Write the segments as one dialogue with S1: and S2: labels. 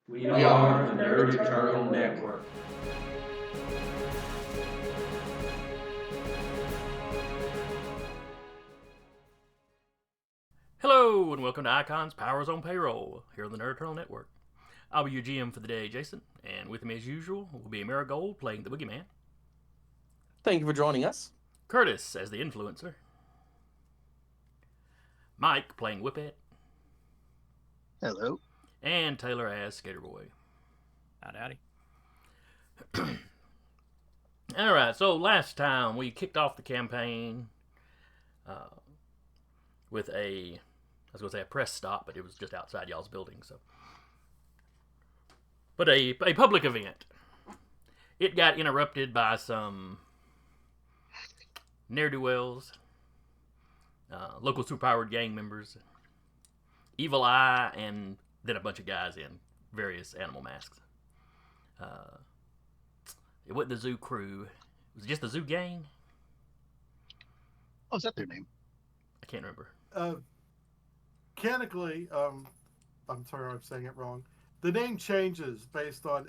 S1: We are the Nerd Eternal Network.
S2: Hello, and welcome to Icons Powers on Payroll, here on the Nerd Eternal Network. I'll be your GM for the day, Jason, and with me as usual will be Marigold playing the Boogeyman,
S3: Thank you for joining us.
S2: Curtis as the Influencer, Mike playing Whippet,
S4: Hello.
S2: and Taylor as Skater Boy.
S5: Howdy.
S2: Alright, so last time we kicked off the campaign with I was going to say a press stop, but it was just outside y'all's building, so. But a public event. It got interrupted by some ne'er-do-wells, local superpowered gang members, Evil Eye, and then a bunch of guys in various animal masks. It wasn't the zoo crew. Was it just the zoo gang?
S4: Oh, is that their name?
S2: I can't remember.
S6: Mechanically, I'm sorry I'm saying it wrong. The name changes based on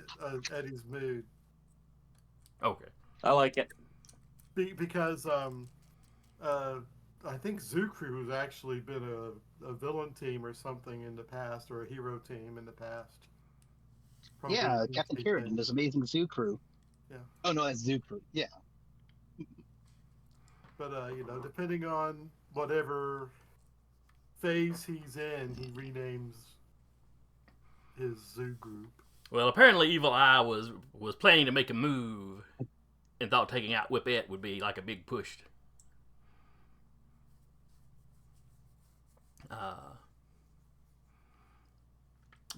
S6: Eddie's mood.
S2: Okay.
S3: I like it.
S6: Because I think Zoo Crew has actually been a villain team or something in the past, or a hero team in the past. Probably
S4: Yeah,
S6: needs to
S4: Captain
S6: be
S4: Kieran and
S6: changed.
S4: his amazing zoo crew.
S6: Yeah.
S4: Oh no, that's Zoo Crew. Yeah.
S6: But depending on whatever phase he's in, he renames his zoo group.
S2: Well, apparently Evil Eye was planning to make a move and thought taking out Whippet would be like a big push.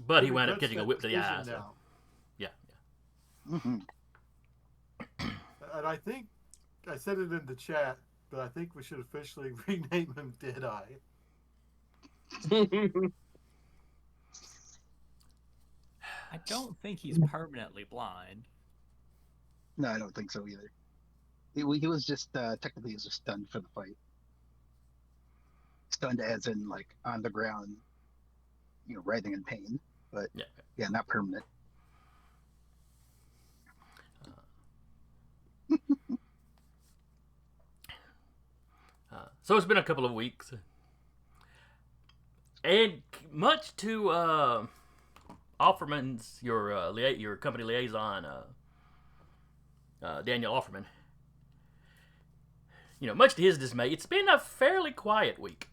S2: But he wound up catching a whip to the eye. So. Yeah.
S4: Mm-hmm.
S6: And I think I said it in the chat, but I think we should officially rename him Deadeye.
S5: I don't think he's permanently blind.
S4: No, I don't think so either. He was just technically he was just stunned for the fight. Stunned as in like on the ground, writhing in pain. But yeah, not permanent.
S2: So it's been a couple of weeks, and much to Offerman's your company liaison, Daniel Offerman. Much to his dismay, it's been a fairly quiet week.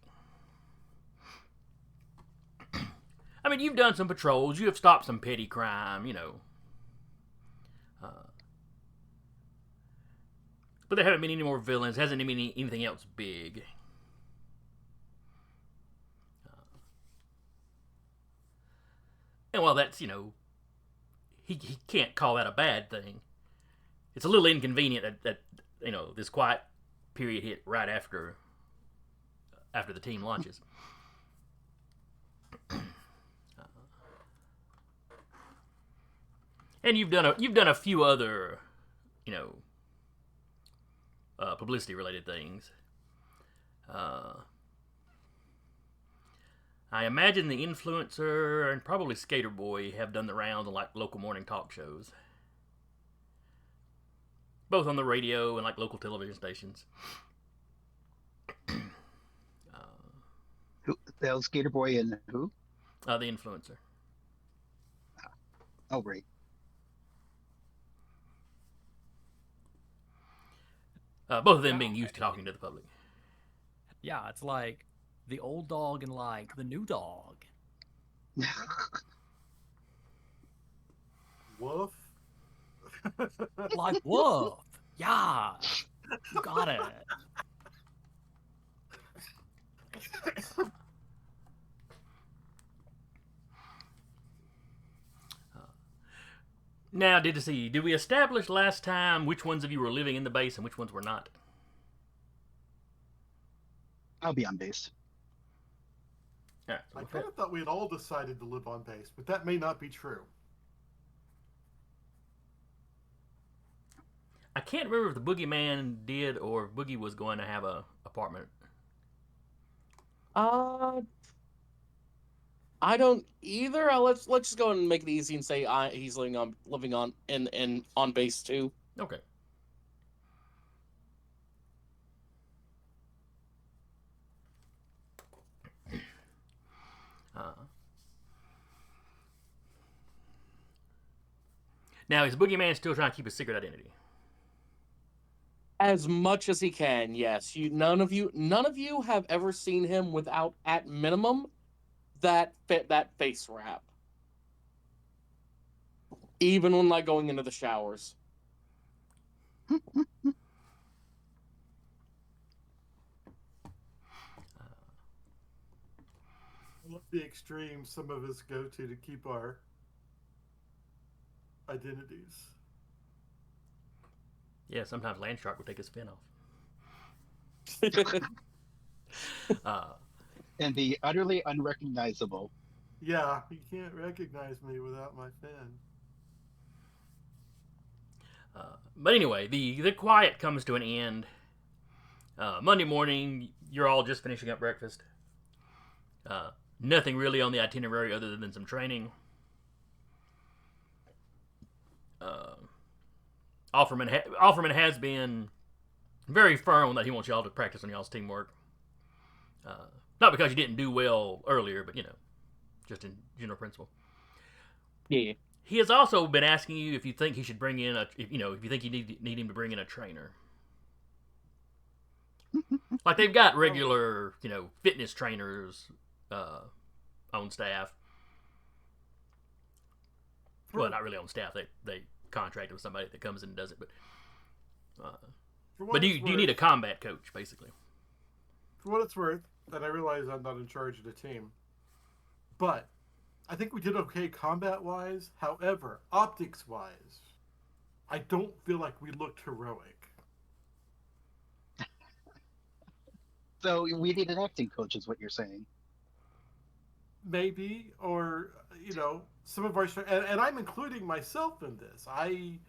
S2: I mean, you've done some patrols, you have stopped some petty crime, but there haven't been any more villains. Hasn't been anything else big. And while that's, he can't call that a bad thing. It's a little inconvenient that this quiet period hit right after the team launches. And you've done a few other, publicity related things. I imagine the Influencer and probably Skater Boy have done the rounds on like local morning talk shows, both on the radio and like local television stations.
S4: Who? The Skater Boy and who?
S2: The Influencer.
S4: Oh, right.
S2: Both of them being used to talking to the public.
S5: Yeah, it's like the old dog and like the new dog.
S6: Woof.
S5: Like woof. Yeah. You got it.
S2: Now, did we establish last time which ones of you were living in the base and which ones were not?
S4: I'll be on base.
S2: All right, so
S6: I kind of thought we had all decided to live on base, but that may not be true.
S2: I can't remember if the Boogeyman did or if Boogie was going to have a apartment.
S3: I don't either. Let's just go and make it easy and say he's living on in on base 2.
S2: Okay. Now, is Boogeyman still trying to keep a secret identity?
S3: As much as he can, yes. None of you have ever seen him without, at minimum, that face wrap. Even when like going into the showers.
S6: I love the extremes some of us go to keep our identities.
S2: Yeah, sometimes Landshark would take his fin off.
S4: And be utterly unrecognizable.
S6: Yeah, you can't recognize me without my fin.
S2: But anyway, the quiet comes to an end. Monday morning, you're all just finishing up breakfast. Nothing really on the itinerary other than some training. Offerman has been very firm that he wants y'all to practice on y'all's teamwork. Not because you didn't do well earlier, but just in general principle.
S3: Yeah.
S2: He has also been asking you if you think he should bring in if you think you need him to bring in a trainer. Like they've got regular, fitness trainers on staff. Well, not really on staff. They contract with somebody that comes in and does it. But do you need a combat coach, basically?
S6: For what it's worth, and I realize I'm not in charge of the team, but I think we did okay combat-wise. However, optics-wise, I don't feel like we looked heroic.
S4: So we need an acting coach, is what you're saying.
S6: Maybe, or some of our and I'm including myself in this. I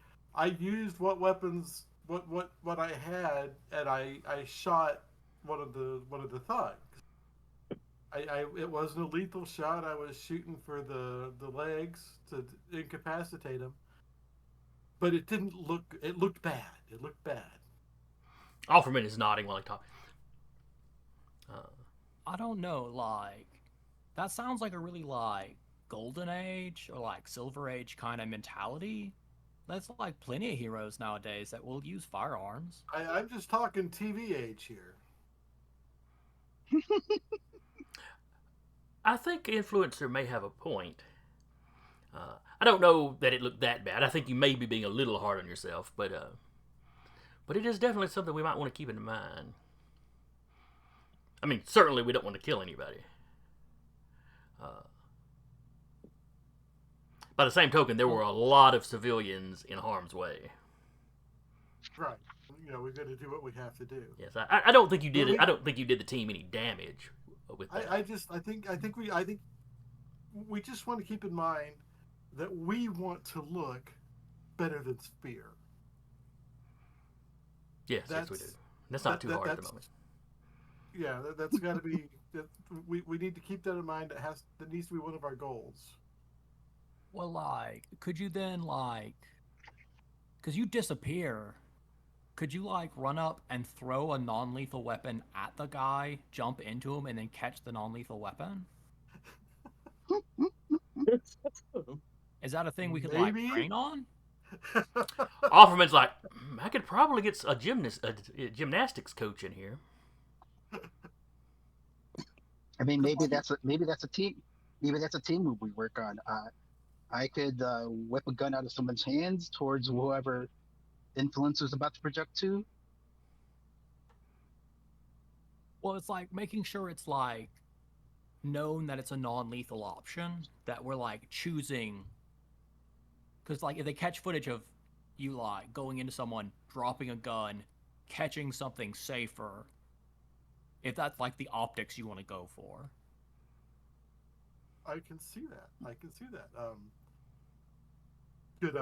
S6: used what weapons what I had, and I shot one of the thugs. It wasn't a lethal shot. I was shooting for the legs to incapacitate him, but it didn't look. It looked bad. It looked bad.
S2: Offerman is nodding while he talks.
S5: I don't know, that sounds like a really golden age or silver age kind of mentality. There's plenty of heroes nowadays that will use firearms.
S6: I'm just talking TV age here.
S2: I think Influencer may have a point. I don't know that it looked that bad. I think you may be being a little hard on yourself, but it is definitely something we might want to keep in mind. I mean, certainly we don't want to kill anybody. By the same token, there were a lot of civilians in harm's way.
S6: Right. We've got to do what we have to do.
S2: Yes, I don't think you did it. I don't think you did the team any damage with that.
S6: I think we just want to keep in mind that we want to look better than Spear.
S2: Yes, we do. That's not too hard at the moment.
S6: Yeah, that's got to be. We need to keep that in mind. That needs to be one of our goals.
S5: Well, could you then because you disappear, could you run up and throw a non-lethal weapon at the guy, jump into him, and then catch the non-lethal weapon? Is that a thing we could train on?
S2: Offerman's like, I could probably get a gymnastics coach in here.
S4: I mean, maybe that's a team. Maybe that's a team move we work on. I could whip a gun out of someone's hands towards whoever Influencer's about to project to.
S5: Well, it's making sure it's known that it's a non-lethal option, that we're choosing. Because if they catch footage of you going into someone, dropping a gun, catching something safer, if that's the optics you want to go for.
S6: I can see that. Could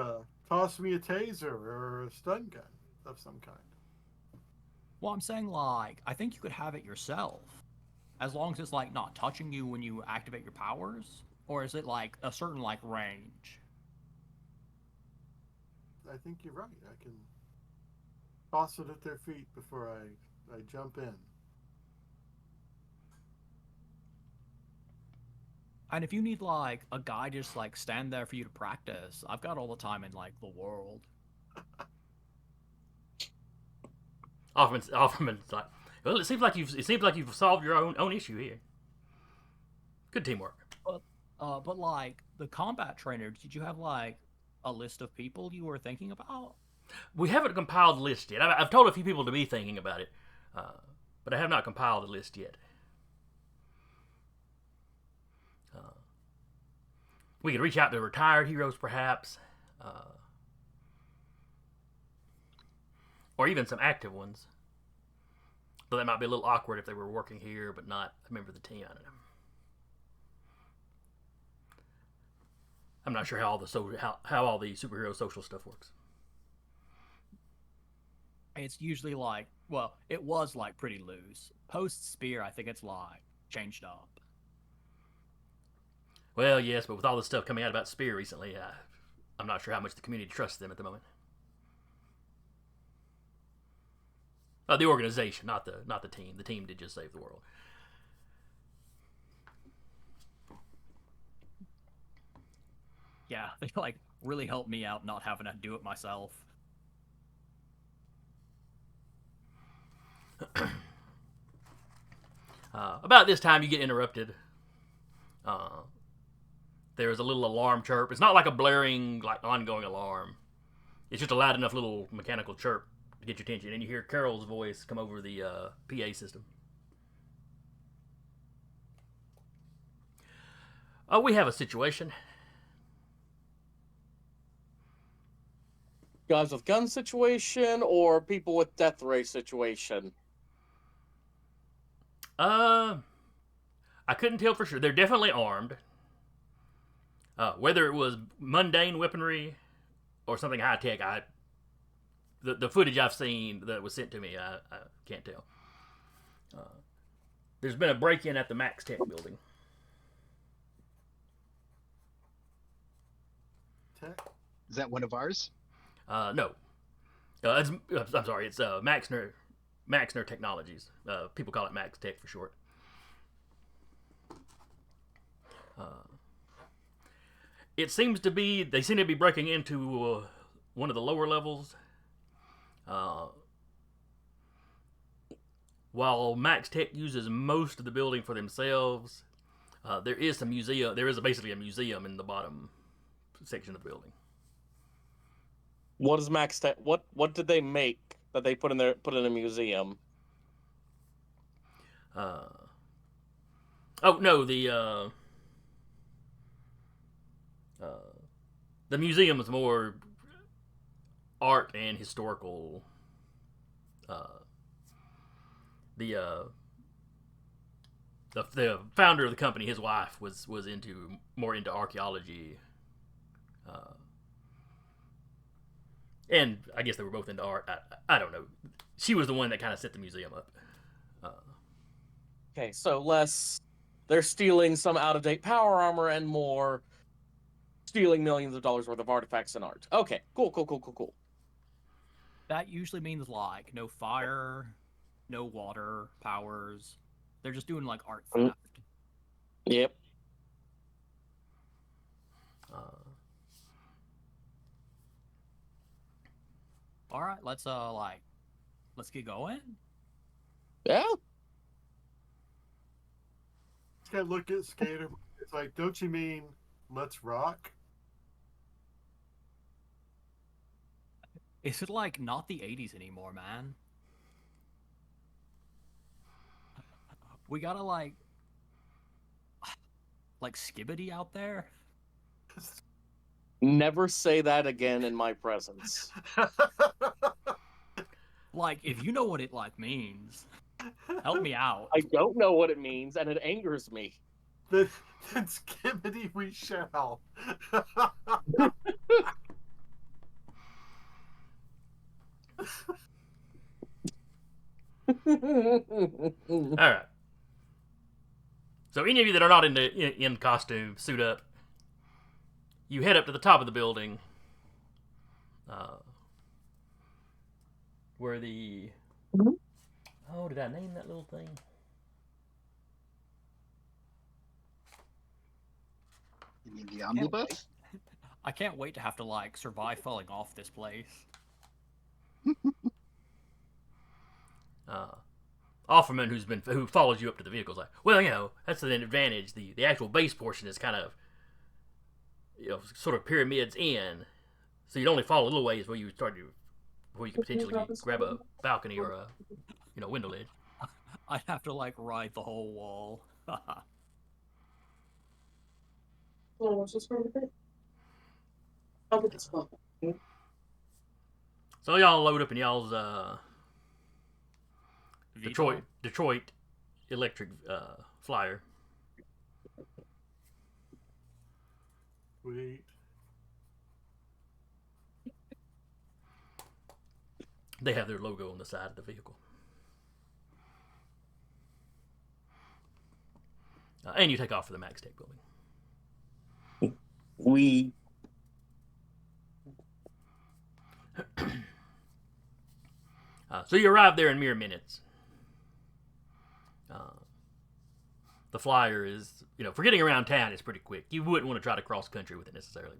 S6: toss me a taser or a stun gun of some kind.
S5: Well, I'm saying I think you could have it yourself. as long as it's like not touching you when you activate your powers, or is it like a certain like range?
S6: I think you're right. I can toss it at their feet before I jump in.
S5: And if you need like a guy just like stand there for you to practice, I've got all the time in like the world.
S2: Offerman's like, well, it seems like you've solved your own issue here. Good teamwork.
S5: But like the combat trainer, did you have like a list of people you were thinking about?
S2: We haven't compiled a list yet. I've told a few people to be thinking about it, but I have not compiled a list yet. We could reach out to retired heroes, perhaps, or even some active ones. Though that might be a little awkward if they were working here but not a member of the team. I don't know. I'm not sure how all the superhero social stuff works.
S5: It's usually like, well, it was like pretty loose. Post Spear, I think it's like changed up.
S2: Well, yes, but with all the stuff coming out about Spear recently, I'm not sure how much the community trusts them at the moment. The organization, not the team. The team did just save the world.
S5: Yeah, they like really helped me out not having to do it myself.
S2: About this time, you get interrupted. There's a little alarm chirp. It's not like a blaring, like ongoing alarm. It's just a loud enough little mechanical chirp to get your attention, and you hear Carol's voice come over the PA system. We have a situation.
S3: Guys with gun situation or people with death ray situation?
S2: I couldn't tell for sure. They're definitely armed. Whether it was mundane weaponry or something high tech, the footage I've seen that was sent to me, I can't tell. There's been a break-in at the Max Tech building.
S6: Tech?
S4: Is that one of ours?
S2: No. I'm sorry. It's Maxner Technologies. People call it Max Tech for short. It seems to be they seem to be breaking into one of the lower levels. While Max Tech uses most of the building for themselves, there is some museum. There is basically a museum in the bottom section of the building.
S3: What is Max Tech? What did they make that they put in a museum?
S2: Oh no, the museum is more art and historical. The founder of the company, his wife was more into archaeology, and I guess they were both into art. I don't know. She was the one that kind of set the museum up.
S3: Okay, so less they're stealing some out-of-date power armor and more stealing millions of dollars worth of artifacts and art. Okay, cool.
S5: That usually means like no fire, no water powers. They're just doing like art theft.
S3: Yep.
S5: All right, let's get going.
S3: Yeah.
S6: This guy look at Skater. It's like, don't you mean let's rock?
S5: Is it like not the 80s anymore, man? We gotta like Skibbity out there.
S3: Never say that again in my presence.
S5: Like, if you know what it like means, help me out.
S3: I don't know what it means, and it angers me.
S6: Then skibbity we shall.
S2: All right. any of you that are not in costume, suit up. You head up to the top of the building, where the did I name that little thing?
S4: You mean the omnibus?
S5: I can't wait to have to like survive falling off this place.
S2: Offerman, who follows you up to the vehicle, is like, well, that's an advantage. The actual base portion is kind of, sort of pyramids in, so you'd only fall a little ways before you could potentially grab a balcony or a, window ledge.
S5: I'd have to like ride the whole wall.
S2: So y'all load up in y'all's
S5: Vito?
S2: Detroit electric flyer.
S6: Sweet.
S2: They have their logo on the side of the vehicle. And you take off for the Max Tech building.
S3: We.
S2: So you arrive there in mere minutes. The flyer is, for getting around town, it's pretty quick. You wouldn't want to try to cross country with it necessarily,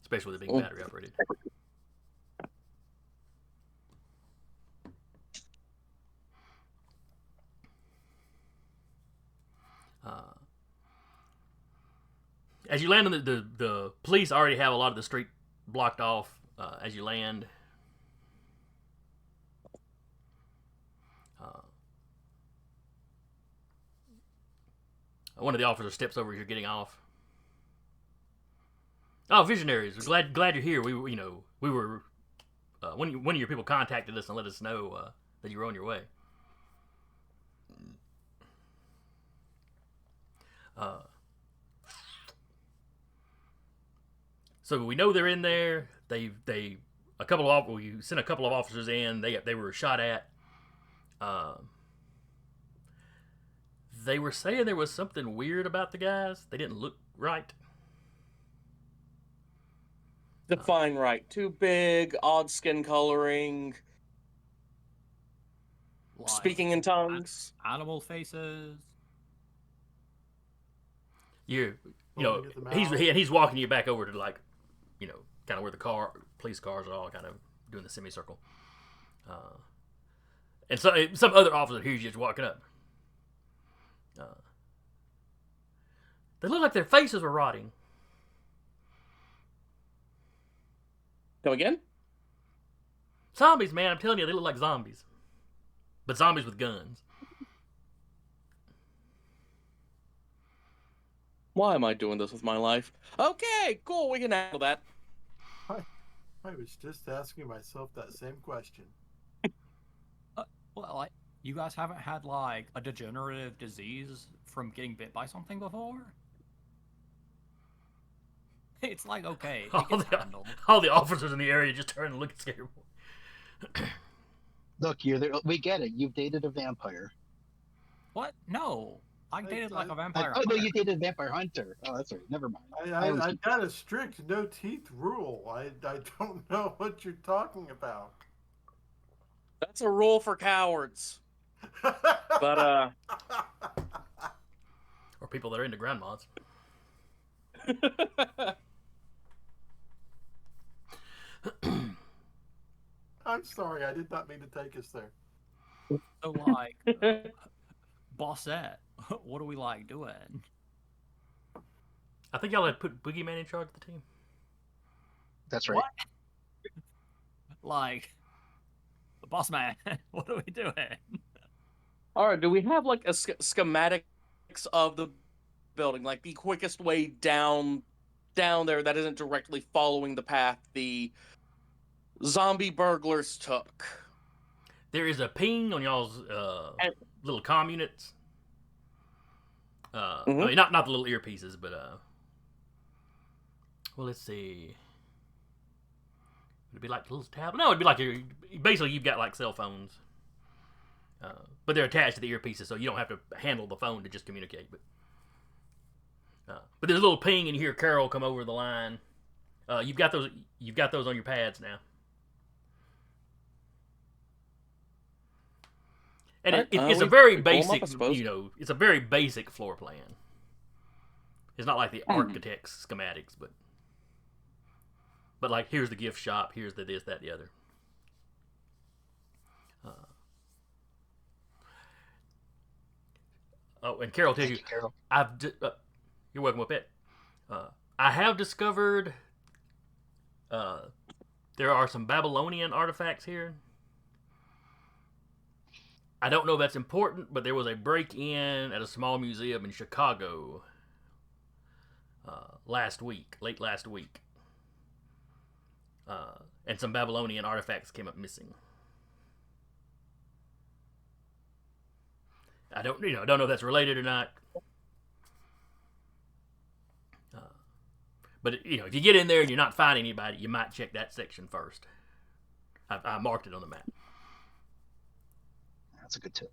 S2: especially with it being battery operated. As you land on the police already have a lot of the street blocked off as you land. One of the officers steps over as you're getting off. Oh, Visionaries! We're glad you're here. We were one of your people contacted us and let us know that you were on your way. So we know they're in there. You sent a couple of officers in. They were shot at. They were saying there was something weird about the guys. They didn't look right.
S3: Define right. Too big, odd skin coloring,
S5: Like,
S3: speaking in tongues.
S5: animal faces.
S2: He's walking you back over to kind of where the police cars are all kind of doing the semicircle. And so some other officer hears you just walking up. They look like their faces were rotting.
S3: Come again?
S2: Zombies, man, I'm telling you, they look like zombies. But zombies with guns.
S3: Why am I doing this with my life? Okay, cool, we can handle that.
S6: I was just asking myself that same question.
S5: Well, like, you guys haven't had like a degenerative disease from getting bit by something before? It's like, okay, it gets handled.
S2: All the officers in the area just turn and look at scared.
S4: Look, we get it. You've dated a vampire.
S5: What? No. I dated like a vampire.
S4: Oh, no, you dated a vampire hunter. Oh, that's right. Never mind.
S6: I got a strict no teeth rule. I don't know what you're talking about.
S3: That's a rule for cowards. But,
S2: Or people that are into ground mods.
S6: I'm sorry, I did not mean to take us there.
S5: So, like, Bossette, what do we like doing?
S2: I think y'all had put Boogeyman in charge of the team.
S4: That's right.
S5: What? Like, the boss man, what are we doing?
S3: all right, do we have like a schematics of the building, like the quickest way down there that isn't directly following the path the zombie burglars took?
S2: There is a ping on y'all's little comm units. I mean, not the little earpieces, but well, let's see. Would it be like a little tablet? No, it'd be like basically you've got like cell phones But they're attached to the earpieces, so you don't have to handle the phone to just communicate. But there's a little ping, and you hear Carol come over the line. You've got those on your pads now. And
S3: Right,
S2: it's a
S3: we
S2: very
S3: pull 'em up,
S2: basic,
S3: I suppose.
S2: it's a very basic floor plan. It's not like the
S3: Mhm.
S2: architect's schematics, but like here's the gift shop, here's the this, that, the other. Oh, and Carol tells
S4: Thank
S2: you,
S4: you, Carol.
S2: you're welcome with it. I have discovered there are some Babylonian artifacts here. I don't know if that's important, but there was a break-in at a small museum in Chicago late last week. And some Babylonian artifacts came up missing. I don't know if that's related or not. But if you get in there and you're not finding anybody, you might check that section first. I marked it on the map.
S4: That's a good tip.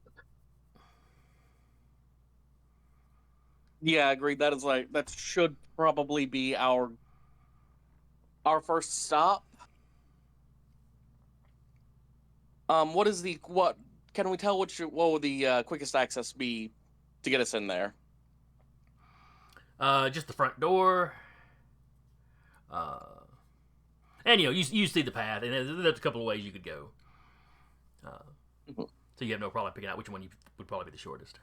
S3: Yeah, agreed. That should probably be our first stop. What can we tell? What would the quickest access be to get us in there?
S2: Just the front door. And you see the path, and there's a couple of ways you could go. So you have no problem picking out which one would probably be the shortest.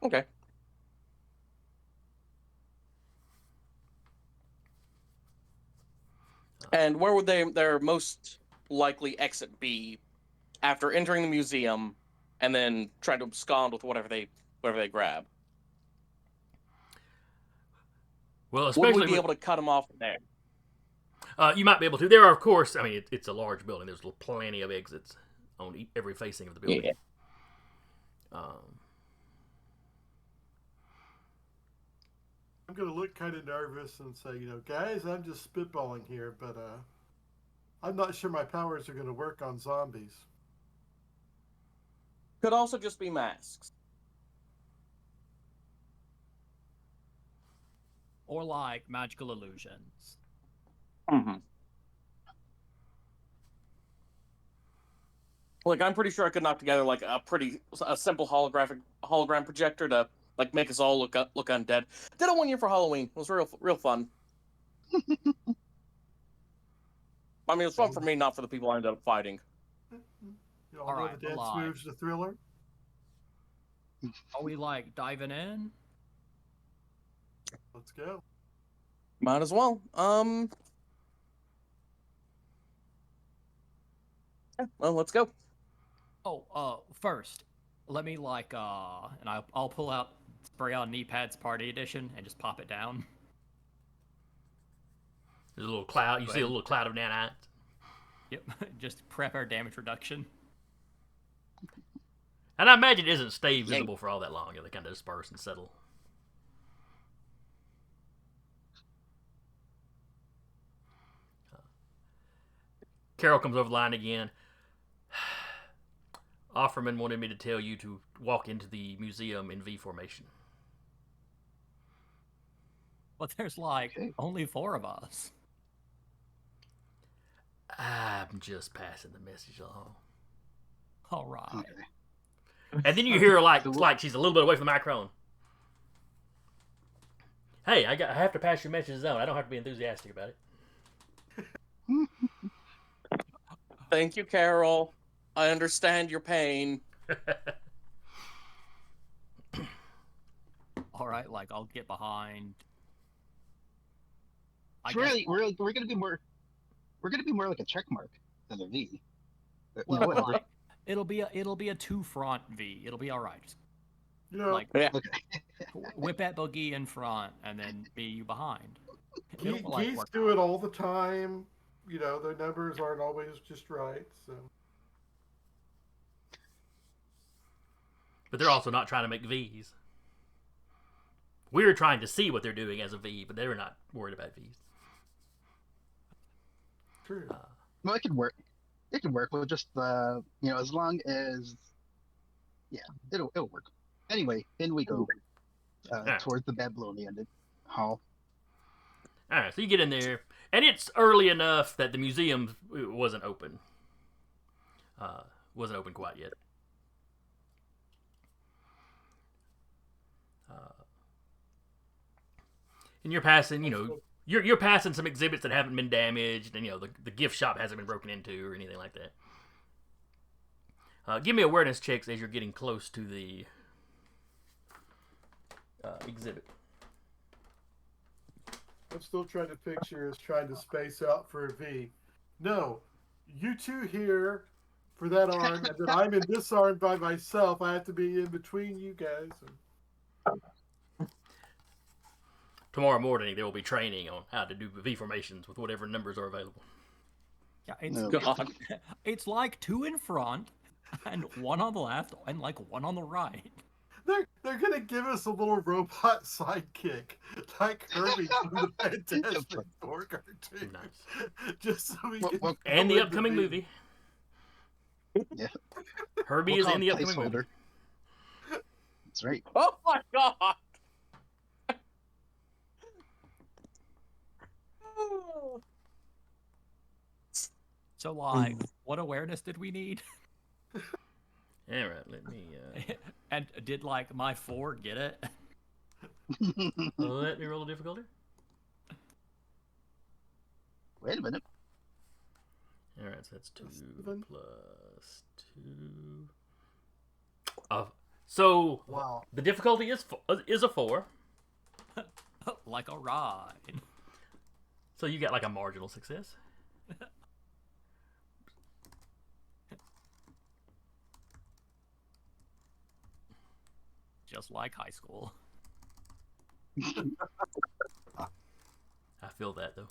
S3: Okay. And where would their most likely exit be after entering the museum, and then trying to abscond with whatever they grab?
S2: Well,
S3: Would
S2: especially
S3: we be able to cut them off from there?
S2: you might be able to. There are, of course. I mean, it's a large building. There's plenty of exits on every facing of the building.
S3: Yeah.
S6: I'm gonna look kind of nervous and say, guys, I'm just spitballing here, but I'm not sure my powers are gonna work on zombies.
S3: Could also just be masks.
S5: Or like magical illusions.
S3: Mm-hmm. Like, I'm pretty sure I could knock together like a simple hologram projector to like make us all look undead. Did it one year for Halloween. It was real fun. I mean, it was fun for me, not for the people I ended up fighting.
S6: You all
S5: All
S6: know
S5: right,
S6: the dance
S5: alive.
S6: moves to Thriller?
S5: Are we like diving in?
S6: Let's go.
S3: Might as well. Yeah, well, let's go.
S5: Oh, first, let me and I'll pull out Spray on Knee Pads Party Edition and just pop it down.
S2: There's a little cloud. You see a little cloud of nanites.
S5: Yep, just prep our damage reduction.
S2: And I imagine it doesn't stay visible for all that long. They kind of disperse and settle. Carol comes over the line again. Offerman wanted me to tell you to walk into the museum in V formation.
S5: But there's
S4: Okay.
S5: only 4 of us.
S2: I'm just passing the message along.
S5: All right.
S4: Okay.
S2: And then you hear her like she's a little bit away from the microphone. Hey, I have to pass your messages on. I don't have to be enthusiastic about it.
S3: Thank you, Carol. I understand your pain.
S5: All right, I'll get behind.
S4: It's we're gonna be more like a check mark than a V. But,
S5: Well,
S4: whatever.
S5: it'll be a 2-front V. It'll be all right. Just,
S3: Yeah.
S5: whip at Boogie in front and then be you behind. It'll,
S6: Geese
S5: work
S6: do
S5: out.
S6: it all the time. Their numbers aren't always just right. So
S2: But they're also not trying to make V's. We're trying to see what they're doing as a V, but they're not worried about V's.
S6: true.
S4: Well, it could work. it can work. We'll just as long as it'll work. Anyway, in we go
S2: Alright.
S4: towards the Babylonian hall.
S2: All right, so you get in there, and it's early enough that the museum wasn't open. Wasn't open quite yet. And you're passing, you're passing some exhibits that haven't been damaged, and the gift shop hasn't been broken into or anything like that. Give me awareness checks as you're getting close to the exhibit.
S6: I'm still trying to picture us trying to space out for a V. No, you two here for that arm, and then I'm in this arm by myself. I have to be in between you guys.
S2: Tomorrow morning, there will be training on how to do V formations with whatever numbers are available.
S5: Yeah, it's
S4: No.
S3: God.
S5: it's like 2 in front and 1 on the left and like 1 on the right.
S6: They're gonna give us a little robot sidekick, like Herbie from the Fantastic Four cartoon.
S2: Nice.
S6: Just so we can.
S2: And
S6: go
S2: the
S6: into
S2: upcoming
S6: V.
S2: movie.
S4: Yeah.
S2: Herbie
S4: We'll
S2: is
S4: call
S2: in the
S4: it
S2: upcoming movie.
S4: placeholder. That's right.
S3: Oh my god!
S5: So like, what awareness did we need?
S2: All right, let me
S5: And did like my 4 get it?
S2: let me roll a difficulty.
S4: Wait a minute.
S2: All right, so that's 2
S6: 7.
S2: plus 2. So
S6: Wow.
S2: the difficulty is a 4.
S5: Like a ride.
S2: So you got like a marginal success.
S5: Just like high school.
S2: I feel that though.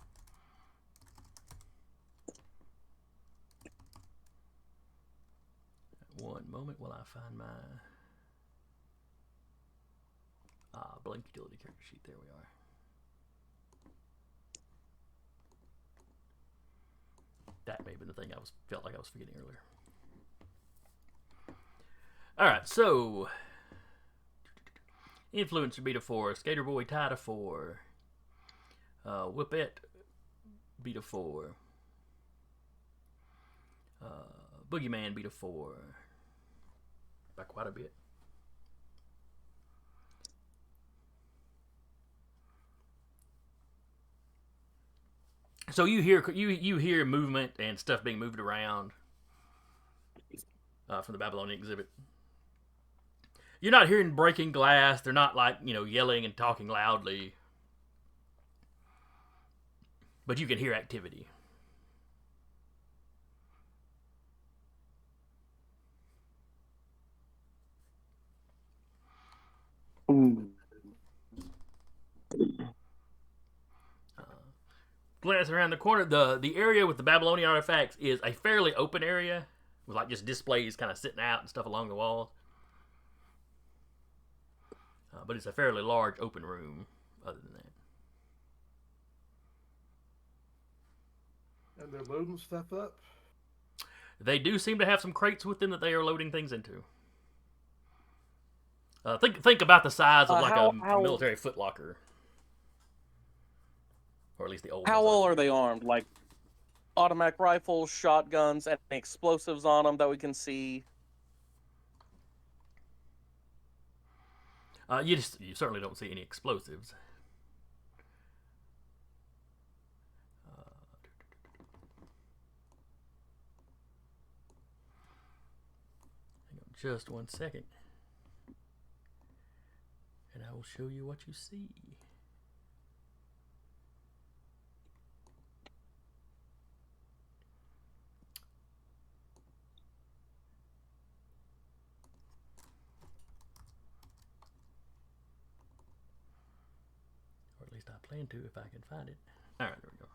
S2: One moment while I find my blank utility character sheet. There we are. That may have been the thing I felt like I was forgetting earlier. All right, so Influencer beat a 4, Skater Boy tied a 4, Whippet beat a 4, Boogeyman beat a 4, by quite a bit. So you hear movement and stuff being moved around from the Babylonian exhibit. You're not hearing breaking glass. They're not like yelling and talking loudly, but you can hear activity. Glance around the corner. The area with the Babylonian artifacts is a fairly open area with like just displays kind of sitting out and stuff along the walls. But it's a fairly large open room other than that.
S6: And they're loading stuff up.
S2: They do seem to have some crates with them that they are loading things into. Think about the size of like a military footlocker. Or at least the old
S3: How
S2: ones
S3: well
S2: like
S3: are they armed? Like automatic rifles, shotguns, and explosives on them that we can see?
S2: You certainly don't see any explosives. Hang on just one second. And I will show you what you see. Or at least I plan to if I can find it. Alright, there we go.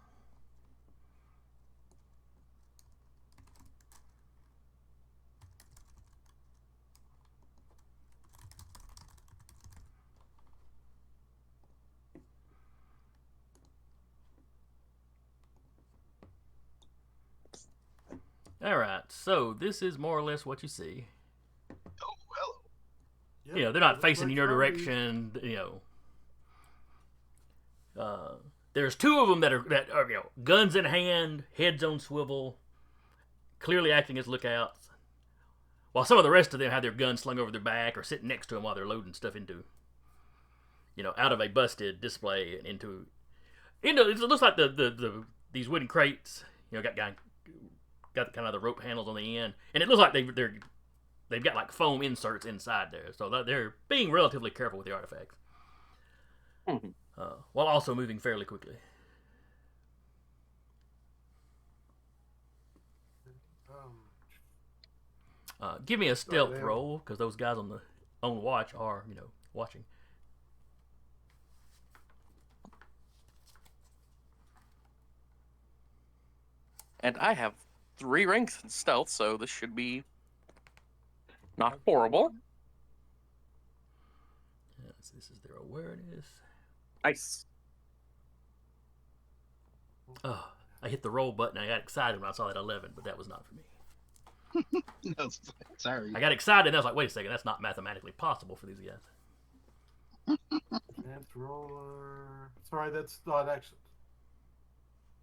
S2: All right, so this is more or less what you see.
S4: Oh, hello.
S6: Yep,
S2: You know, they're not
S6: looks
S2: facing
S6: like
S2: in your
S6: zombies.
S2: direction. You know, there's two of them that are you know, guns in hand, heads on swivel, clearly acting as lookouts. While some of the rest of them have their guns slung over their back or sitting next to them while they're loading stuff into, you know, out of a busted display and into. You know, it looks like these wooden crates. You know, got kind of the rope handles on the end, and it looks like they've got like foam inserts inside there, so they're being relatively careful with the artifacts,
S3: Mhm.
S2: while also moving fairly quickly. Give me a stealth
S6: damn.
S2: roll, because those guys on watch are, you know, watching.
S3: And I have 3 ranks in stealth, so this should be not horrible.
S2: Yes, this is their awareness.
S3: Nice.
S2: Oh, I hit the roll button. I got excited when I saw that 11, but that was not for me.
S4: No, sorry.
S2: I got excited, and I was like, wait a second, that's not mathematically possible for these guys.
S6: Advanced roller. Sorry, that's not actually.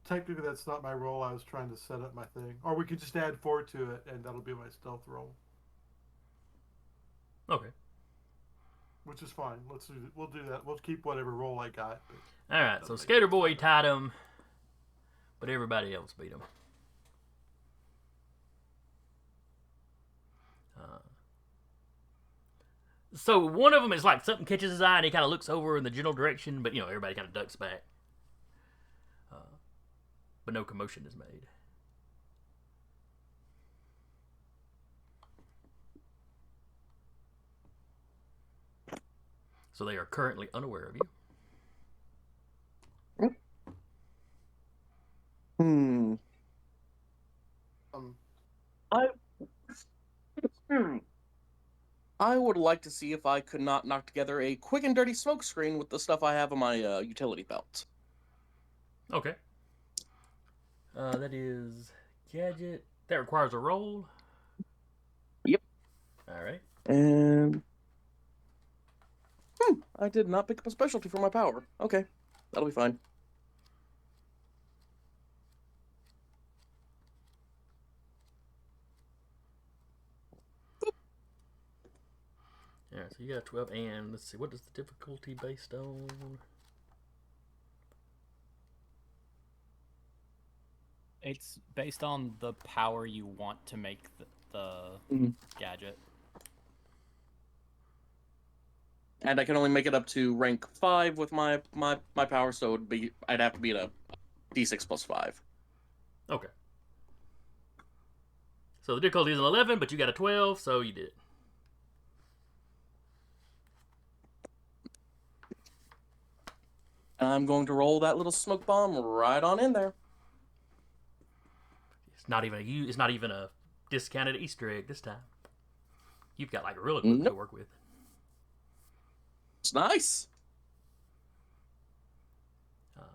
S6: Technically, that's not my roll. I was trying to set up my thing. Or we could just add 4 to it, and that'll be my stealth roll,
S2: Okay.
S6: which is fine. We'll do that. We'll keep whatever roll I got.
S2: All right, so Skater Boy tied him, but everybody else beat him. So one of them is like something catches his eye and he kind of looks over in the general direction, but you know, everybody kind of ducks back. But no commotion is made. So they are currently unaware of you.
S3: Hmm.
S6: Um,
S3: I would like to see if I could not knock together a quick and dirty smoke screen with the stuff I have on my utility belt.
S2: Okay. That is gadget. That requires a roll.
S3: Yep.
S2: All right.
S3: And I did not pick up a specialty for my power. Okay, that'll be fine.
S2: All right. So you got 12, and let's see, what is the difficulty based on?
S5: It's based on the power you want to make the
S3: Mhm.
S5: gadget.
S3: And I can only make it up to rank 5 with my power, so I'd have to be at a D6 plus 5.
S2: Okay. So the difficulty is an 11, but you got a 12, so you did it.
S3: And I'm going to roll that little smoke bomb right on in there.
S2: It's not even a discounted Easter egg this time. You've got like real equipment to work with.
S3: It's nice.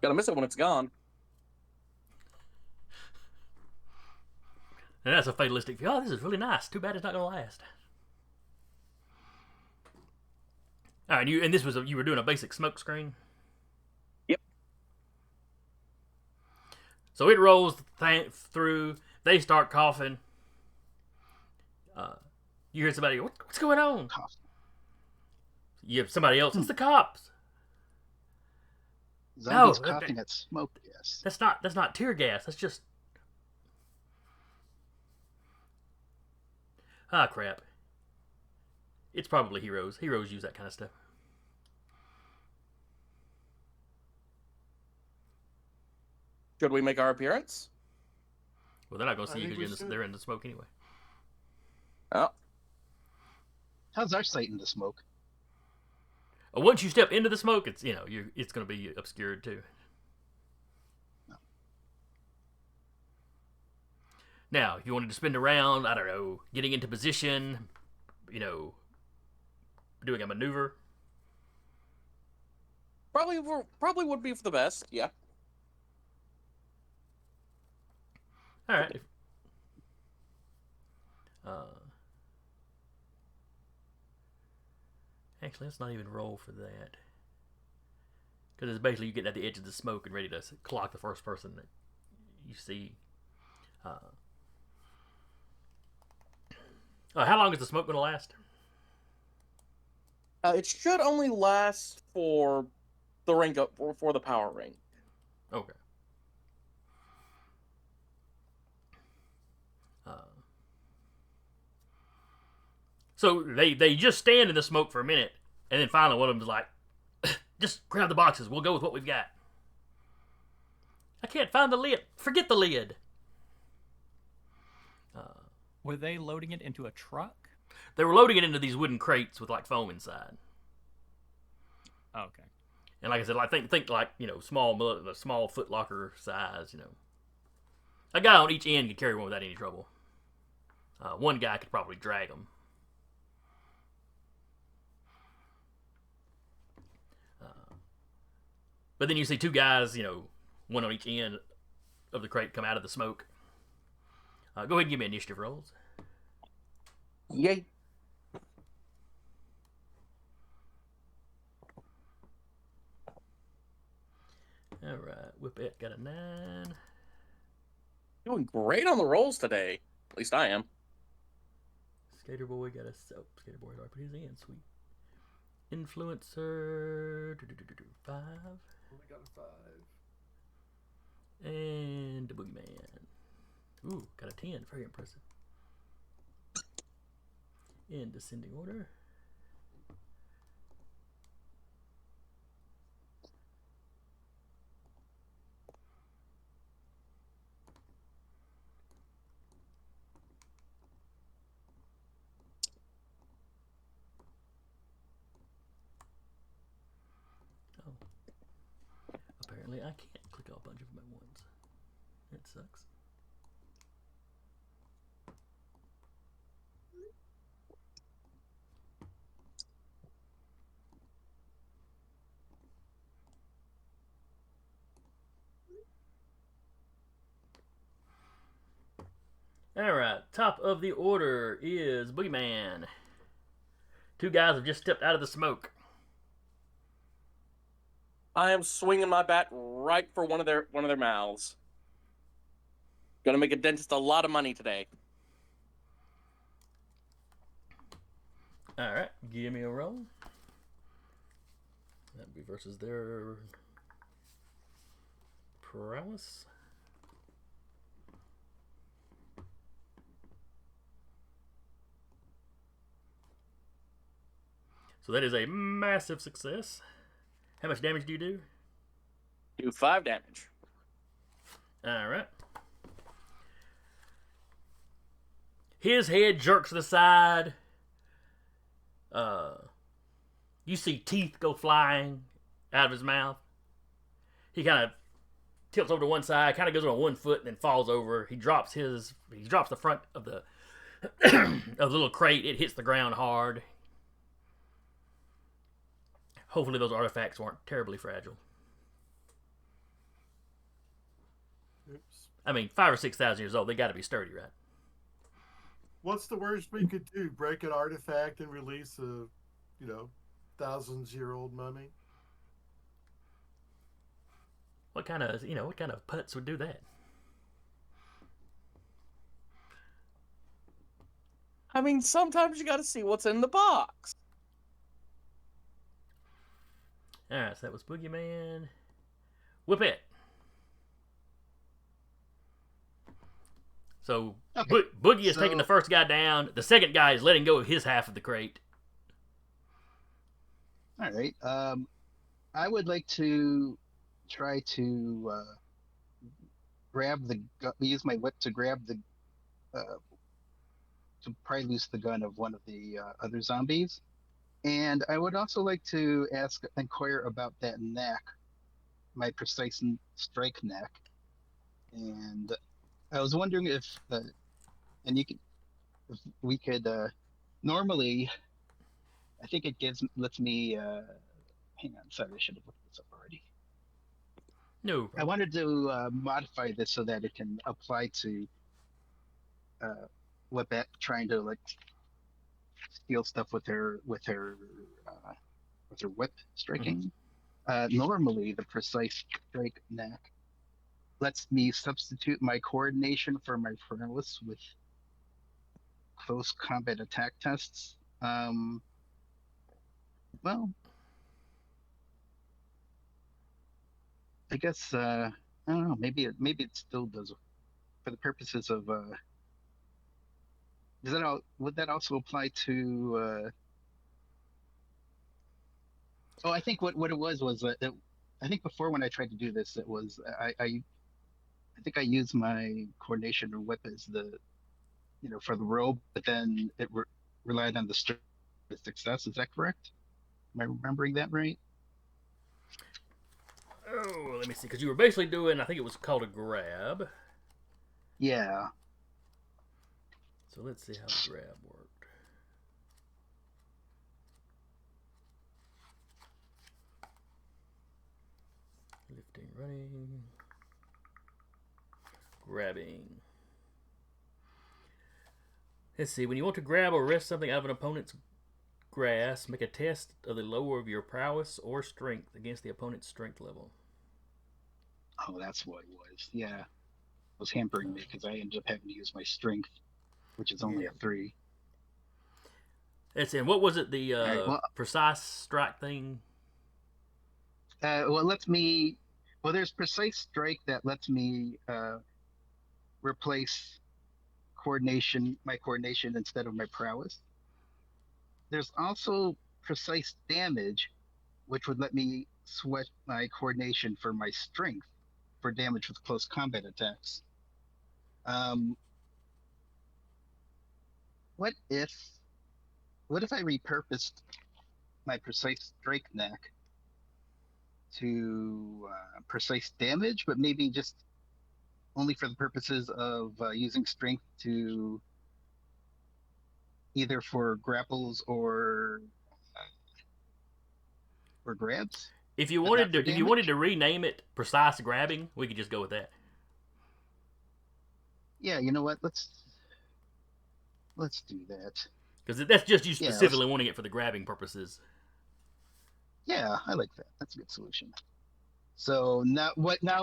S3: Gotta miss it when it's gone.
S2: And that's a fatalistic view. Oh, this is really nice. Too bad it's not going to last. All right, and this was you were doing a basic smoke screen.
S3: Yep.
S2: So it rolls through. They start coughing. You hear somebody, what's going on?
S4: Cough.
S2: You have somebody else. It's the cops.
S4: Zombies
S2: No,
S4: coughing at smoke gas.
S2: That's not tear gas. That's just crap. It's probably heroes. Heroes use that kind of stuff.
S3: Should we make our appearance?
S2: Well, they're not going to see
S6: I
S2: you
S6: think we
S2: because
S6: should.
S2: they're in the smoke anyway.
S3: Oh,
S4: How's our sight in the smoke?
S2: Once you step into the smoke, it's it's going to be obscured too.
S4: No.
S2: Now, if you wanted to spin around, I don't know, getting into position, doing a maneuver.
S3: probably would be for the best. Yeah.
S2: All right. Actually, let's not even roll for that. Because it's basically you getting at the edge of the smoke and ready to clock the first person that you see. How long is the smoke going to last?
S3: It should only last for the ring up for the power ring.
S2: Okay. So they just stand in the smoke for a minute, and then finally one of them's like, just grab the boxes. We'll go with what we've got. I can't find the lid. Forget the lid.
S5: Were they loading it into a truck?
S2: They were loading it into these wooden crates with like foam inside.
S5: Okay.
S2: And like I said, like think like small Foot Locker size. A guy on each end could carry one without any trouble. One guy could probably drag them. But then you see two guys, one on each end of the crate come out of the smoke. Go ahead and give me initiative rolls.
S3: Yay.
S2: All right, Whippet got a 9.
S3: Doing great on the rolls today. At least I am.
S2: Skater Boy got a Skater Boy already put his in. Sweet. Influencer 5.
S6: Only got a 5.
S2: And the Boogeyman. Ooh, got a 10. Very impressive. In descending order. Oh. Apparently I can't click a bunch of them at once. That sucks. Alright, top of the order is Boogeyman. Two guys have just stepped out of the smoke.
S3: I am swinging my bat right for one of their mouths. Gonna make a dentist a lot of money today.
S2: Alright, give me a roll. That'd be versus their prowess. So that is a massive success. How much damage do you do?
S3: Do 5 damage.
S2: Alright. His head jerks to the side. You see teeth go flying out of his mouth. He kind of tilts over to one side, kind of goes on one foot, and then falls over. He drops the front of the of the little crate. It hits the ground hard. Hopefully those artifacts weren't terribly fragile.
S6: Oops.
S2: I mean, 5,000 or 6,000 years old. They got to be sturdy, right?
S6: What's the worst we could do? Break an artifact and release a, thousands-year-old mummy?
S2: What kind of putz would do that?
S3: I mean, sometimes you gotta see what's in the box.
S2: Alright, so that was Boogeyman. Whippet. So,
S4: Okay.
S2: Boogie is taking the first guy down. The second guy is letting go of his half of the crate.
S4: All right. I would like to try to use my whip to grab to pry loose the gun of one of the other zombies. And I would also like to inquire about that knack, my precise strike knack. And I was wondering if we could normally, I think it lets me. Hang on, sorry, I should have looked this up already.
S2: No.
S4: I wanted to modify this so that it can apply to whip at trying to like steal stuff with her whip striking. Normally, the precise strike knack lets me substitute my coordination for my prowess with close combat attack tests. Well, I guess I don't know. Maybe it still does for the purposes of. Does that all? Would that also apply to? Oh, I think what it was I think before when I tried to do this, it was I think I used my coordination or whip as the for the robe, but then relied on the strength of success. Is that correct? Am I remembering that right?
S2: Oh, let me see. Because you were basically doing, I think it was called a grab.
S4: Yeah.
S2: So let's see how the grab worked. Lifting, running, grabbing. Let's see. When you want to grab or wrest something out of an opponent's grasp, make a test of the lower of your prowess or strength against the opponent's strength level.
S4: Oh, that's what it was. Yeah. It was hampering me because I ended up having to use my strength, which is only a 3.
S2: That's it. What was it? The
S4: right, well,
S2: precise strike thing?
S4: Well, it lets me. Well, there's precise strike that lets me replace my coordination instead of my prowess. There's also precise damage, which would let me switch my coordination for my strength for damage with close combat attacks. Um, what if I repurposed my precise strike knack to precise damage, but maybe just only for the purposes of using strength to either for grapples or grabs?
S2: If you
S4: But not
S2: wanted
S4: for
S2: to, if you wanted
S4: damage?
S2: to rename it precise grabbing, we could just go with that.
S4: Yeah, you know what? Let's do that.
S2: Because that's just you
S4: Yeah,
S2: specifically wanting it for the grabbing purposes.
S4: Yeah, I like that. That's a good solution. So now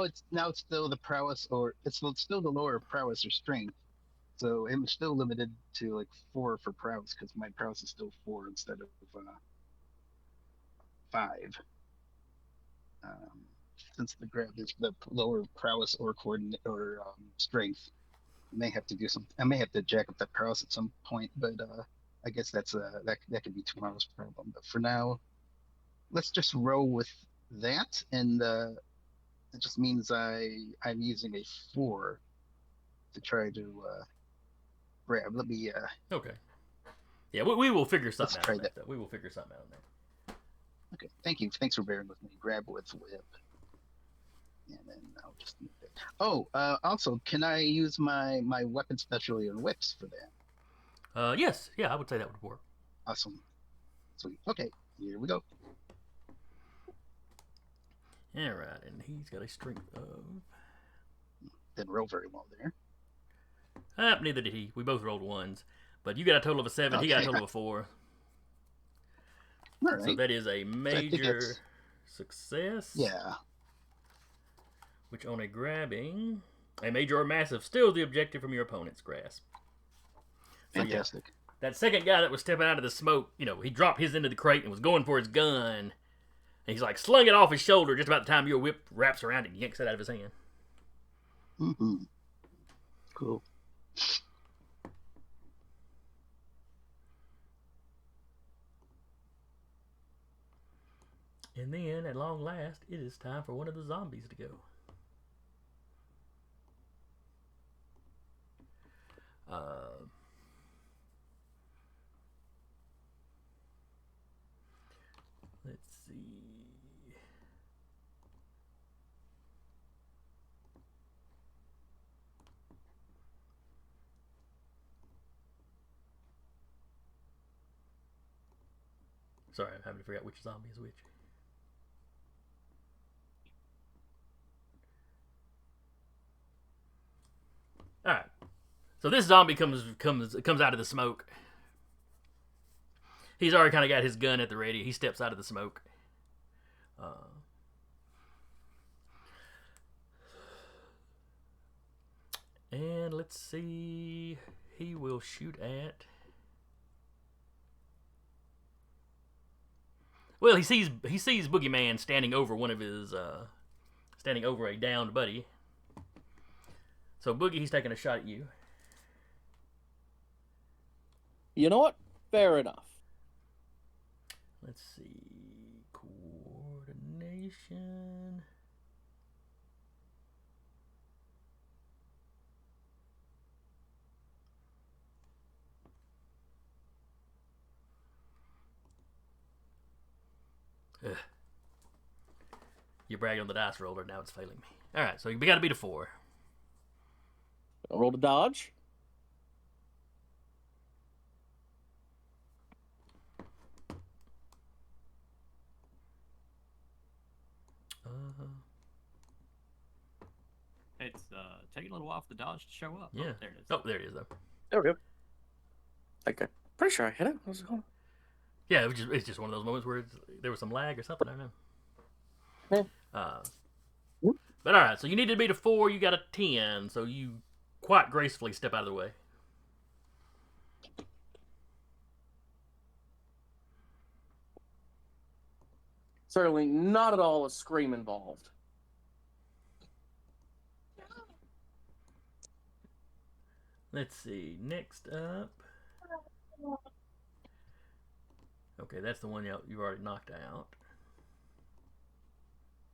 S4: it's still the prowess or it's still the lower prowess or strength. So I'm still limited to like 4 for prowess because my prowess is still 4 instead of 5. Um, since the grab is the lower prowess or coordinate or strength, I may have to jack up that prowess at some point, but I guess that could be tomorrow's problem. But for now, let's just roll with that, and it just means I'm using a 4 to try to grab. Let me
S2: Okay. Yeah, we will figure
S4: let's
S2: something out
S4: try
S2: on
S4: that.
S2: that. We will figure something out on that.
S4: Okay, thank you. Thanks for bearing with me. Grab with whip, and then I'll just move it. Oh, also, can I use my weapon specialty on whips for that?
S2: Yes. Yeah, I would say that would work.
S4: Awesome. Sweet. Okay, here we go.
S2: All right, and he's got a strength of.
S4: Didn't roll very well there.
S2: Neither did he. We both rolled 1s, but you got a total of a 7. He got a
S4: Okay.
S2: total of a 4.
S4: All right.
S2: So that is a major success.
S4: Yeah.
S2: Which on a grabbing, a major or massive steals the objective from your opponent's grasp. So,
S4: Fantastic.
S2: yeah, that second guy that was stepping out of the smoke, he dropped his into the crate and was going for his gun. And he's like slung it off his shoulder just about the time your whip wraps around it and yanks it out of his hand.
S4: Mm-hmm. Cool.
S2: And then, at long last, it is time for one of the zombies to go. Let's see. Sorry, I'm having to figure out which zombie is which. Alright. So this zombie comes out of the smoke. He's already kind of got his gun at the ready. He steps out of the smoke. And let's see. He will shoot at. Well, he sees Boogeyman standing over a downed buddy. So Boogie, he's taking a shot at you.
S3: You know what? Fair enough.
S2: Let's see. Coordination. Ugh. You bragged on the dice roller, now it's failing me. Alright, so we gotta beat a 4.
S3: I'll roll to dodge.
S5: It's taking a little while for the dodge to show up.
S2: Yeah.
S5: Oh, there it is.
S2: Oh, there it is, though.
S3: There we go. Okay. Pretty sure I hit it. What's it going on?
S2: Yeah, it's just one of those moments where there was some lag or something. I don't know. But all right, so you need to beat a 4. You got a 10, so you quite gracefully step out of the way.
S3: Certainly not at all a scream involved.
S2: Let's see. Next up. Okay, that's the one you've already knocked out.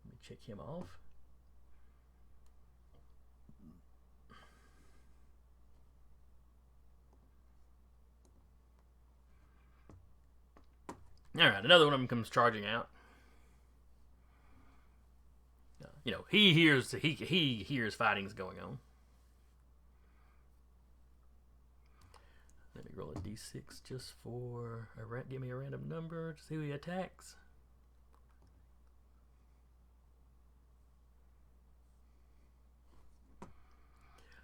S2: Let me check him off. All right, another one of them comes charging out. You know, he hears fighting's going on. Let me roll a d6 just for give me a random number to see who he attacks.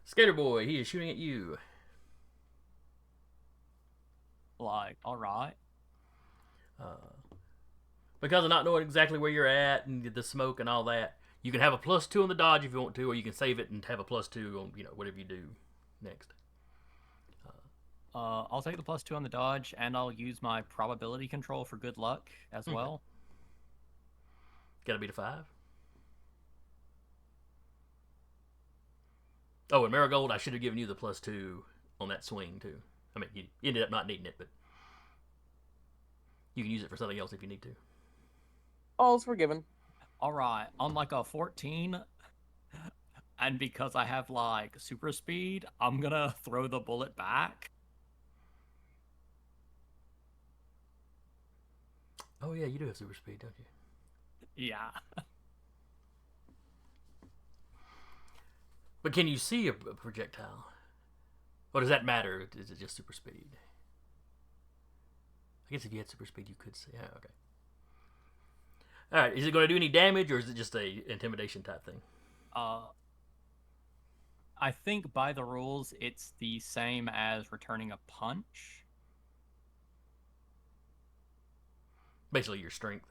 S2: Skater Boy, he is shooting at you.
S5: Like, all right.
S2: Because of not knowing exactly where you're at and the smoke and all that, you can have a +2 on the dodge if you want to, or you can save it and have a +2 on whatever you do next.
S5: I'll take the +2 on the dodge, and I'll use my probability control for good luck as well.
S2: Gotta beat a 5. Oh, and Marigold, I should have given you the +2 on that swing too. I mean, you ended up not needing it, but you can use it for something else if you need to.
S3: All's forgiven.
S5: All right, on like a 14, and because I have like super speed, I'm gonna throw the bullet back.
S2: Oh yeah, you do have super speed, don't you?
S5: Yeah.
S2: But can you see a projectile? Or does that matter? Is it just super speed? I guess if you had super speed, you could see. Yeah, okay. All right, is it going to do any damage, or is it just a intimidation type thing?
S5: I think by the rules, it's the same as returning a punch.
S2: Basically, your strength.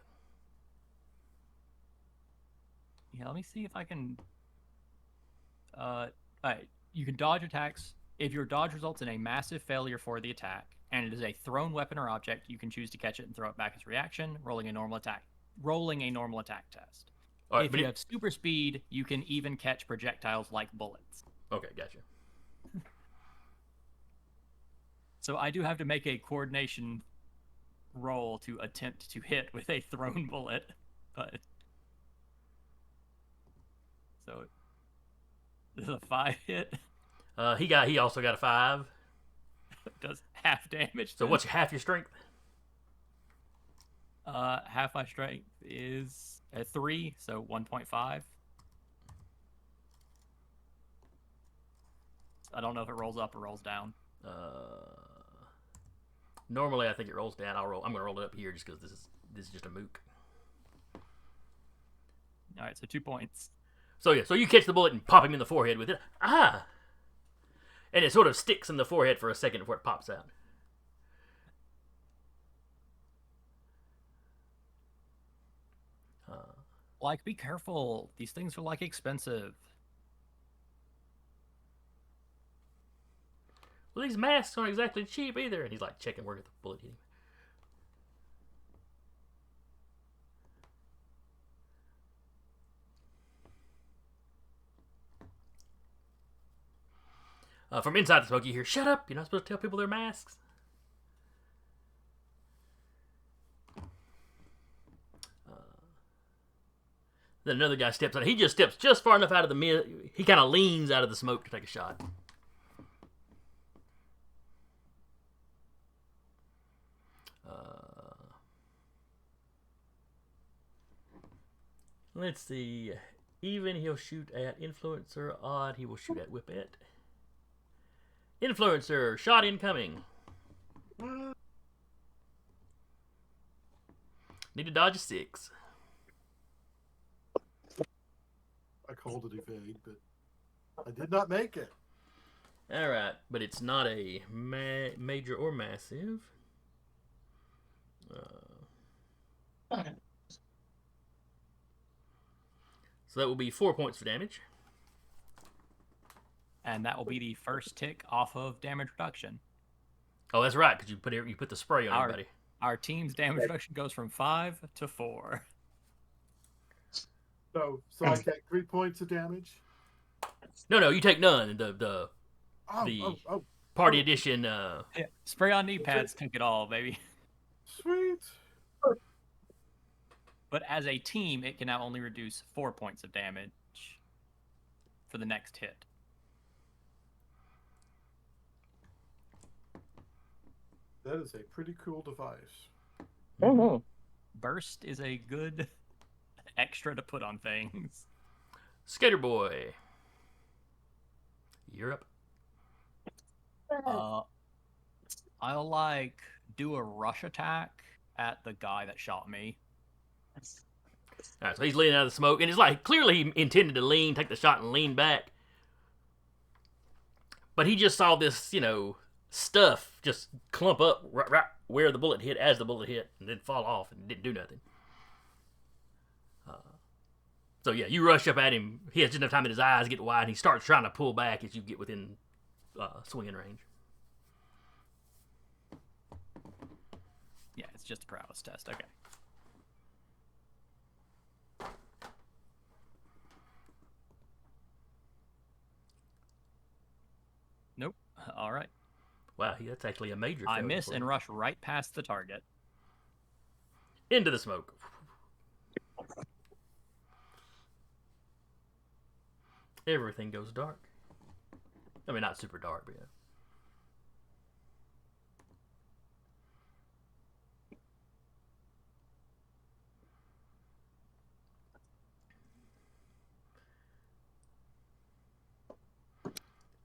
S5: Yeah, let me see if I can... Alright, you can dodge attacks. If your dodge results in a massive failure for the attack, and it is a thrown weapon or object, you can choose to catch it and throw it back as reaction, rolling a normal attack test.
S2: All right,
S5: if you have super speed, you can even catch projectiles like bullets.
S2: Okay, gotcha.
S5: So I do have to make a coordination roll to attempt to hit with a thrown bullet, but... So, does a 5 hit?
S2: He also got a 5.
S5: Does half damage.
S2: So what's half your strength?
S5: Half my strength is a 3, so 1.5. I don't know if it rolls up or rolls down.
S2: Normally I think it rolls down. I'm gonna roll it up here just because this is just a mook.
S5: All right, so 2 points.
S2: So yeah, so you catch the bullet and pop him in the forehead with it. Ah! And it sort of sticks in the forehead for a second before it pops out.
S5: Like, be careful. These things are, like, expensive.
S2: Well, these masks aren't exactly cheap either. And he's like checking where the bullet hit him. From inside the smoke, you hear, "Shut up! You're not supposed to tell people their masks." Then another guy steps out. He just steps just far enough out of the mid. He kind of leans out of the smoke to take a shot. Let's see. Even he'll shoot at influencer. Odd he will shoot at whippet. Influencer, shot incoming. Need to dodge a 6.
S6: I called it evade, but I did not make it.
S2: All right, but it's not a major or massive. So that will be 4 points for damage.
S5: And that will be the first tick off of damage reduction.
S2: Oh, that's right, because you put the spray on everybody.
S5: Our team's damage reduction goes from 5 to 4.
S6: So I take 3 points of damage.
S2: No, you take none. The party edition.
S5: Yeah, spray on knee pads took it all, baby.
S6: Sweet.
S5: But as a team, it can now only reduce 4 points of damage for the next hit.
S6: That is a pretty cool device.
S3: Mm-hmm.
S5: Burst is a good extra to put on things.
S2: Skater Boy. You're up.
S5: I'll do a rush attack at the guy that shot me.
S2: All right, so he's leaning out of the smoke, and it's like clearly he intended to take the shot and lean back. But he just saw this, stuff just clump up right where the bullet hit as the bullet hit, and then fall off and didn't do nothing. So yeah, you rush up at him. He has just enough time that his eyes get wide, and he starts trying to pull back as you get within swinging range.
S5: Yeah, it's just a prowess test. Okay. Nope. All right.
S2: Wow, that's actually a major
S5: I
S2: failure
S5: miss
S2: for
S5: and
S2: him.
S5: rush right past the target.
S2: Into the smoke. Everything goes dark. I mean, not super dark, but yeah.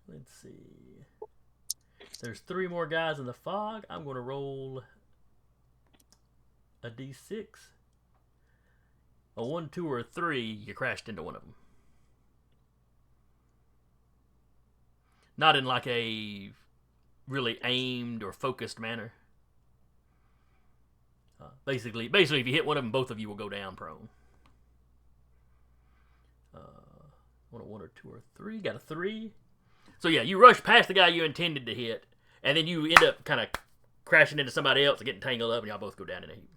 S2: Let's see. There's 3 more guys in the fog. I'm going to roll a d6. A 1, 2, or a 3, you crashed into one of them. Not in like a really aimed or focused manner. Basically, if you hit one of them, both of you will go down prone. Want a 1 or 2 or 3? Got a 3. So yeah, you rush past the guy you intended to hit, and then you end up kind of crashing into somebody else and getting tangled up, and y'all both go down in a heap.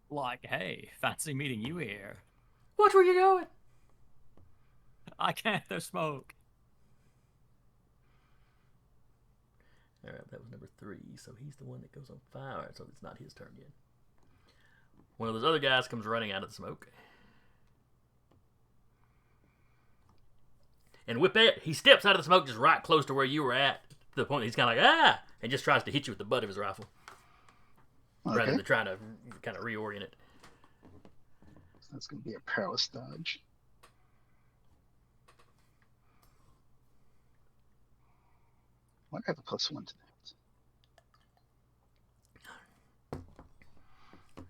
S5: Like, hey, fancy meeting you here.
S2: Watch where you're going.
S5: I can't. There's smoke.
S2: All right, that was number 3, so he's the one that goes on fire. All right, so it's not his turn yet. One of those other guys comes running out of the smoke. And Whippet, he steps out of the smoke just right close to where you were at, to the point that he's kind of like, ah! And just tries to hit you with the butt of his rifle.
S4: Okay.
S2: Rather than trying to kind of reorient it.
S4: That's going to be a prowess dodge. Why do I have a +1 to that?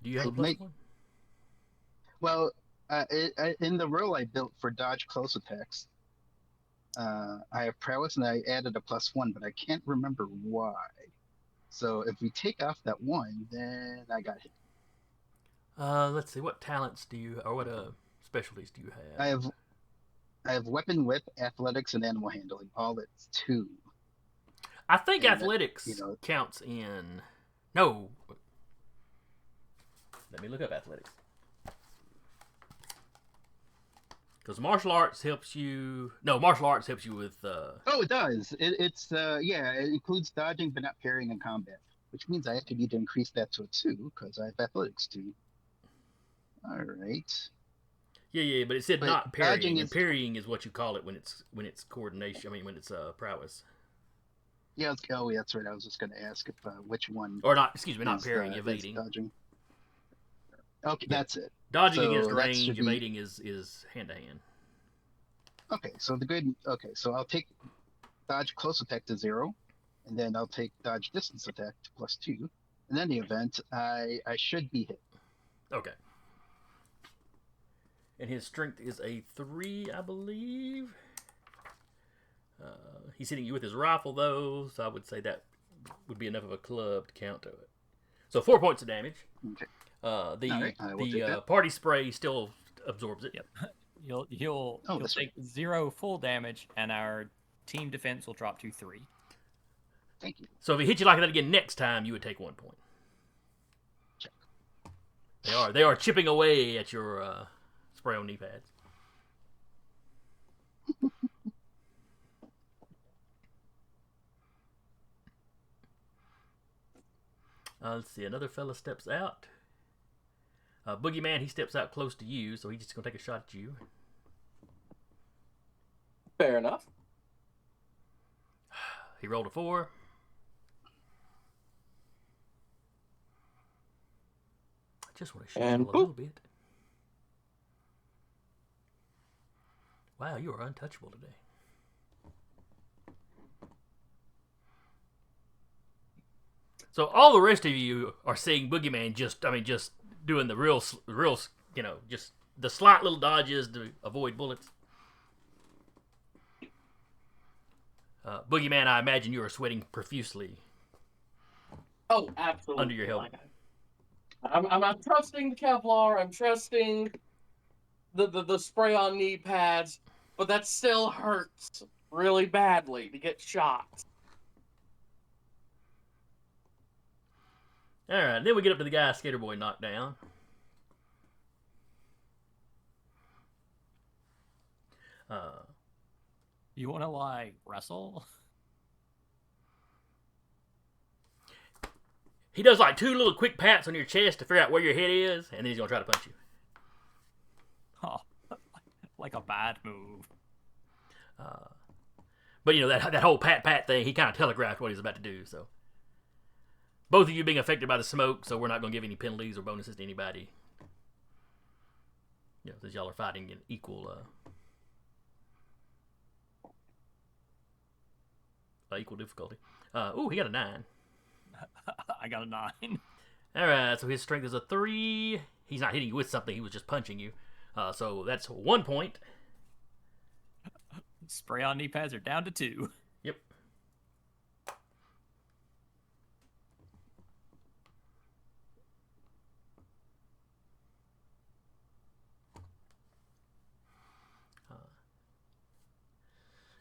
S2: Do you have a
S4: I'd
S2: plus
S4: make-
S2: 1?
S4: Well, in the roll I built for dodge close attacks, I have prowess and I added a +1, but I can't remember why. So if we take off that 1, then I got hit.
S2: Let's see. What talents do you, or what specialties do you
S4: I
S2: have?
S4: have I have weapon whip, athletics, and animal handling, all at 2.
S2: I think
S4: And that,
S2: athletics counts in. No. Let me look up athletics. Because martial arts helps you. No, martial arts helps you with.
S4: Oh, it does. It includes dodging but not parrying in combat, which means I actually need to increase that to a 2 because I have athletics 2. All right.
S2: Yeah, but it said
S4: But
S2: not
S4: dodging
S2: parrying, and
S4: is
S2: parrying is what you call it when it's coordination. I mean, when it's prowess.
S4: yeah. Oh, yeah, that's right. I was just going to ask if which one
S2: Or not. Excuse me, not
S4: is
S2: parrying,
S4: is
S2: evading.
S4: dodging. Okay,
S2: Yeah.
S4: that's it.
S2: Dodging
S4: So
S2: against
S4: that should
S2: range,
S4: be
S2: evading is hand to hand.
S4: okay. So the good. Okay, so I'll take dodge close attack to 0, and then I'll take dodge distance attack to +2. In any event, I should be hit.
S2: Okay. And his strength is a 3, I believe. He's hitting you with his rifle, though, so I would say that would be enough of a club to count to it. So 4 points of damage.
S4: Okay.
S2: The
S4: All right, I will take
S2: the
S4: that.
S2: party spray still absorbs it.
S5: Yep. You'll
S4: that's
S5: take 0 full damage, and our team defense will drop to 3.
S4: Thank you.
S2: So if he hit you like that again next time, you would take 1 point.
S4: Check.
S2: They are chipping away at your spray on knee pads. Let's see. Another fella steps out. Boogeyman, he steps out close to you, so he's just gonna take a shot at you.
S3: Fair enough.
S2: He rolled a 4. I just want to shoot
S3: And
S2: you a little bit. Wow, you are untouchable today. So all the rest of you are seeing Boogeyman just doing the real, just the slight little dodges to avoid bullets. Boogeyman, I imagine you are sweating profusely.
S3: Oh, absolutely.
S2: Under your helmet.
S3: I'm trusting the Kevlar. I'm trusting the spray on knee pads, but that still hurts really badly to get shot.
S2: All right, then we get up to the guy Skater Boy knocked down.
S5: You want to wrestle?
S2: He does 2 little quick pats on your chest to figure out where your head is, and then he's gonna try to punch you.
S5: Oh, like a bad move.
S2: But that whole pat thing, he kind of telegraphed what he's about to do. So both of you being affected by the smoke, so we're not gonna give any penalties or bonuses to anybody. Since y'all are fighting in equal difficulty. He got a 9.
S5: I got a 9.
S2: All right, so his strength is a 3. He's not hitting you with something; he was just punching you. So that's 1 point.
S5: Spray on knee pads are down to 2.
S2: Yep.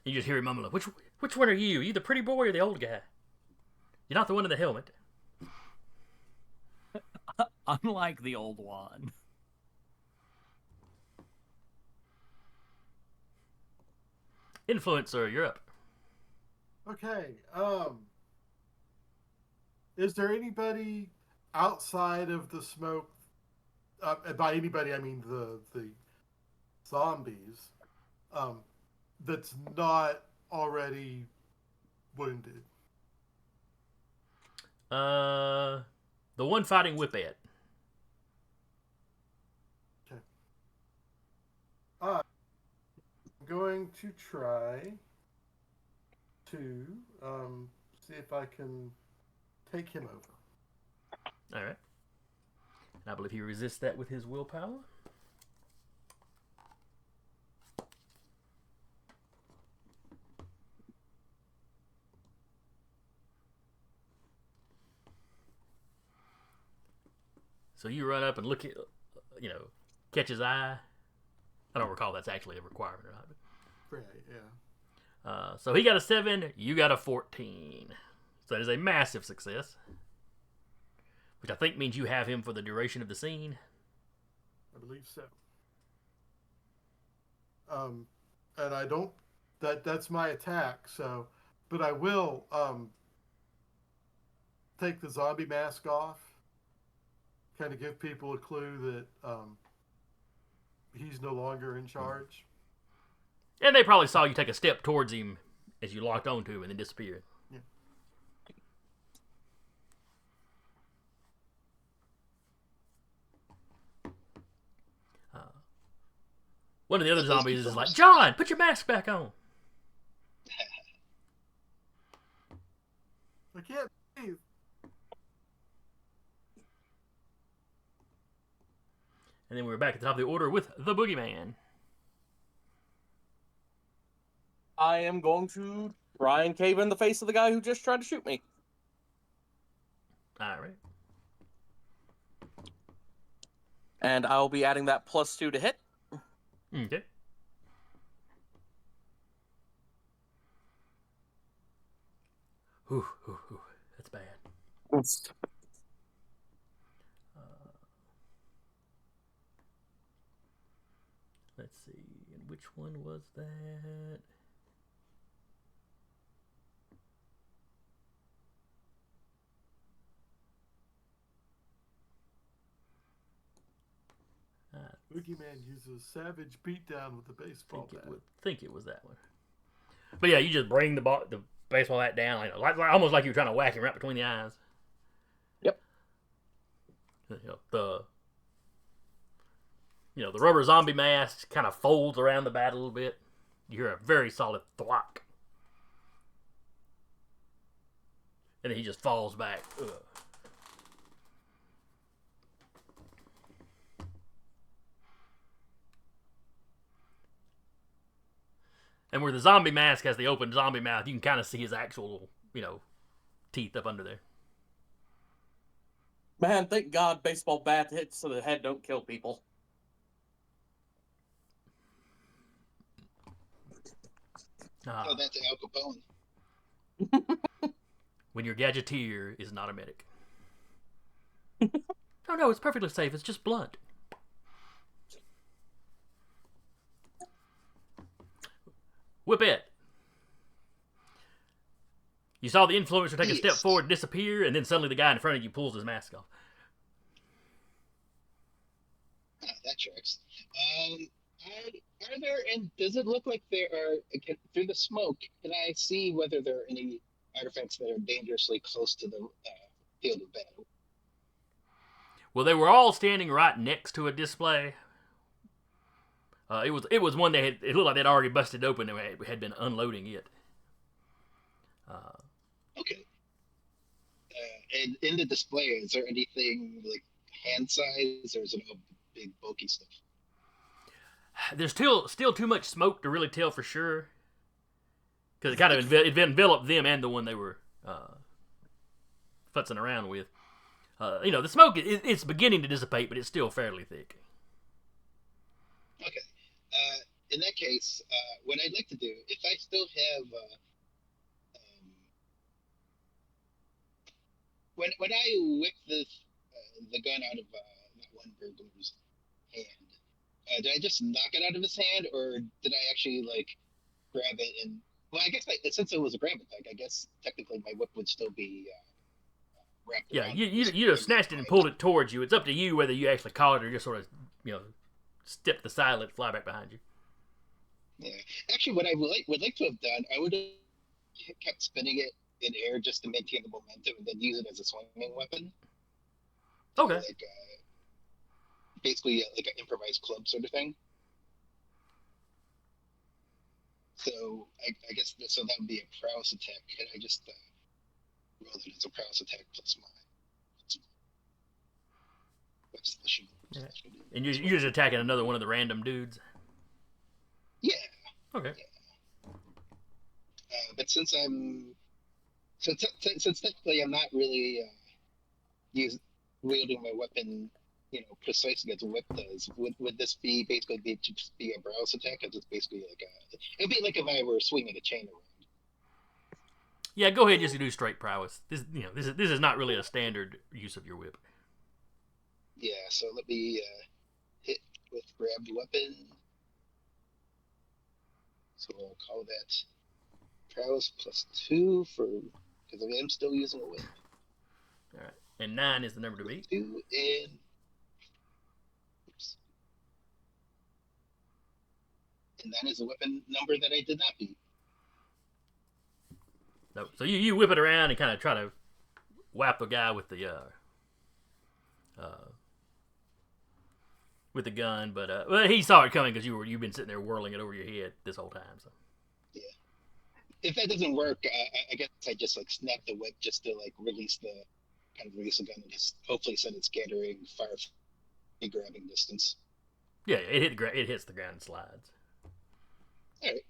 S2: You just hear him mumbling, which one are you? Are you the pretty boy or the old guy? You're not the one in the helmet.
S5: Unlike the old one.
S2: Influencer, you're up.
S6: Okay. Is there anybody outside of the smoke? And by anybody, I mean the zombies. That's not already wounded.
S2: The one fighting Whippet.
S6: Okay. I'm going to try to see if I can take him over.
S2: All right. And I believe he resists that with his willpower. So you run up and look at, catch his eye. I don't recall that's actually a requirement or not.
S6: Right, yeah.
S2: So he got a 7, you got a 14. So that is a massive success. Which I think means you have him for the duration of the scene.
S6: I believe so. And I don't. That's my attack. So, but I will take the zombie mask off. Kind of give people a clue that he's no longer in charge.
S2: And they probably saw you take a step towards him as you locked onto him and then disappeared.
S6: Yeah.
S2: One of the other zombies is like, John, put your mask back on.
S6: I can't breathe.
S2: And then we're back at the top of the order with the boogeyman.
S3: I am going to try and cave in the face of the guy who just tried to shoot me.
S2: All right.
S3: And I'll be adding that +2 to hit.
S2: Okay. Ooh, that's bad. Let's see. And which one was that?
S6: Boogeyman uses savage beatdown with the baseball bat.
S2: Think it was that one. But yeah, you just bring the baseball bat down, almost like you're trying to whack him right between the eyes.
S3: Yep.
S2: The rubber zombie mask kind of folds around the bat a little bit. You hear a very solid thwack. And then he just falls back. Ugh. And where the zombie mask has the open zombie mouth, you can kind of see his actual, teeth up under there.
S3: Man, thank God baseball bat hits to the head don't kill people.
S4: Oh, that's Al Capone.
S2: When your gadgeteer is not a medic. Oh no, it's perfectly safe. It's just blunt. Whippet. You saw the influencer take a step forward and disappear, and then suddenly the guy in front of you pulls his mask off.
S4: That tracks. Are there, and does it look like there are, through the smoke, can I see whether there are any artifacts that are dangerously close to the field of battle?
S2: Well, they were all standing right next to a display. It was one it looked like they'd already busted open and had been unloading it.
S4: Okay. And in the display, is there anything like hand size, or is it all big bulky stuff?
S2: There's still too much smoke to really tell for sure, because it kind of enveloped them and the one they were futzing around with. The smoke it's beginning to dissipate, but it's still fairly thick.
S4: Okay. In that case, what I'd like to do, if I still have, when I whip the gun out of that one burglar's hand, did I just knock it out of his hand, or did I actually grab it and? Well, I guess since it was a grab attack, I guess technically my whip would still be wrapped around.
S2: Yeah, you just snatched it and pulled it towards you. It's up to you whether you actually caught it or just sort of step to the side, let it fly back behind you.
S4: Yeah, actually, what I would like to have done, I would have kept spinning it in air just to maintain the momentum, and then use it as a swinging weapon.
S2: Okay.
S4: Basically, like an improvised club sort of thing. So I guess that would be a prowess attack. Can I just roll it as a prowess attack plus my special?
S2: Yeah. And you're just attacking another one of the random dudes?
S4: Yeah.
S2: Okay.
S4: Yeah. But since technically I'm not really wielding my weapon precise as whip does. Would this be basically just be a browse attack? Because it's basically like it'd be like if I were swinging a chain around.
S2: Yeah, go ahead and just do straight prowess. This is not really a standard use of your whip.
S4: Yeah, so let me hit with grabbed weapon. So I'll call that prowess +2 because I am still using a whip.
S2: All right, and 9 is the number to beat.
S4: 2 and oops. And that is a weapon number that I did not beat.
S2: No, so you whip it around and kind of try to whap the guy with the gun, but well, he saw it coming because you've been sitting there whirling it over your head this whole time. So
S4: Yeah. If that doesn't work, I guess I just like snap the whip just to like release the gun and just hopefully send it scattering far from grabbing distance.
S2: yeah, it hits the ground and slides.
S4: All right.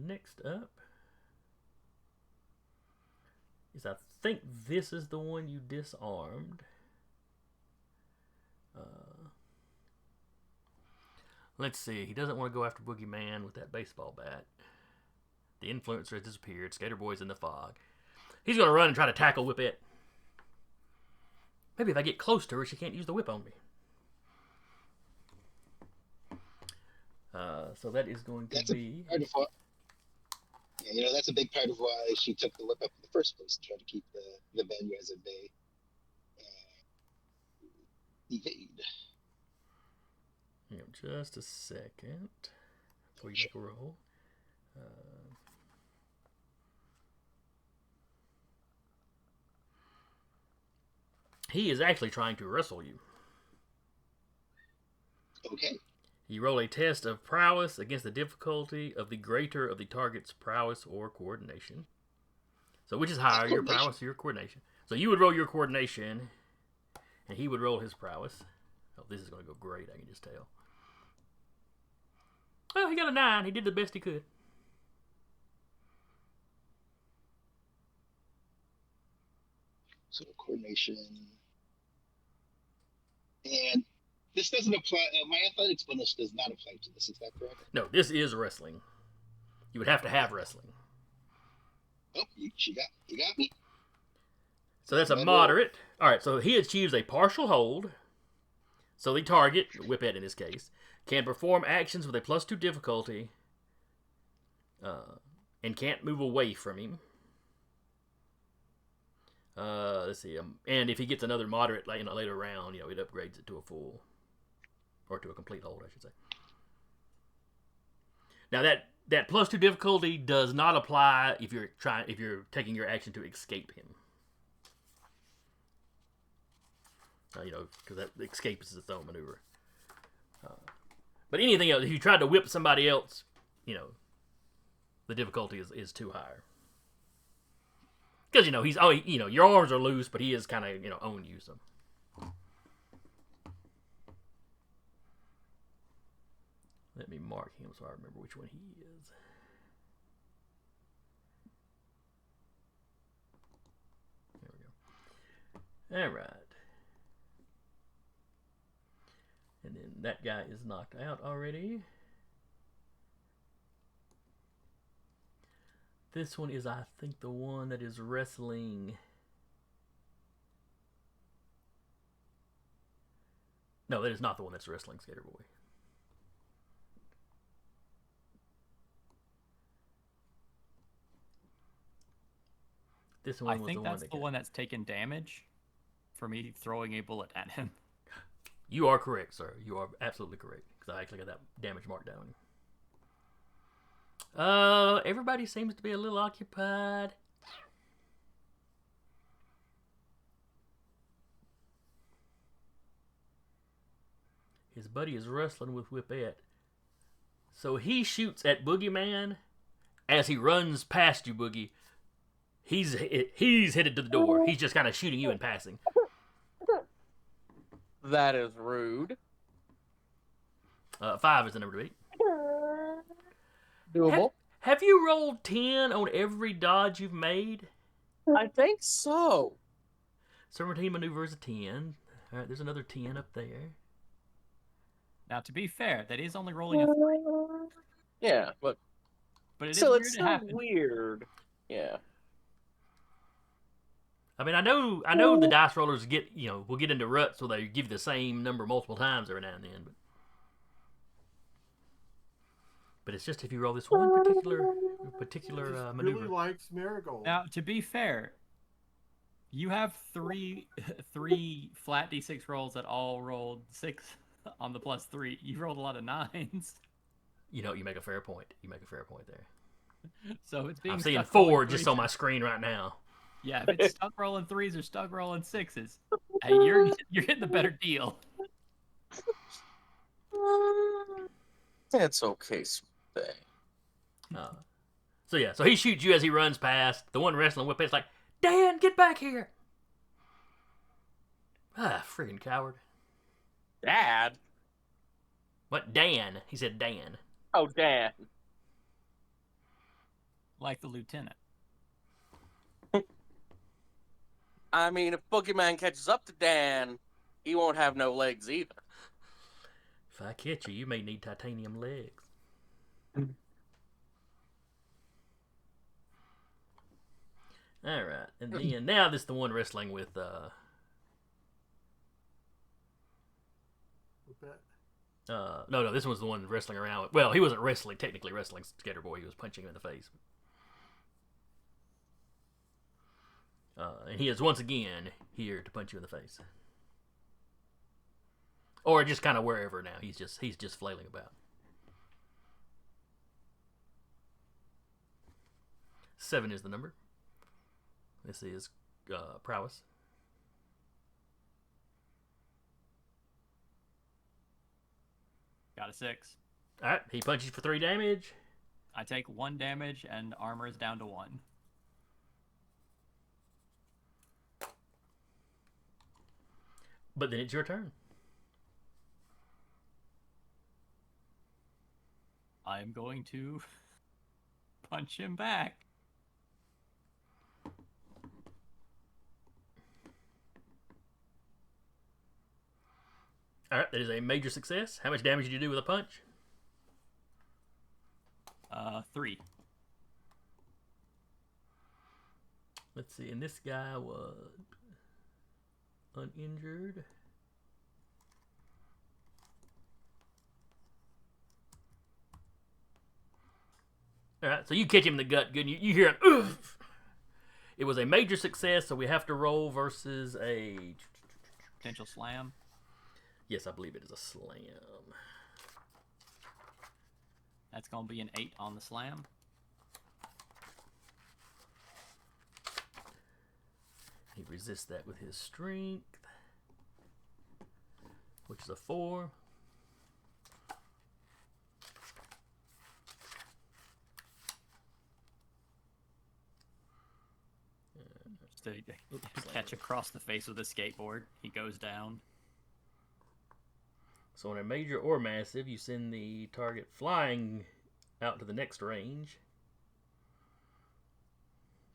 S2: Next up is, I think this is the one you disarmed. Let's see. He doesn't want to go after Boogeyman with that baseball bat. The influencer has disappeared. Skater Boy's in the fog. He's going to run and try to tackle Whippet. Maybe if I get close to her, she can't use the whip on me. So that is going to be...
S4: that's a big part of why she took the whip up in the first place, to try to keep the bad guys at bay. Evade.
S2: Hang on just a second before you make a roll. He is actually trying to wrestle you.
S4: Okay.
S2: You roll a test of prowess against the difficulty of the greater of the target's prowess or coordination. So which is higher, your prowess or your coordination? So you would roll your coordination, and he would roll his prowess. Oh, this is going to go great, I can just tell. Well, he got a 9. He did the best he could.
S4: So coordination. And this doesn't apply. My athletics bonus does not apply to this. Is that correct?
S2: No, this is wrestling. You would have to have wrestling.
S4: Oh, you got me.
S2: So that's a moderate. All right, so he achieves a partial hold. So the target, Whippet in this case, can perform actions with a +2 difficulty and can't move away from him. Let's see. And if he gets another moderate later round, it upgrades it to a full, or to a complete hold, I should say. Now that +2 difficulty does not apply if you're taking your action to escape him. Because that escape is its own maneuver. But anything else, if you tried to whip somebody else, the difficulty is too higher. Because he's your arms are loose, but he is kind of on you. So let me mark him so I remember which one he is. There we go. All right. And then that guy is knocked out already. This one is, I think, the one that is wrestling. No, that is not the one that's wrestling Skater Boy. This one was
S5: the one that's taken damage for me throwing a bullet at him.
S2: You are correct, sir. You are absolutely correct. Because I actually got that damage marked down on you. Everybody seems to be a little occupied. His buddy is wrestling with Whippet. So he shoots at Boogeyman as he runs past you, Boogie. He's headed to the door. He's just kind of shooting you in passing.
S3: That is rude.
S2: 5 is the number to beat.
S3: Doable.
S2: Have you rolled 10 on every dodge you've made?
S3: I think so.
S2: Serpentine maneuver is a 10. All right, there's another 10 up there.
S5: Now, to be fair, that is only rolling a 3,
S3: Yeah, but
S5: but it is
S3: still,
S5: weird
S3: it's
S5: it
S3: still
S5: happened.
S3: weird. Yeah.
S2: I mean, I know the dice rollers will get into ruts where they give you the same number multiple times every now and then, but it's just if you roll this one particular
S6: Just
S2: maneuver.
S6: really likes Marigold.
S5: Now, to be fair, you have three flat d6 rolls that all rolled 6 on the +3. You rolled a lot of 9s.
S2: You make a fair point. You make a fair point there.
S5: So it's being
S2: I'm seeing
S5: stuck rolling
S2: 4 just
S5: 3s
S2: on
S5: or-
S2: my screen right now.
S5: Yeah, if it's stuck rolling 3s or stuck rolling 6s, hey, you're getting the better deal.
S3: That's okay, thing.
S2: So he shoots you as he runs past. The one wrestling with it's like, Dan, get back here! Ah, friggin' coward.
S3: Dad?
S2: What, Dan? He said Dan.
S3: Oh, Dad.
S5: Like the lieutenant.
S3: I mean, if Boogeyman catches up to Dan, he won't have no legs either.
S2: If I catch you, you may need titanium legs. Alright, and then now this is the one wrestling with no, this one's the one wrestling around with, well, he wasn't technically wrestling Scatterboy, he was punching him in the face. And he is once again here to punch you in the face. Or just kind of wherever now. He's just flailing about. 7 is the number. This is prowess.
S5: Got a 6.
S2: All right, he punches for 3 damage.
S5: I take 1 damage and armor is down to 1.
S2: But then it's your turn.
S5: I am going to punch him back.
S2: All right, that is a major success. How much damage did you do with a punch?
S5: 3.
S2: Let's see, and this guy was uninjured. All right, so you catch him in the gut, good. You hear an oof. It was a major success, so we have to roll versus a
S5: Potential slam.
S2: Yes, I believe it is a slam.
S5: That's going to be an 8 on the slam.
S2: He resists that with his strength, which is a 4.
S5: Just to catch across the face with a skateboard. He goes down.
S2: So on a major or massive, you send the target flying out to the next range,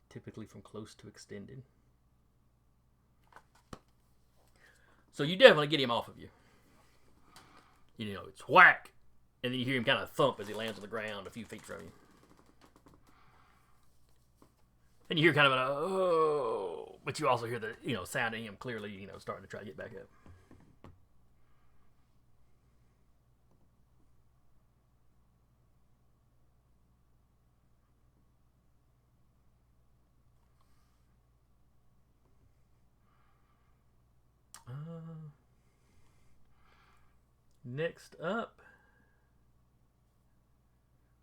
S2: typically from close to extended. So you definitely get him off of you. You know, it's whack, and then you hear him kind of thump as he lands on the ground a few feet from you. And you hear kind of an oh, but you also hear the sound of him clearly starting to try to get back up. Next up,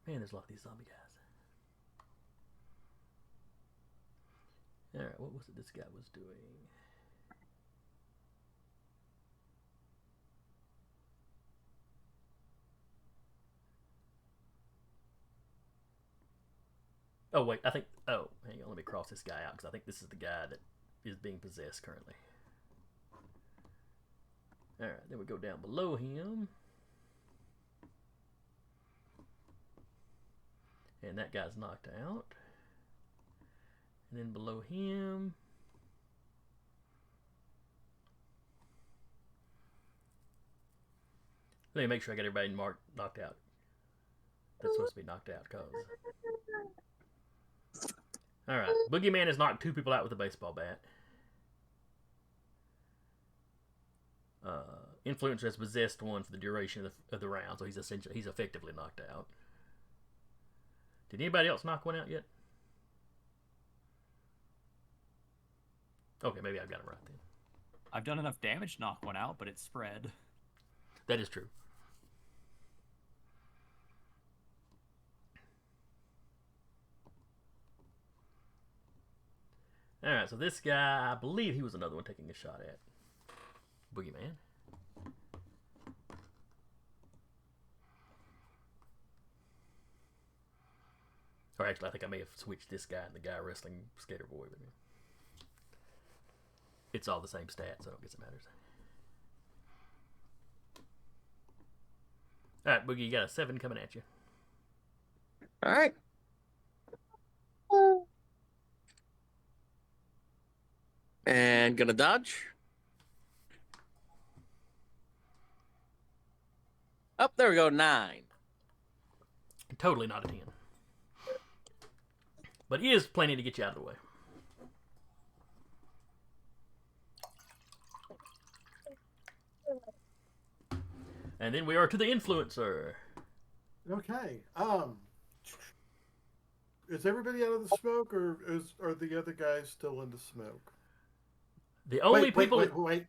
S2: man, there's a lot of these zombie guys. All right, what was it this guy was doing? Oh wait, hang on, let me cross this guy out because I think this is the guy that is being possessed currently. All right, then we go down below him. And that guy's knocked out. And then below him... Let me make sure I got everybody knocked out. That's supposed to be knocked out, cause... Alright, Boogeyman has knocked 2 people out with a baseball bat. Influencer has possessed 1 for the duration of the round, so he's effectively knocked out. Did anybody else knock 1 out yet? Okay, maybe I've got it right then.
S5: I've done enough damage to knock 1 out, but it's spread.
S2: That is true. Alright, so this guy, I believe he was another one taking a shot at Boogeyman. Or actually, I think I may have switched this guy and the guy wrestling Skater Boy with me. It's all the same stats, so I don't guess it matters. Alright, Boogie, you got a 7 coming at you.
S3: All right. And gonna dodge. Up there we go, 9.
S2: Totally not a 10. But he is plenty to get you out of the way. And then we are to the influencer.
S6: Okay. Is everybody out of the smoke, or are the other guys still in the smoke?
S2: The only
S6: wait,
S2: people...
S6: Wait.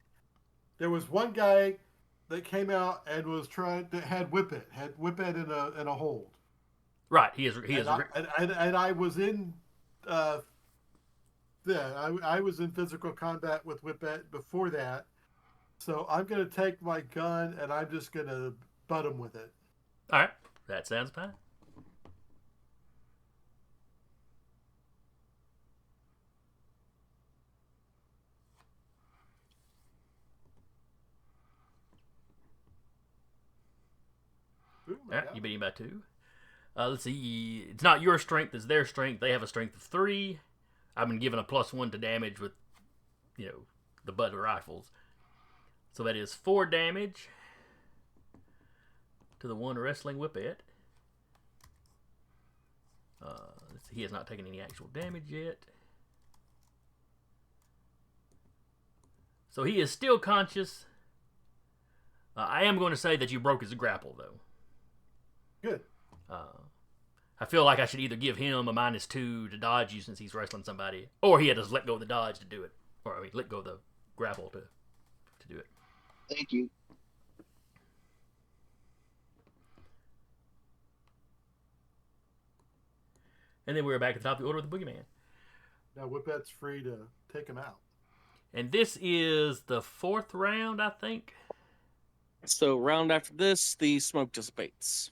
S6: There was one guy that came out and was had Whippet in a hold.
S2: Right, he is.
S6: And I was in, I was in physical combat with Whippet before that, so I'm gonna take my gun and I'm just gonna butt him with it.
S2: All right, that sounds fine.
S6: Ooh,
S2: All right, you beat him by 2. Let's see. It's not your strength; it's their strength. They have a strength of 3. I've been given a +1 to damage with, the butt of rifles. So that is 4 damage to the one wrestling Whippet. He has not taken any actual damage yet. So he is still conscious. I am going to say that you broke his grapple, though.
S6: Good.
S2: I feel like I should either give him a -2 to dodge you since he's wrestling somebody, or he had to let go of the dodge to do it. Or, let go of the grapple to do it.
S4: Thank you.
S2: And then we're back at the top of the order with the Boogeyman.
S6: Now Whippet's free to take him out.
S2: And this is the 4th round, I think.
S3: So round after this, the smoke dissipates.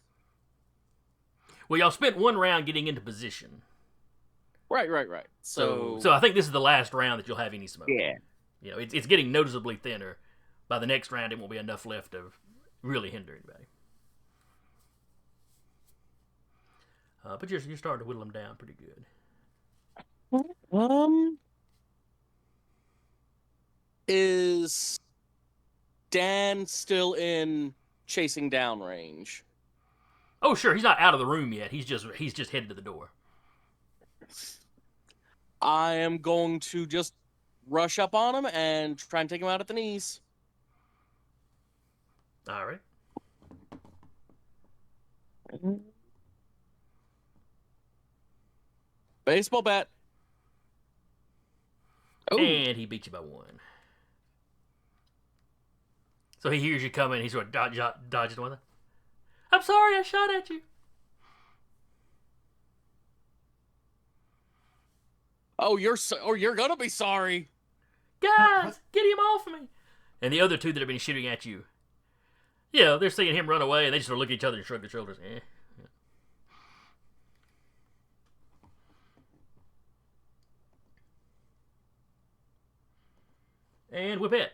S2: Well, y'all spent 1 round getting into position.
S3: Right. So
S2: I think this is the last round that you'll have any smoke.
S3: yeah.
S2: It's getting noticeably thinner. By the next round, it won't be enough left to really hinder anybody. But you're starting to whittle them down pretty good.
S3: Is Dan still in chasing down range?
S2: Oh, sure. He's not out of the room yet. He's just headed to the door.
S3: I am going to just rush up on him and try and take him out at the knees.
S2: All right.
S3: Baseball bat. Oh.
S2: And he beat you by 1. So he hears you coming. He sort of dodges one. I'm sorry, I shot at you.
S3: Oh, you're gonna be sorry.
S2: Guys, get him off me. And the other 2 that have been shooting at you, they're seeing him run away, and they just sort of look at each other and shrug their shoulders. Yeah. And Whippet.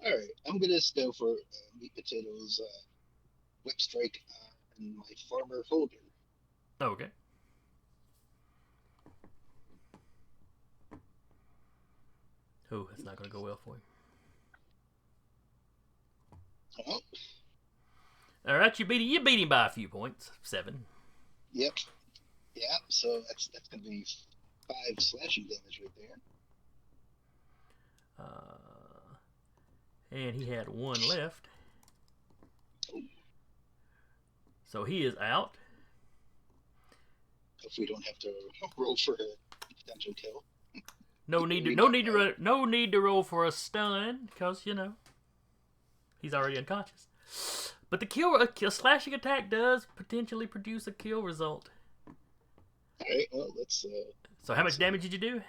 S4: All right, I'm gonna just go for meat potatoes, whip strike. on my former folder.
S2: Okay. Oh, that's not going to go well for you.
S4: Oh,
S2: All right, you beat him by a few points, 7.
S4: yep. Yeah, so that's going to be 5 slashing damage right there.
S2: And he had 1 left. So he is out.
S4: If we don't have to roll for a potential kill.
S2: No need to roll for a stun because he's already unconscious. But a slashing attack does potentially produce a kill result.
S4: All right, well, let's.
S2: So how much damage did you do?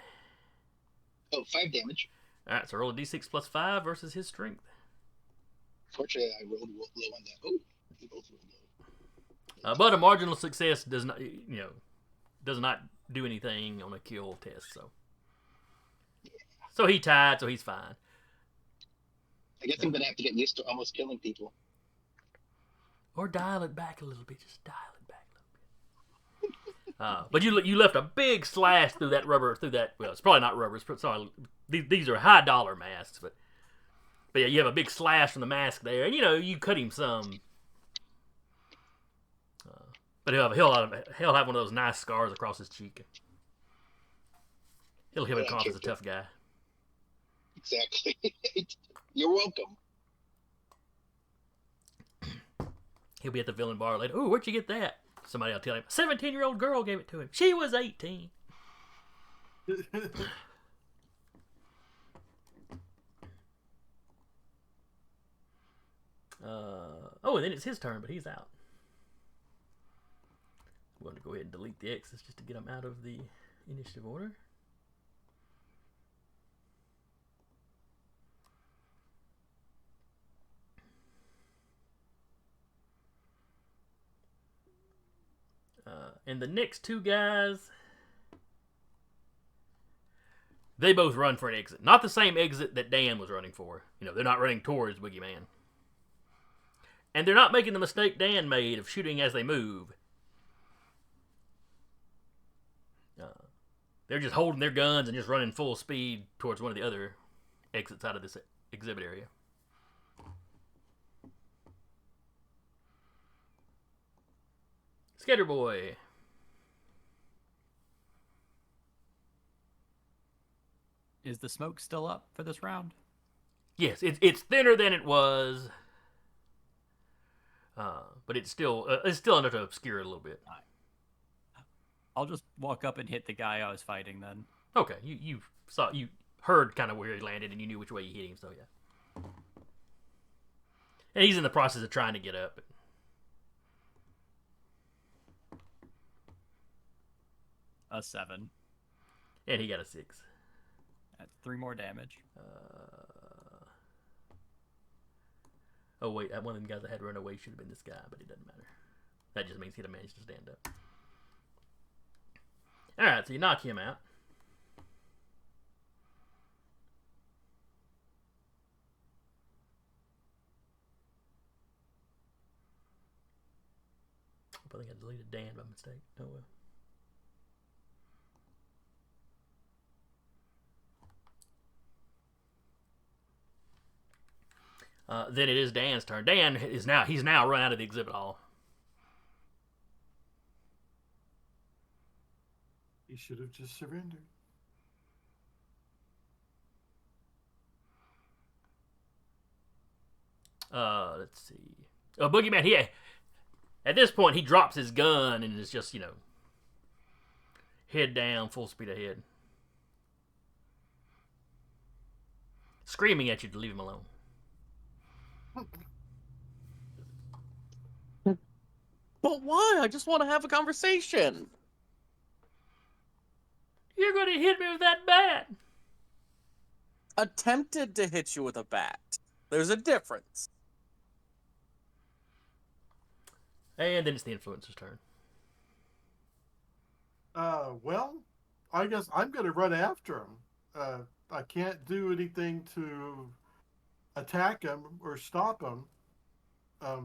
S4: 5 damage.
S2: All right, so roll a d6 plus 5 versus his strength.
S4: Fortunately, I rolled low on that. Oh, we both rolled low.
S2: But a marginal success does not do anything on a kill test. So he tied, so he's fine.
S4: I guess I'm gonna have to get used to almost killing people.
S2: Or dial it back a little bit. Just dial it back a little bit. But you left a big slash through that rubber. Well, it's probably not rubber. Sorry, these are high dollar masks, but yeah, you have a big slash from the mask there, and you cut him some. But he'll have one of those nice scars across his cheek. He'll come across as a tough guy.
S4: Exactly. You're welcome.
S2: He'll be at the villain bar later. Oh, where'd you get that? Somebody will tell him. A 17-year-old girl gave it to him. She was 18. And then it's his turn, but he's out. I'm going to go ahead and delete the X's just to get him out of the initiative order. And the next 2 guys, they both run for an exit. Not the same exit that Dan was running for. They're not running towards Boogeyman. And they're not making the mistake Dan made of shooting as they move. They're just holding their guns and just running full speed towards one of the other exits out of this exhibit area. Skater Boy.
S5: Is the smoke still up for this round?
S2: Yes, it's thinner than it was, but it's still enough to obscure it a little bit.
S5: I'll just walk up and hit the guy I was fighting then.
S2: Okay, you heard kind of where he landed and you knew which way you hit him, so yeah. And he's in the process of trying to get up.
S5: A 7.
S2: And he got a 6.
S5: That's 3 more damage.
S2: Oh wait, one of them guys that had run away should have been this guy, but it doesn't matter. That just means he'd have managed to stand up. Alright, so you knock him out. I think I deleted Dan by mistake. Oh well. Then it is Dan's turn. Dan he's now run out of the exhibit hall.
S6: He should have just surrendered.
S2: Let's see. Boogeyman, at this point, he drops his gun and is just, head down, full speed ahead. Screaming at you to leave him alone.
S3: But why? I just want to have a conversation.
S2: You're going to hit me with that bat.
S3: Attempted to hit you with a bat. There's a difference.
S2: And then it's the influencer's turn.
S6: Well, I guess I'm going to run after him. I can't do anything to attack him or stop him.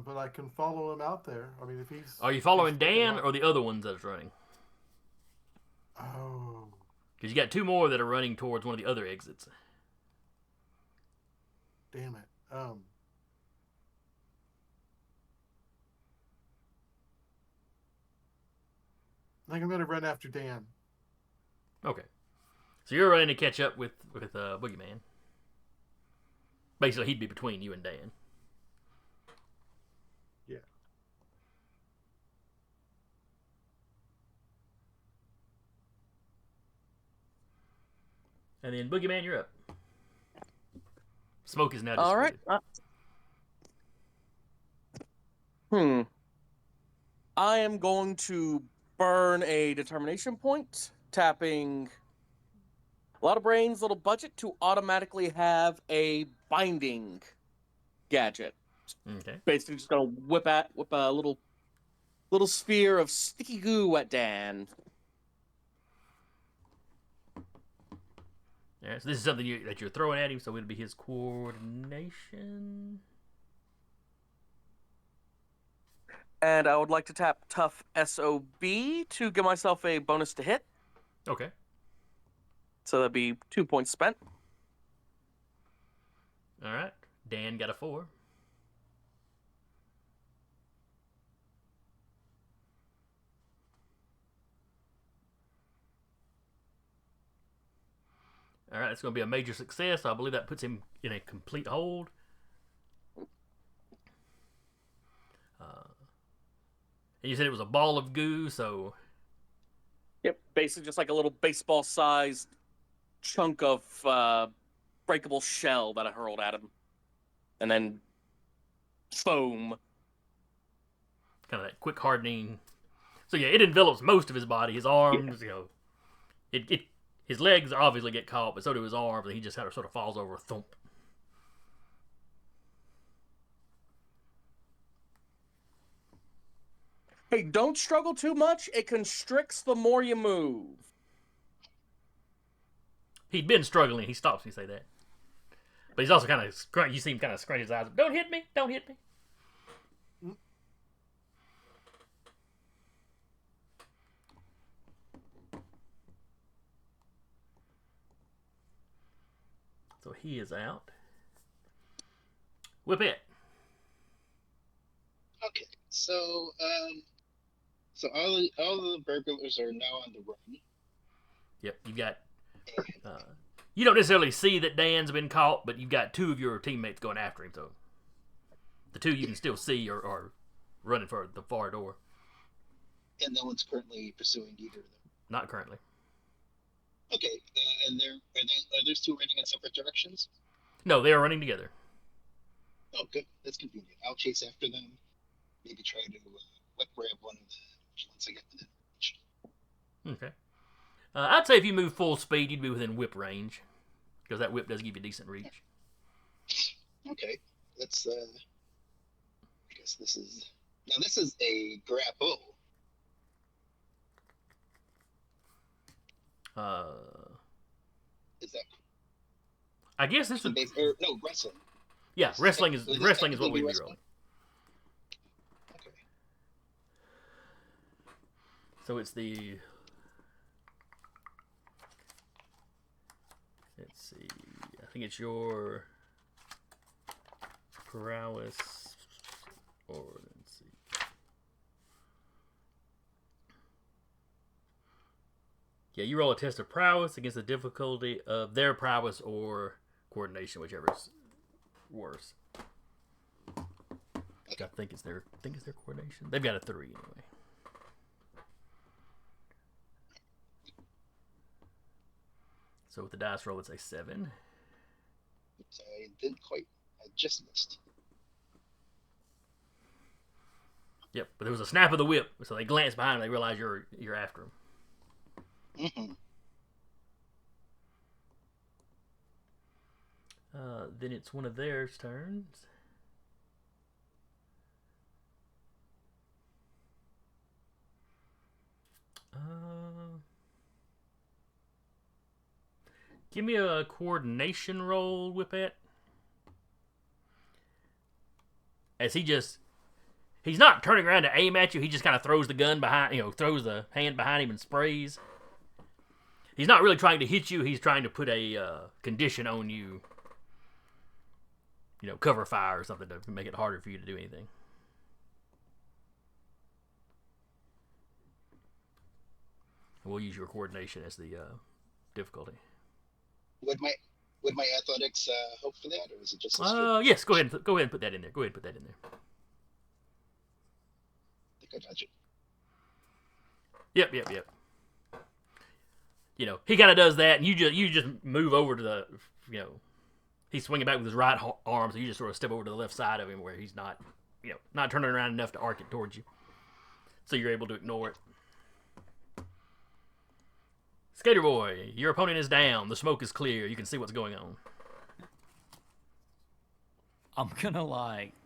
S6: but I can follow him out there. I mean, if he's.
S2: Are you following
S6: he's picking
S2: Dan
S6: up-
S2: or the other ones that's running?
S6: Oh.
S2: Because you got two more that are running towards one of the other exits.
S6: Damn it. I think I'm gonna run after Dan.
S2: Okay. So you're running to catch up with Boogeyman. Basically, he'd be between you and Dan.
S6: Yeah.
S2: And then Boogeyman, you're up. Smoke is now
S3: All right.
S2: dissipated.
S3: I am going to burn a determination point, tapping a lot of brains, little budget to automatically have a binding gadget.
S2: Okay.
S3: Basically, just gonna whip a little sphere of sticky goo at Dan.
S2: All right. So this is something that you're throwing at him, so it'll be his coordination.
S3: And I would like to tap Tough SOB to give myself a bonus to hit.
S2: Okay.
S3: So that'd be 2 points spent.
S2: All right. Dan got a 4. All right, it's going to be a major success. I believe that puts him in a complete hold. And you said it was a ball of goo, so...
S3: Yep, basically just like a little baseball-sized chunk of breakable shell that I hurled at him. And then foam.
S2: Kind of that quick hardening. So yeah, it envelops most of his body. His arms, you know... His legs obviously get caught, but so do his arms, and he just kind of sort of falls over a thump.
S3: Hey, don't struggle too much. It constricts the more you move.
S2: He'd been struggling. He stops when you say that. But he's also kind of, you see him kind of scrunch his eyes. Don't hit me. Don't hit me. So he is out. Whip it.
S4: Okay, so all the burglars are now on the run.
S2: Yep, you got. You don't necessarily see that Dan's been caught, but you've got two of your teammates going after him. So the two you can still see are running for the far door.
S4: And no one's currently pursuing either of them.
S2: Not currently.
S4: Okay, and are those two running in separate directions?
S2: No, they are running together.
S4: Oh, good. That's convenient. I'll chase after them. Maybe try to whip grab one of them once I get to them.
S2: Okay. I'd say if you move full speed, you'd be within whip range, because that whip does give you decent reach.
S4: Okay, let's. I guess this is a grapple. Is that?
S2: I guess this would.
S4: No, wrestling.
S2: Yeah, wrestling is what we'd be
S4: wrestling?
S2: rolling.
S4: Okay.
S2: So it's the. Let's see. I think it's your prowess, or let's see. Yeah, you roll a test of prowess against the difficulty of their prowess or coordination, whichever is worse. I think it's their coordination. They've got a 3 anyway. So with the dice roll, it's a 7.
S4: Oops, I just missed.
S2: Yep, but there was a snap of the whip, so they glance behind and they realize you're after them.
S4: Mm-hmm.
S2: Then it's one of theirs turns. Give me a coordination roll, Whippet. As he just He's not turning around to aim at you. He just kind of throws the gun behind, throws the hand behind him and sprays. He's not really trying to hit you. He's trying to put a condition on you. Cover fire or something to make it harder for you to do anything. We'll use your coordination as the difficulty.
S4: Would my athletics help for that, or is it just?
S2: Yes. Go ahead and put that in there. I
S4: think I got you.
S2: Yep. He kind of does that, and you just move over to the, he's swinging back with his right arm, so you just sort of step over to the left side of him where he's not, not turning around enough to arc it towards you. So you're able to ignore it. Skater boy, your opponent is down. The smoke is clear. You can see what's going on.
S5: I'm gonna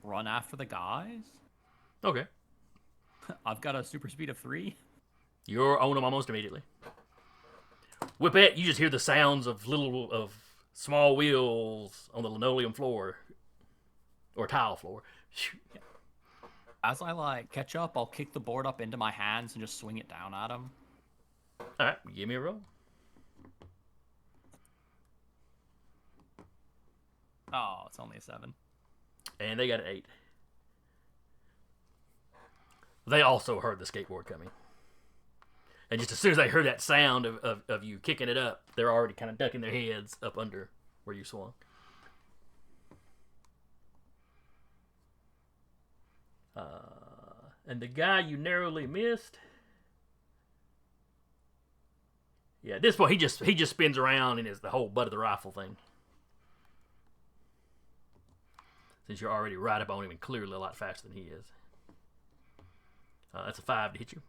S5: run after the guys.
S2: Okay.
S5: I've got a super speed of 3.
S2: You're on them almost immediately. Whippet, you just hear the sounds of small wheels on the linoleum floor or tile floor.
S5: As I catch up, I'll kick the board up into my hands and just swing it down at him.
S2: All right, give me a roll.
S5: Oh, it's only a 7.
S2: And they got an 8. They also heard the skateboard coming. And just as soon as they heard that sound of you kicking it up, they're already kind of ducking their heads up under where you swung. And the guy you narrowly missed... Yeah, at this point, he just spins around and is the whole butt of the rifle thing. Since you're already right up on him and clearly a lot faster than he is. That's a 5 to hit you.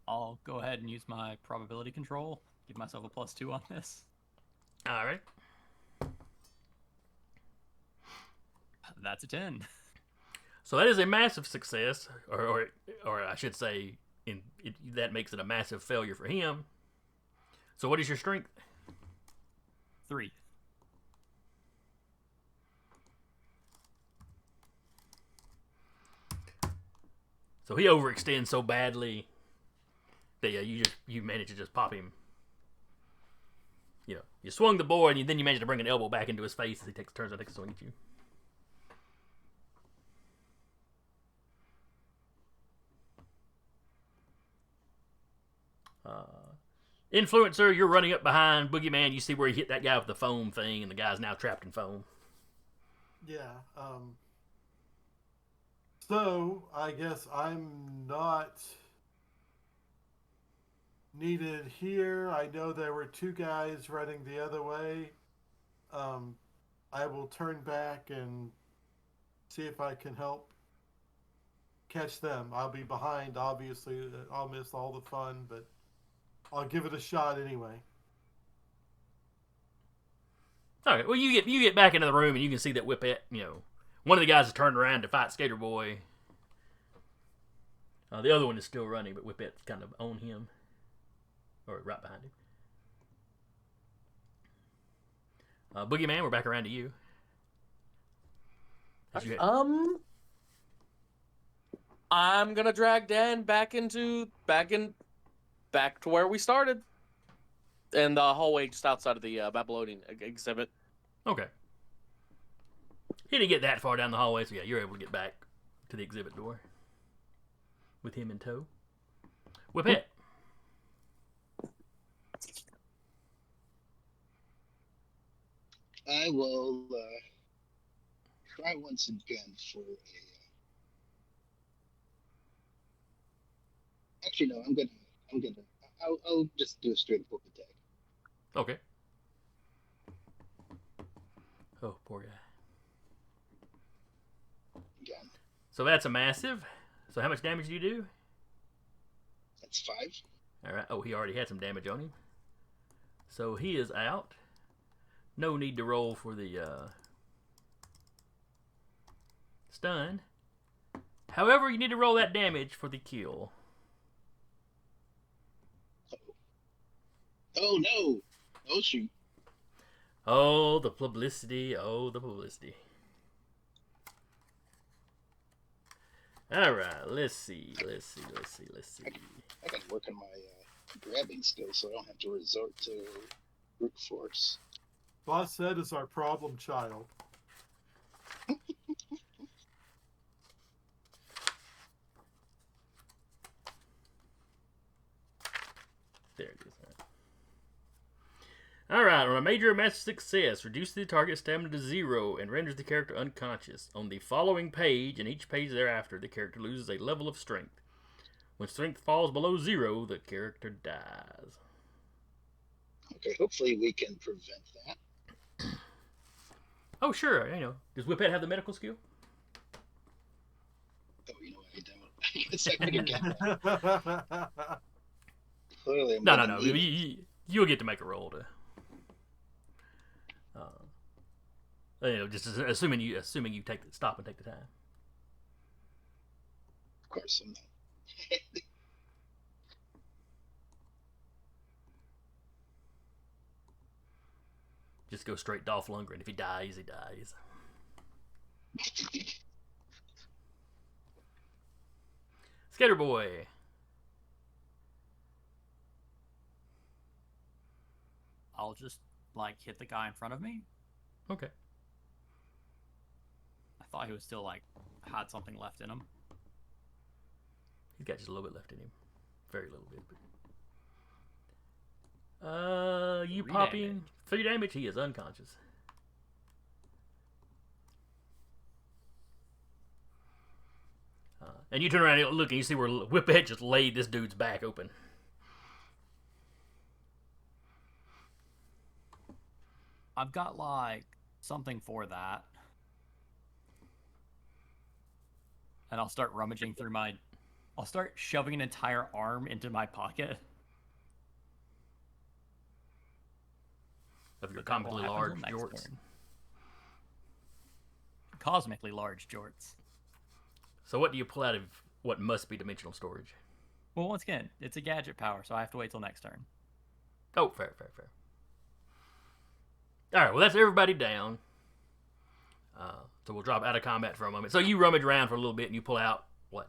S5: I'll go ahead and use my probability control. Give myself a +2 on this.
S2: All right.
S5: That's a 10.
S2: So that is a massive success, or I should say, that makes it a massive failure for him. So what is your strength?
S5: 3.
S2: So he overextends so badly that you manage to just pop him. You swung the board and then you manage to bring an elbow back into his face as he turns and takes a swing at you. Influencer, you're running up behind Boogeyman. You see where he hit that guy with the foam thing, and the guy's now trapped in foam.
S6: Yeah. So I guess I'm not needed here. I know there were 2 guys running the other way. I will turn back and see if I can help catch them. I'll be behind, obviously. I'll miss all the fun, but I'll give it a shot anyway.
S2: Okay, well, you get back into the room and you can see that Whippet, one of the guys has turned around to fight Skater Boy. The other one is still running, but Whippet's kind of on him. Or right behind him. Boogeyman, we're back around to you.
S3: I'm gonna drag Dan back to where we started, in the hallway just outside of the Babylonian exhibit.
S2: Okay. He didn't get that far down the hallway, so yeah, you're able to get back to the exhibit door with him in tow. Whippet.
S4: I will try once again for a. Actually, no. I'll just do a straight book attack.
S2: Okay. Oh, poor guy.
S4: Again.
S2: So that's a massive. So how much damage do you do?
S4: That's 5.
S2: All right. Oh, he already had some damage on him. So he is out. No need to roll for the stun. However, you need to roll that damage for the kill.
S4: Oh no! Oh shoot!
S2: Oh, the publicity. Oh, the publicity. All right, let's see.
S4: I gotta work on my grabbing skills so I don't have to resort to brute force.
S6: Boss said is our problem child.
S2: There it is. All right, on a major or massive success, reduces the target stamina to 0 and renders the character unconscious. On the following page and each page thereafter, the character loses a level of strength. When strength falls below 0, the character dies.
S4: Okay, hopefully we can prevent that.
S2: Oh, sure. Does Whippet have the medical skill?
S4: Oh, you know what? I don't. It's not gonna get that. Clearly, I'm
S2: No.
S4: gonna need it.
S2: You'll get to make a roll to. Just assuming you stop and take the time.
S4: Of course, I'm not.
S2: Just go straight Dolph Lundgren. If he dies, he dies. Skater Boy.
S5: I'll just hit the guy in front of me.
S2: Okay.
S5: I thought he was still had something left in him.
S2: He's got just a little bit left in him. Very little bit. You
S5: 3
S2: pop
S5: damage.
S2: him. 3 damage. He is unconscious. And you turn around and look, and you see where Whippet just laid this dude's back open.
S5: I've got something for that. And I'll start rummaging through I'll start shoving an entire arm into my pocket.
S2: Of your
S5: But that won't
S2: comically
S5: happen
S2: large
S5: till next
S2: jorts.
S5: turn. Cosmically large jorts.
S2: So what do you pull out of what must be dimensional storage?
S5: Well, once again, it's a gadget power, so I have to wait till next turn.
S2: Oh, fair. All right, well, that's everybody down. So we'll drop out of combat for a moment. So you rummage around for a little bit, and you pull out what?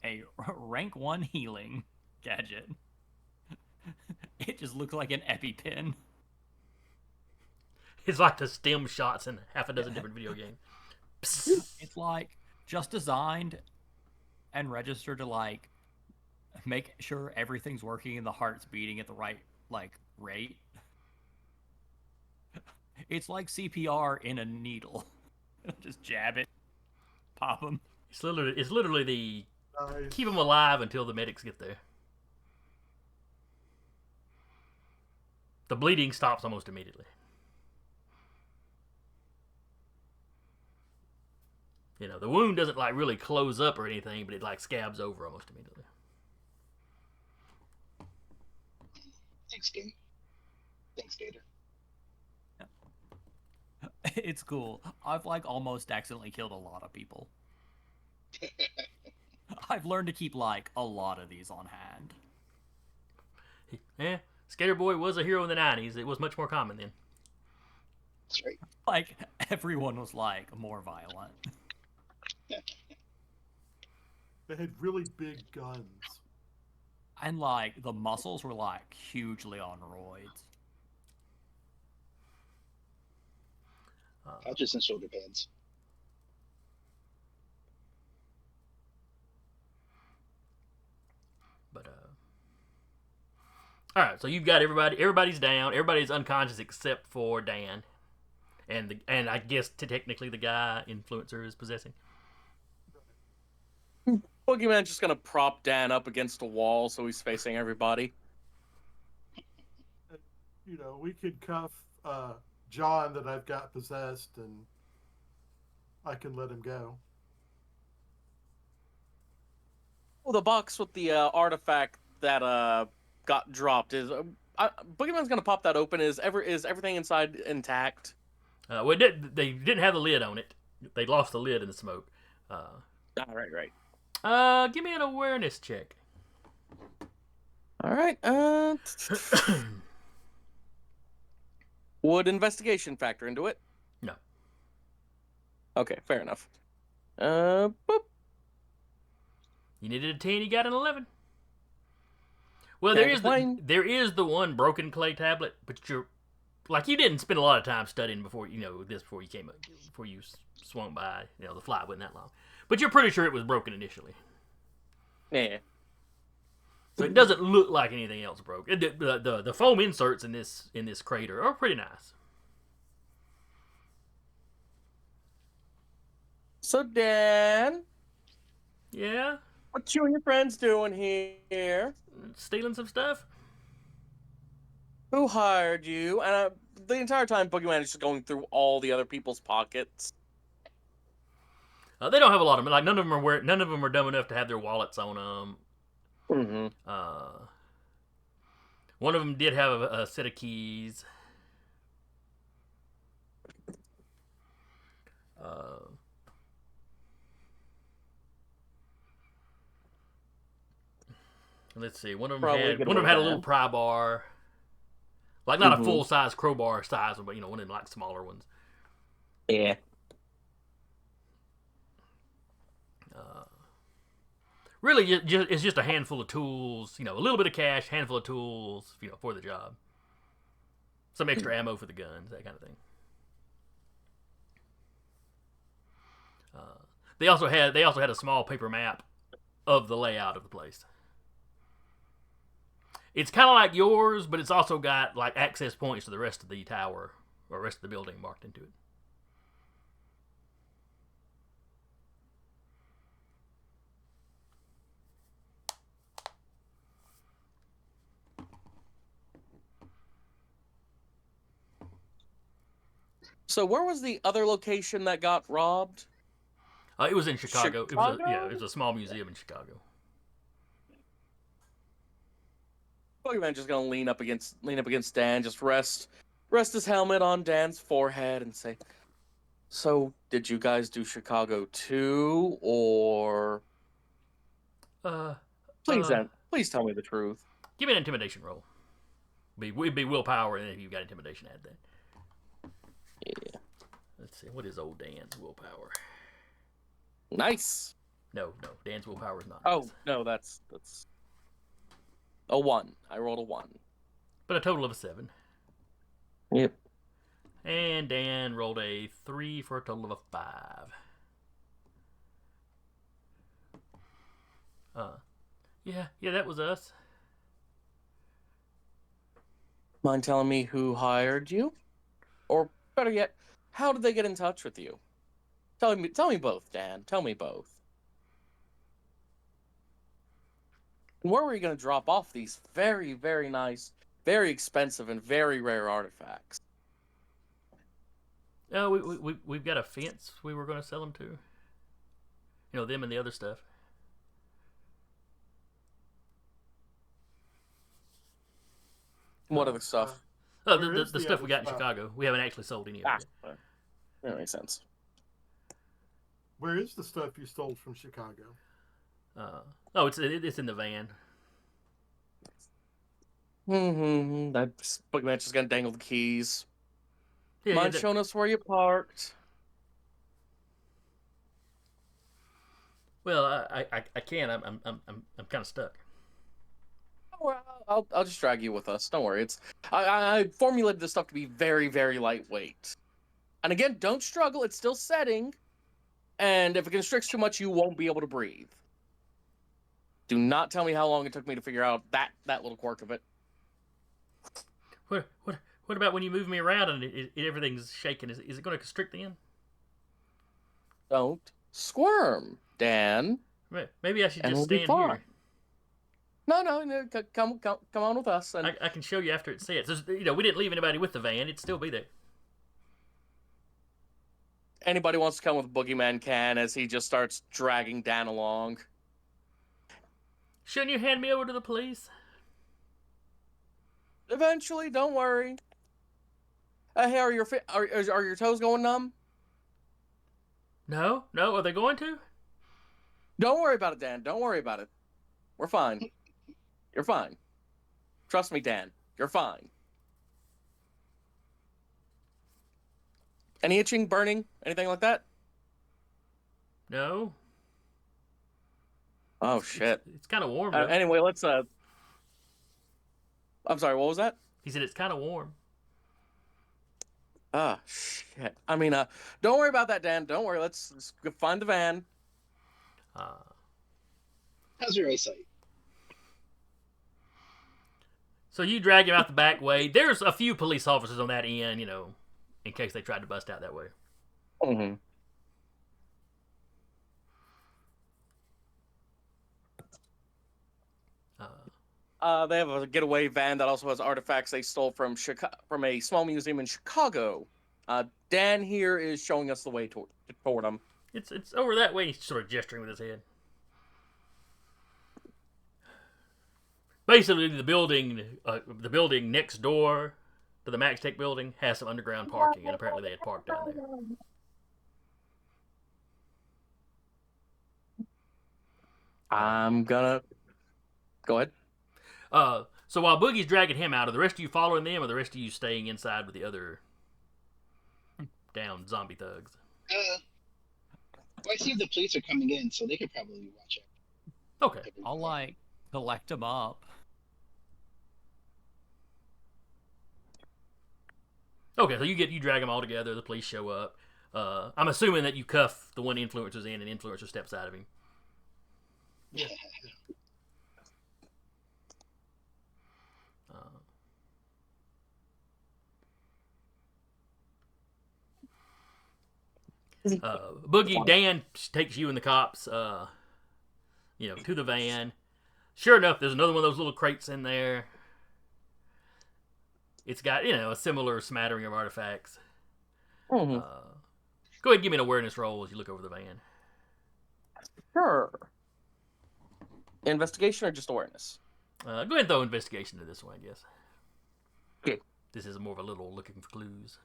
S5: A rank 1 healing gadget. It just looks like an EpiPen.
S2: It's like the stem shots in half a dozen different video games. Psst.
S5: It's just designed and registered to make sure everything's working and the heart's beating at the right rate. It's like CPR in a needle. Just jab it, pop them.
S2: It's literally the
S6: Nice.
S2: keep them alive until the medics get there. The bleeding stops almost immediately. The wound doesn't really close up or anything, but it scabs over almost immediately.
S4: Thanks, Gator. Thanks, Gator.
S5: It's cool. I've almost accidentally killed a lot of people. I've learned to keep a lot of these on hand.
S2: Yeah, Skater Boy was a hero in the 90s. It was much more common then.
S4: That's right.
S5: Everyone was more violent.
S6: They had really big guns.
S5: And the muscles were hugely on roids.
S4: Pouches and shoulder pads.
S2: But all right. So you've got everybody. Everybody's down. Everybody's unconscious except for Dan, and I guess technically the guy influencer is possessing.
S3: Boogeyman's just gonna prop Dan up against a wall so he's facing everybody.
S6: We could cuff John that I've got possessed, and I can let him go.
S3: Well, the box with the artifact that got dropped is Boogeyman's gonna pop that open. Is everything inside intact?
S2: Well, they didn't have the lid on it. They lost the lid in the smoke.
S3: Right.
S2: Give me an awareness check.
S3: All right. Would investigation factor into it?
S2: No.
S3: Okay, fair enough. Boop.
S2: You needed a 10, you got an 11. Well,
S3: Can't
S2: there is the one broken clay tablet, but you didn't spend a lot of time studying before before you swung by. The flight wasn't that long, but you're pretty sure it was broken initially.
S3: Yeah.
S2: So it doesn't look like anything else broke. The foam inserts in this crater are pretty nice.
S3: So, Dan,
S2: Yeah,
S3: what you and your friends doing here?
S2: stealing some stuff.
S3: Who hired you? And the entire time, Boogeyman is just going through all the other people's pockets.
S2: They don't have a lot of them. Like none of them are dumb enough to have their wallets on them.
S3: Mm-hmm.
S2: One of them did have a set of keys. Let's see. One of them had a little pry bar, like not a full size crowbar size, but one of them like smaller ones.
S3: Yeah.
S2: Really, it's just a handful of tools. A little bit of cash, handful of tools. For the job. Some extra ammo for the guns, that kind of thing. They also had a small paper map of the layout of the place. It's kind of like yours, but it's also got like access points to the rest of the tower or rest of the building marked into it.
S3: So where was the other location that got robbed?
S2: It was in Chicago.
S3: Chicago?
S2: It was a small museum in Chicago.
S3: Boogeyman's just gonna lean up against Dan, just rest his helmet on Dan's forehead and say, "So, did you guys do Chicago too, or please tell me the truth."
S2: Give me an intimidation roll. It'd be willpower, and if you've got intimidation, add that.
S3: Yeah.
S2: Let's see. What is old Dan's willpower?
S3: Nice.
S2: No. Dan's willpower is not.
S3: Oh
S2: nice.
S3: no, that's a 1. I rolled a 1.
S2: But a total of a 7.
S3: Yep.
S2: And Dan rolled a 3 for a total of a 5. Yeah, that was us.
S3: Mind telling me who hired you? Or better yet, how did they get in touch with you? Tell me both, Dan. Tell me both. Where were you going to drop off these very, very nice, very expensive, and very rare artifacts?
S2: We've got a fence we were going to sell them to. Them and the other stuff.
S3: What other stuff?
S2: The stuff we got in Chicago. We haven't actually sold any of it.
S3: That makes sense.
S6: Where is the stuff you stole from Chicago?
S2: It's in the van.
S3: That Boogeyman's just gonna dangle the keys.
S2: Yeah,
S3: Mind showing us where you parked?
S2: Well, I can. I'm kind of stuck.
S3: Well, I'll just drag you with us. Don't worry. I formulated this stuff to be very, very lightweight. And again, don't struggle. It's still setting. And if it constricts too much, you won't be able to breathe. Do not tell me how long it took me to figure out that little quirk of it.
S2: What about when you move me around and everything's shaking? Is it going to constrict then?
S3: Don't squirm, Dan.
S2: Maybe I should
S3: And
S2: just
S3: we'll be
S2: stand
S3: fine.
S2: here.
S3: No, come on with us. And
S2: I can show you after it sets. We didn't leave anybody with the van. It'd still be there.
S3: anybody wants to come with Boogeyman can as he just starts dragging Dan along.
S2: Shouldn't you hand me over to the police?
S3: Eventually, don't worry. Hey, are your toes going numb?
S2: No. Are they going to?
S3: Don't worry about it, Dan. Don't worry about it. We're fine. You're fine. Trust me, Dan. You're fine. Any itching, burning, anything like that?
S2: No.
S3: Oh shit.
S2: It's kind of warm though.
S3: Anyway, let's. I'm sorry. What was that?
S2: He said it's kind of warm.
S3: Ah, shit. I mean, don't worry about that, Dan. Don't worry. Let's go find the van.
S4: How's your eyesight?
S2: So you drag him out the back way. There's a few police officers on that end, in case they tried to bust out that way.
S3: Mm-hmm. They have a getaway van that also has artifacts they stole from a small museum in Chicago. Dan here is showing us the way toward them.
S2: It's over that way. He's sort of gesturing with his head. Basically, the building next door to the Max Tech building has some underground parking, and apparently they had parked down there.
S3: I'm gonna go ahead.
S2: So while Boogie's dragging him out, are the rest of you following them, or the rest of you staying inside with the other down zombie thugs?
S4: Well, I see the police are coming in, so they could probably watch out.
S2: Okay.
S5: I'll collect them up.
S2: Okay, so you drag them all together. The police show up. I'm assuming that you cuff the one influencer's in, and influencer steps out of him.
S4: Yeah.
S2: Boogie, Dan takes you and the cops, to the van. Sure enough, there's another one of those little crates in there. It's got, a similar smattering of artifacts.
S3: Mm-hmm.
S2: Go ahead and give me an awareness roll as you look over the van.
S3: Sure. Investigation or just awareness?
S2: Go ahead and throw investigation to this one, I guess.
S3: Okay.
S2: This is more of a little looking for clues.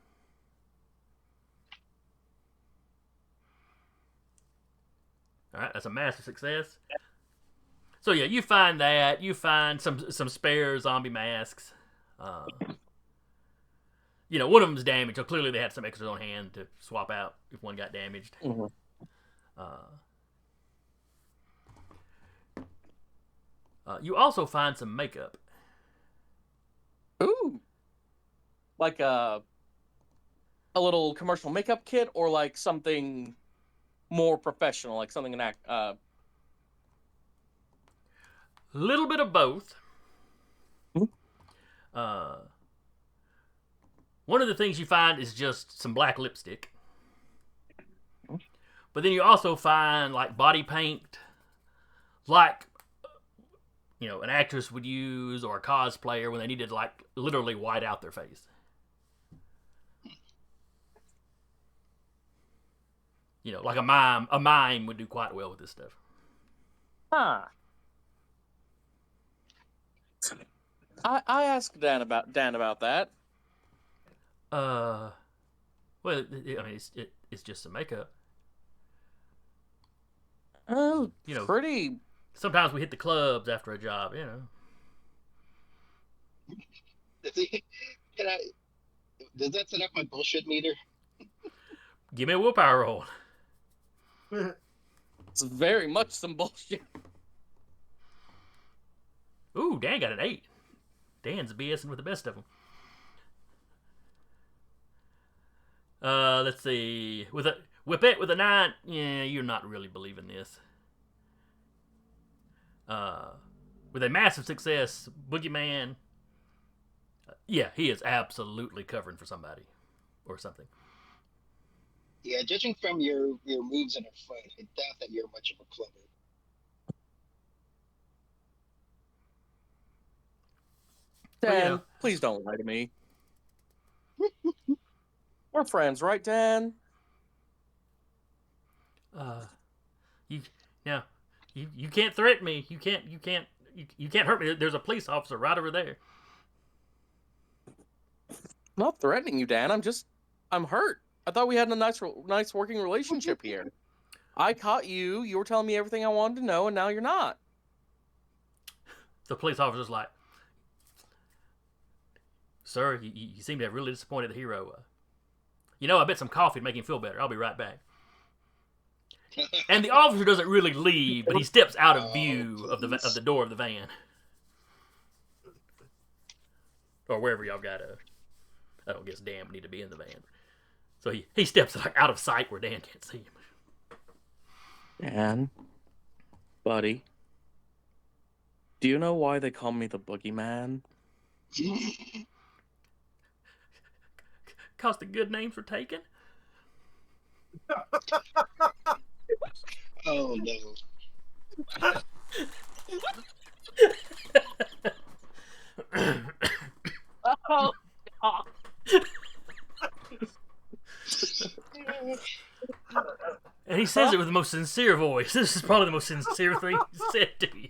S2: All right, that's a massive success. So yeah, you find that. You find some spare zombie masks. One of them's damaged, so clearly they had some extras on hand to swap out if one got damaged.
S3: Mm-hmm.
S2: You also find some makeup.
S3: Ooh. Like a little commercial makeup kit, or like something more professional, like something
S2: Little bit of both.
S3: Mm-hmm.
S2: One of the things you find is just some black lipstick. But then you also find like body paint, like an actress would use, or a cosplayer when they needed to like literally white out their face. Like a mime would do quite well with this stuff.
S3: Huh. I asked Dan about that.
S2: Well, I mean, it's just some makeup.
S3: Oh, pretty.
S2: Sometimes we hit the clubs after a job,
S4: Does that set up my bullshit meter?
S2: Give me a willpower roll.
S3: It's very much some bullshit.
S2: Ooh, Dan got an 8. Dan's BSing with the best of them. Let's see. With a 9, yeah, you're not really believing this. With a massive success, Boogeyman, yeah, he is absolutely covering for somebody or something.
S4: Yeah, judging from your moves in a fight, I doubt that you're much of a clubber.
S3: Dan, please don't lie to me. We're friends, right, Dan?
S2: You can't threaten me. You can't hurt me. There's a police officer right over there.
S3: I'm not threatening you, Dan. I'm hurt. I thought we had a nice working relationship here. I caught you. You were telling me everything I wanted to know, and now you're not.
S2: The police officer's like, "Sir, you seem to have really disappointed the hero. I bet some coffee would make him feel better. I'll be right back." And the officer doesn't really leave, but he steps out of
S4: Oh,
S2: view of the door of the van, or wherever y'all got to. I don't guess Dan would need to be in the van, so he steps like out of sight where Dan can't see him.
S3: Dan, buddy, do you know why they call me the boogeyman?
S2: Cause the good names were taken.
S4: Oh no.
S3: Oh,
S2: And he says it with the most sincere voice. This is probably the most sincere thing he said to you.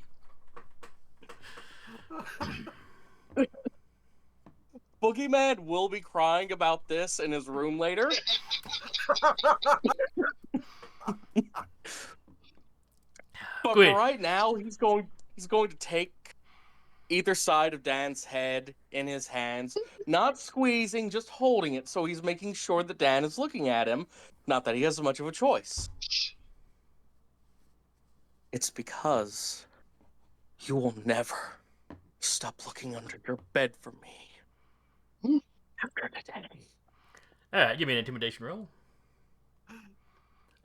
S3: Boogeyman will be crying about this in his room later. But
S2: Good.
S3: for right now, he's going to take either side of Dan's head in his hands, not squeezing, just holding it, so he's making sure that Dan is looking at him. Not that he has much of a choice. It's because you will never stop looking under your bed for me. After today.
S2: All right, give me an intimidation roll.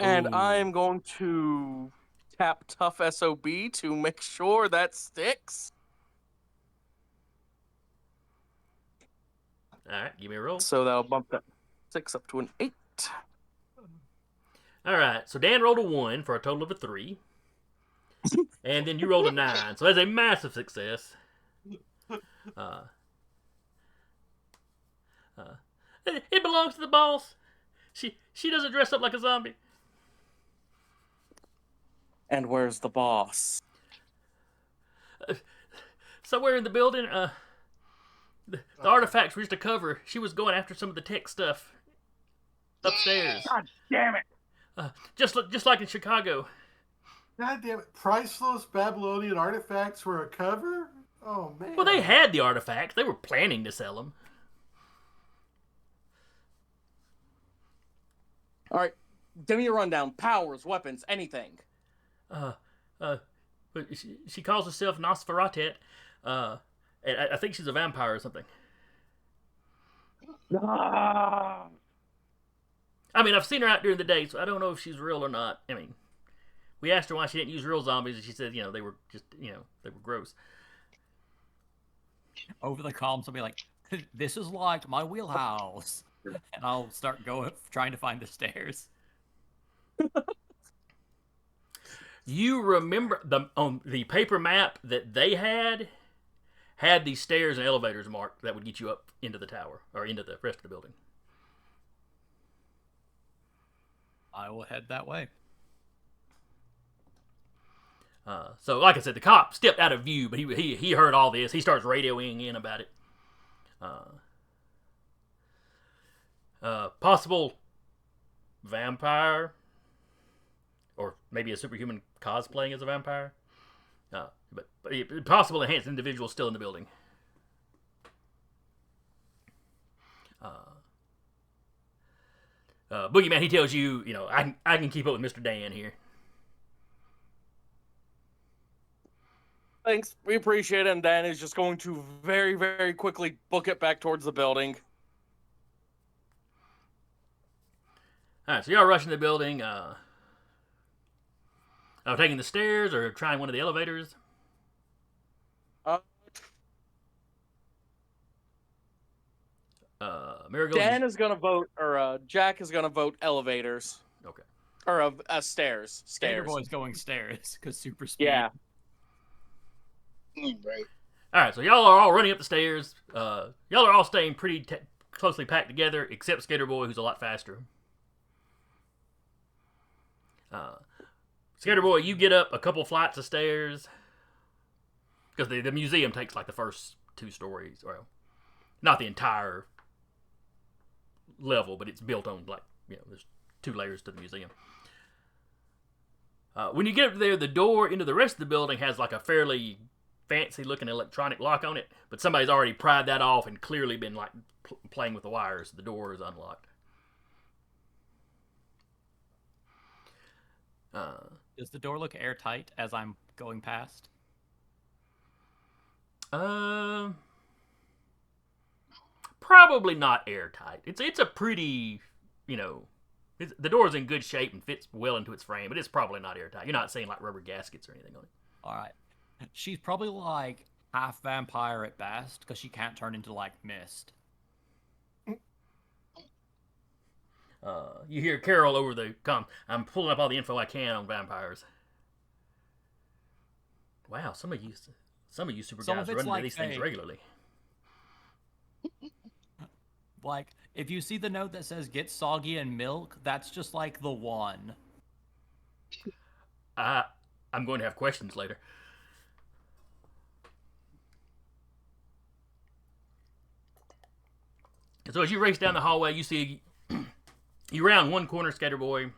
S3: And
S2: Ooh.
S3: I'm going to tap Tough SOB to make sure that sticks.
S2: All right, give me a roll.
S3: So that'll bump that 6 up to an 8.
S2: All right, so Dan rolled a 1 for a total of a 3. And then you rolled a 9, so that's a massive success. It belongs to the boss. She doesn't dress up like a zombie.
S3: And where's the boss?
S2: Somewhere in the building, the artifacts we used to cover, she was going after some of the tech stuff upstairs.
S3: God damn it!
S2: Just like in Chicago.
S6: God damn it. Priceless Babylonian artifacts were a cover? Oh, man.
S2: Well, they had the artifacts. They were planning to sell them.
S3: All right, give me a rundown. Powers, weapons, anything.
S2: But she calls herself Nosferatet. And I think she's a vampire or something.
S3: Ah.
S2: I mean, I've seen her out during the day, so I don't know if she's real or not. I mean, we asked her why she didn't use real zombies, and she said, they were just, they were gross.
S5: Over the comms, I'll be like, "This is like my wheelhouse," and I'll start trying to find the stairs.
S2: You remember on the paper map that they had these stairs and elevators marked that would get you up into the tower or into the rest of the building.
S5: I will head that way.
S2: So, like I said, the cop stepped out of view, but he heard all this. He starts radioing in about it. Possible vampire, or maybe a superhuman cosplaying as a vampire. But possible enhanced individual still in the building. Boogeyman, he tells you, I can keep up with Mr. Dan here.
S3: Thanks, we appreciate it, and Dan is just going to very, very quickly book it back towards the building.
S2: Alright, so y'all rushing the building, taking the stairs or trying one of the elevators? Marigold.
S3: Dan is gonna vote, or Jack is gonna vote elevators.
S2: Okay.
S3: Or stairs.
S5: Skater
S3: Stairs.
S5: Boy's going stairs because super speed.
S3: Yeah.
S4: Right.
S2: Alright, so y'all are all running up the stairs. Y'all are all staying pretty closely packed together, except Skater Boy, who's a lot faster. Skater Boy, you get up a couple flights of stairs. Because the museum takes like the first 2 stories. Well, not the entire level, but it's built on there's 2 layers to the museum. When you get up there, the door into the rest of the building has like a fairly fancy looking electronic lock on it, but somebody's already pried that off and clearly been like playing with the wires. The door is unlocked.
S5: Does the door look airtight as I'm going past?
S2: Probably not airtight. It's a pretty, you know, the door's in good shape and fits well into its frame, but it's probably not airtight. You're not seeing like rubber gaskets or anything on it.
S5: All right. She's probably like half vampire at best because she can't turn into like mist.
S2: You hear Carol over the com. I'm pulling up all the info I can on vampires. Wow, some of you super
S5: Some
S2: guys
S5: of
S2: run
S5: it's
S2: into
S5: like
S2: these things
S5: fake.
S2: regularly.
S5: Like, if you see the note that says "get soggy and milk," that's just like the one.
S2: I'm going to have questions later. So as you race down the hallway, you see you round one corner, Skater Boy, and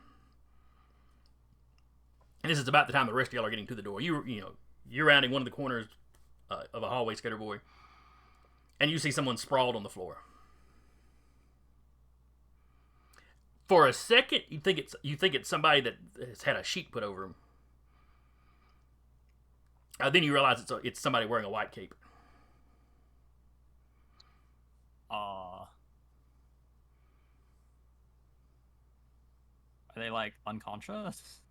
S2: this is about the time the rest of y'all are getting to the door. You're rounding one of the corners of a hallway, Skater Boy, and you see someone sprawled on the floor. For a second, you think it's somebody that has had a sheet put over him. Then you realize it's somebody wearing a white cape.
S5: Are they like unconscious?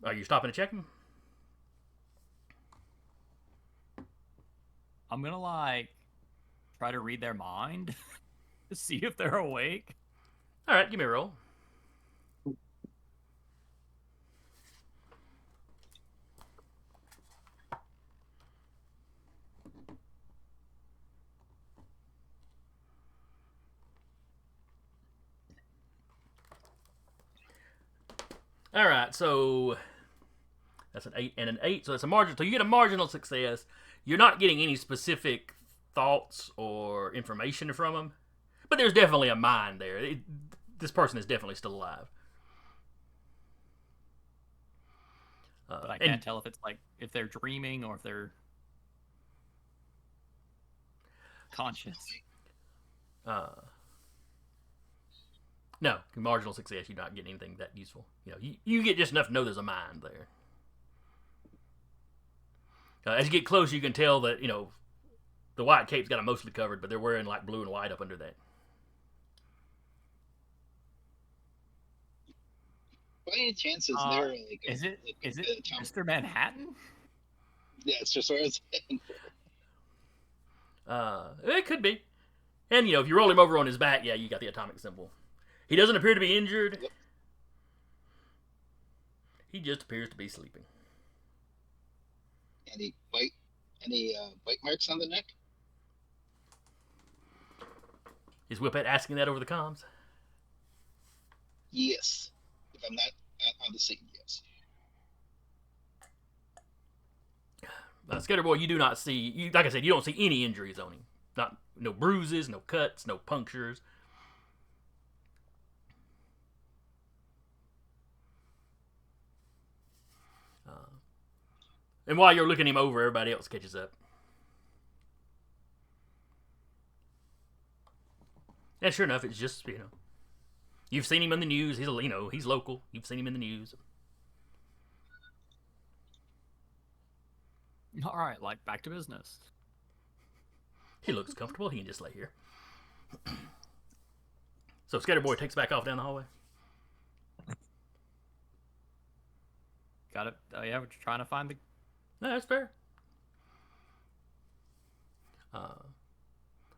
S2: Are you stopping to check them?
S5: I'm gonna like try to read their mind to see if they're awake.
S2: All right, give me a roll. All right, so that's an 8 and an 8, so that's a margin. So you get a marginal success. You're not getting any specific thoughts or information from them, but there's definitely a mind there. This person is definitely still alive.
S5: But I can't tell if it's like if they're dreaming or if they're conscious.
S2: No, marginal success. You're not getting anything that useful. You get just enough to know there's a mind there. As you get closer, you can tell that the white cape's got them mostly covered, but they're wearing like blue and white up under that.
S4: By any chance, is there like
S5: is it Mr. Manhattan?
S4: Yeah, it's just what I was saying.
S2: It could be. And if you roll him over on his back, yeah, you got the atomic symbol. He doesn't appear to be injured.
S4: Yep.
S2: He just appears to be sleeping.
S4: Any bite marks on the neck?
S2: Is Whippet asking that over the comms?
S4: Yes. If I'm not on the scene, yes.
S2: Skater Boy, you do not see. Like I said, you don't see any injuries on him. No bruises, no cuts, no punctures. And while you're looking him over, everybody else catches up. And sure enough, it's just you've seen him in the news. He's he's local. You've seen him in the news.
S5: All right, like back to business.
S2: He looks comfortable. He can just lay here. So Skater Boy takes back off down the hallway.
S5: Got it. Oh yeah, we're trying to find the.
S2: No, that's fair.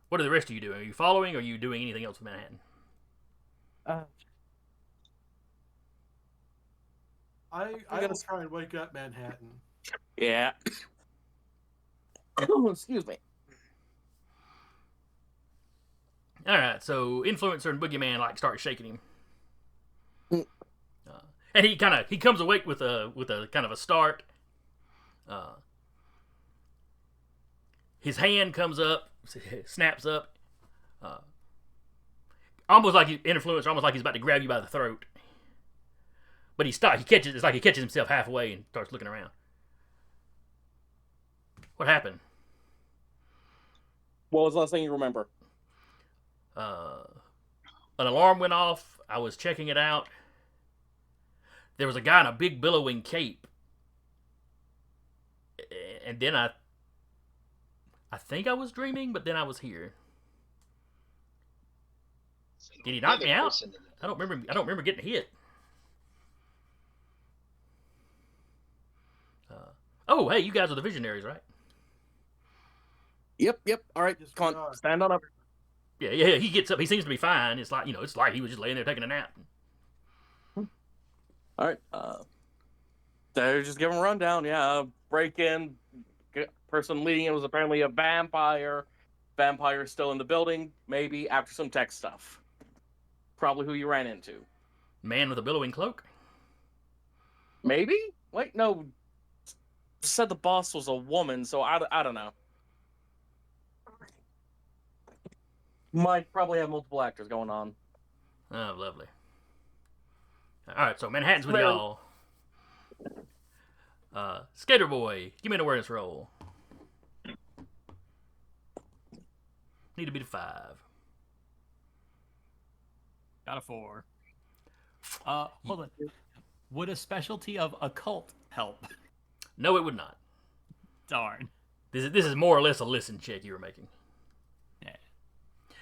S2: What are the rest of you doing? Are you following, or are you doing anything else with Manhattan?
S6: I will try and wake up Manhattan.
S3: Yeah. Excuse me.
S2: All right, so Influencer and Boogeyman start shaking him, and he comes awake with a kind of a start. His hand comes up, snaps up, almost like Influencer, almost like he's about to grab you by the throat. But he stops. It's like he catches himself halfway and starts looking around. What happened?
S3: What was the last thing you remember?
S2: An alarm went off. I was checking it out. there was a guy in a big billowing cape, and then I think I was dreaming, but then I was here. Did he knock me out? I don't remember getting hit. Oh, hey, you guys are the Visionaries, right?
S3: Yep. All right,
S6: Yes,
S3: come
S6: we
S3: on,
S6: are.
S3: stand on up.
S2: Yeah. He gets up. He seems to be fine. It's like it's like he was just laying there taking a nap.
S3: All right. They're just giving a rundown. Yeah, break in. Person leading it was apparently a vampire. Vampire still in the building. Maybe after some tech stuff. Probably who you ran into.
S2: Man with a billowing cloak.
S3: Maybe? Wait, no. Said the boss was a woman, so I don't know. Might probably have multiple actors going on.
S2: Oh, lovely. All right, so Manhattan's with
S3: Very-
S2: y'all. Skater Boy, give me an awareness roll. Need to beat a 5.
S5: Got a 4. Hold on. Would a specialty of occult help?
S2: No, it would not.
S5: Darn.
S2: This is more or less a listen check you were making.
S5: Yeah.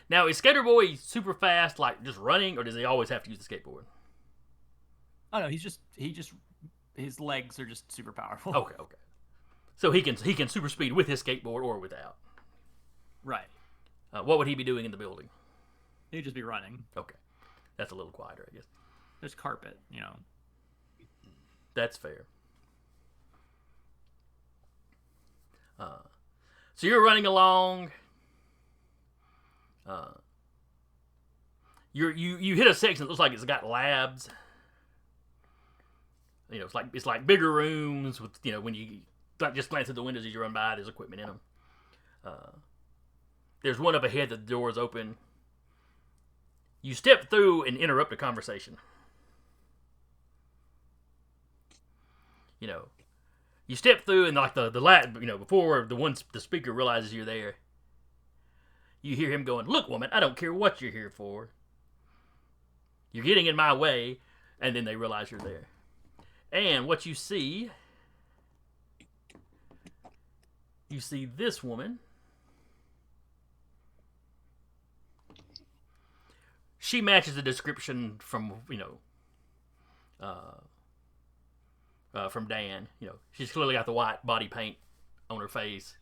S2: Now, is Skater Boy super fast, like just running, or does he always have to use the skateboard?
S5: Oh no, he just his legs are just super powerful.
S2: Okay. So he can super speed with his skateboard or without.
S5: Right.
S2: What would he be doing in the building?
S5: He'd just be running.
S2: Okay, that's a little quieter, I guess.
S5: There's carpet, you know.
S2: That's fair. So you're running along. You hit a section that looks like it's got labs. You know, it's like bigger rooms with when you just glance at the windows as you run by, there's equipment in them. There's one up ahead that the door is open. You step through and interrupt a conversation. You step through and like the light, before the speaker realizes you're there, you hear him going, "Look, woman, I don't care what you're here for. You're getting in my way," and then they realize you're there. And what you see this woman. She matches the description from from Dan. She's clearly got the white body paint on her face,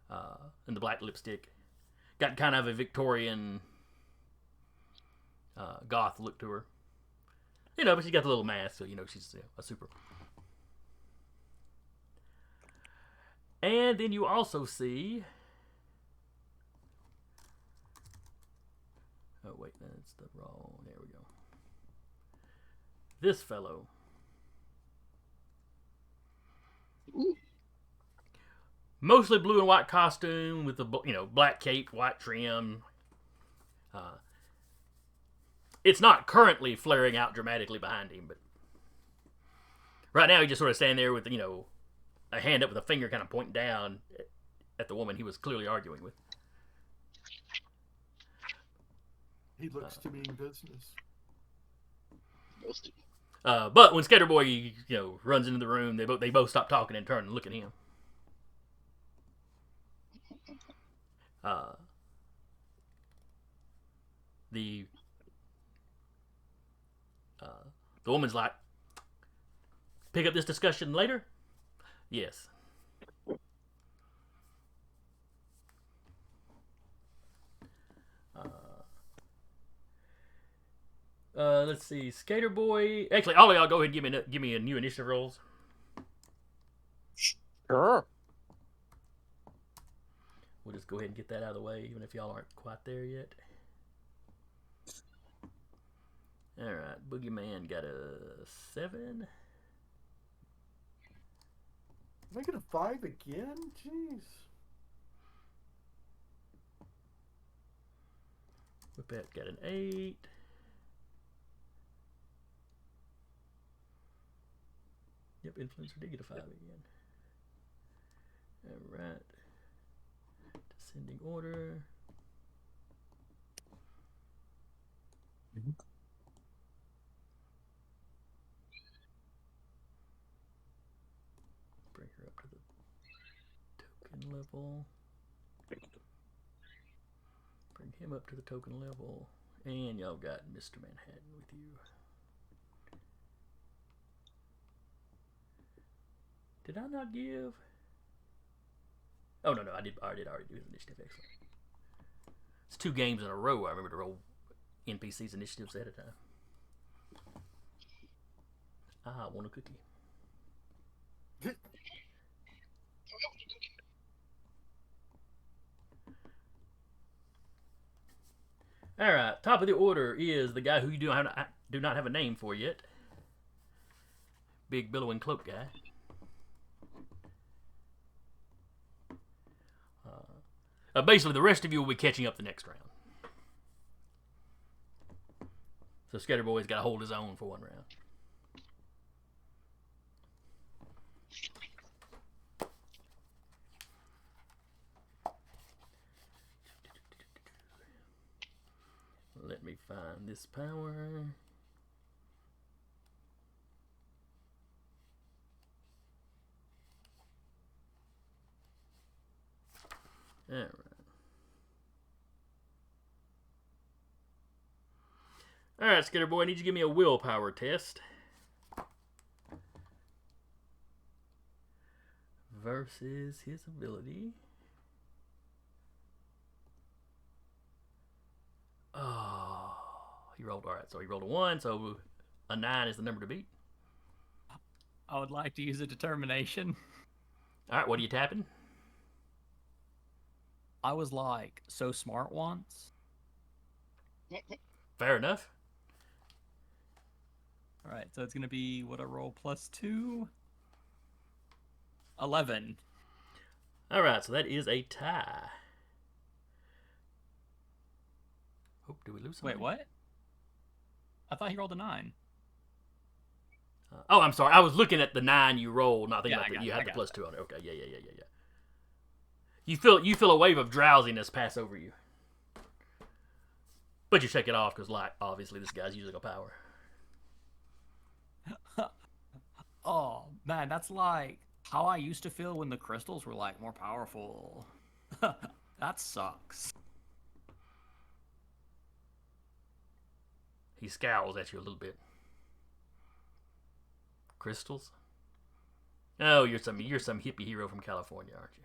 S2: and the black lipstick. Got kind of a Victorian goth look to her. But she's got the little mask, so she's a super. And then you also see. Oh wait, that's the wrong. There we go. This fellow.
S4: Ooh.
S2: Mostly blue and white costume with the black cape, white trim. It's not currently flaring out dramatically behind him, but right now he just sort of standing there with a hand up with a finger kind of pointing down at the woman he was clearly arguing with.
S6: He looks to mean business.
S2: But when Skater Boy runs into the room, they both stop talking and turn and look at him. The woman's like, "Pick up this discussion later?" Yes. Let's see, Skater Boy. Actually, all of y'all go ahead and give me a new initiative rolls.
S3: Sure.
S2: We'll just go ahead and get that out of the way, even if y'all aren't quite there yet. All right, Boogeyman got a 7.
S6: Am I gonna 5 again? Jeez.
S2: Whippet got an 8. Yep, Influencer did get a 5 again. All right. Descending order. level. Bring him up to the token level. And y'all got Mr. Manhattan with you. Did I not give? Oh, no, I already do his initiative. Excellent. It's 2 games in a row I remember to roll NPC's initiatives at a time. I want a cookie. All right, top of the order is the guy who you do not have a name for yet. Big billowing cloak guy. Basically, the rest of you will be catching up the next round. So Skater Boy's got to hold his own for one round. Let me find this power. All right. All right, Skater Boy, I need you to give me a willpower test. Versus his ability. Oh, he rolled. All right, so he rolled a 1, so a 9 is the number to beat.
S5: I would like to use a determination.
S2: All right, what are you tapping?
S5: I was like so smart once.
S2: Fair enough.
S5: All right, so it's gonna be what I roll +2. 11.
S2: All right, so that is a tie. Oh, did we lose something?
S5: Wait, what? I thought he rolled a 9.
S2: Oh, I'm sorry. I was looking at the 9 you rolled, not thinking
S5: Yeah,
S2: about that you
S5: I
S2: had the
S5: got
S2: +2 on it. Okay, yeah. You feel a wave of drowsiness pass over you, but you shake it off because, like, obviously this guy's using a power.
S5: Oh man, that's like how I used to feel when the crystals were like more powerful. That sucks.
S2: He scowls at you a little bit. Crystals? Oh, you're some hippie hero from California, aren't you?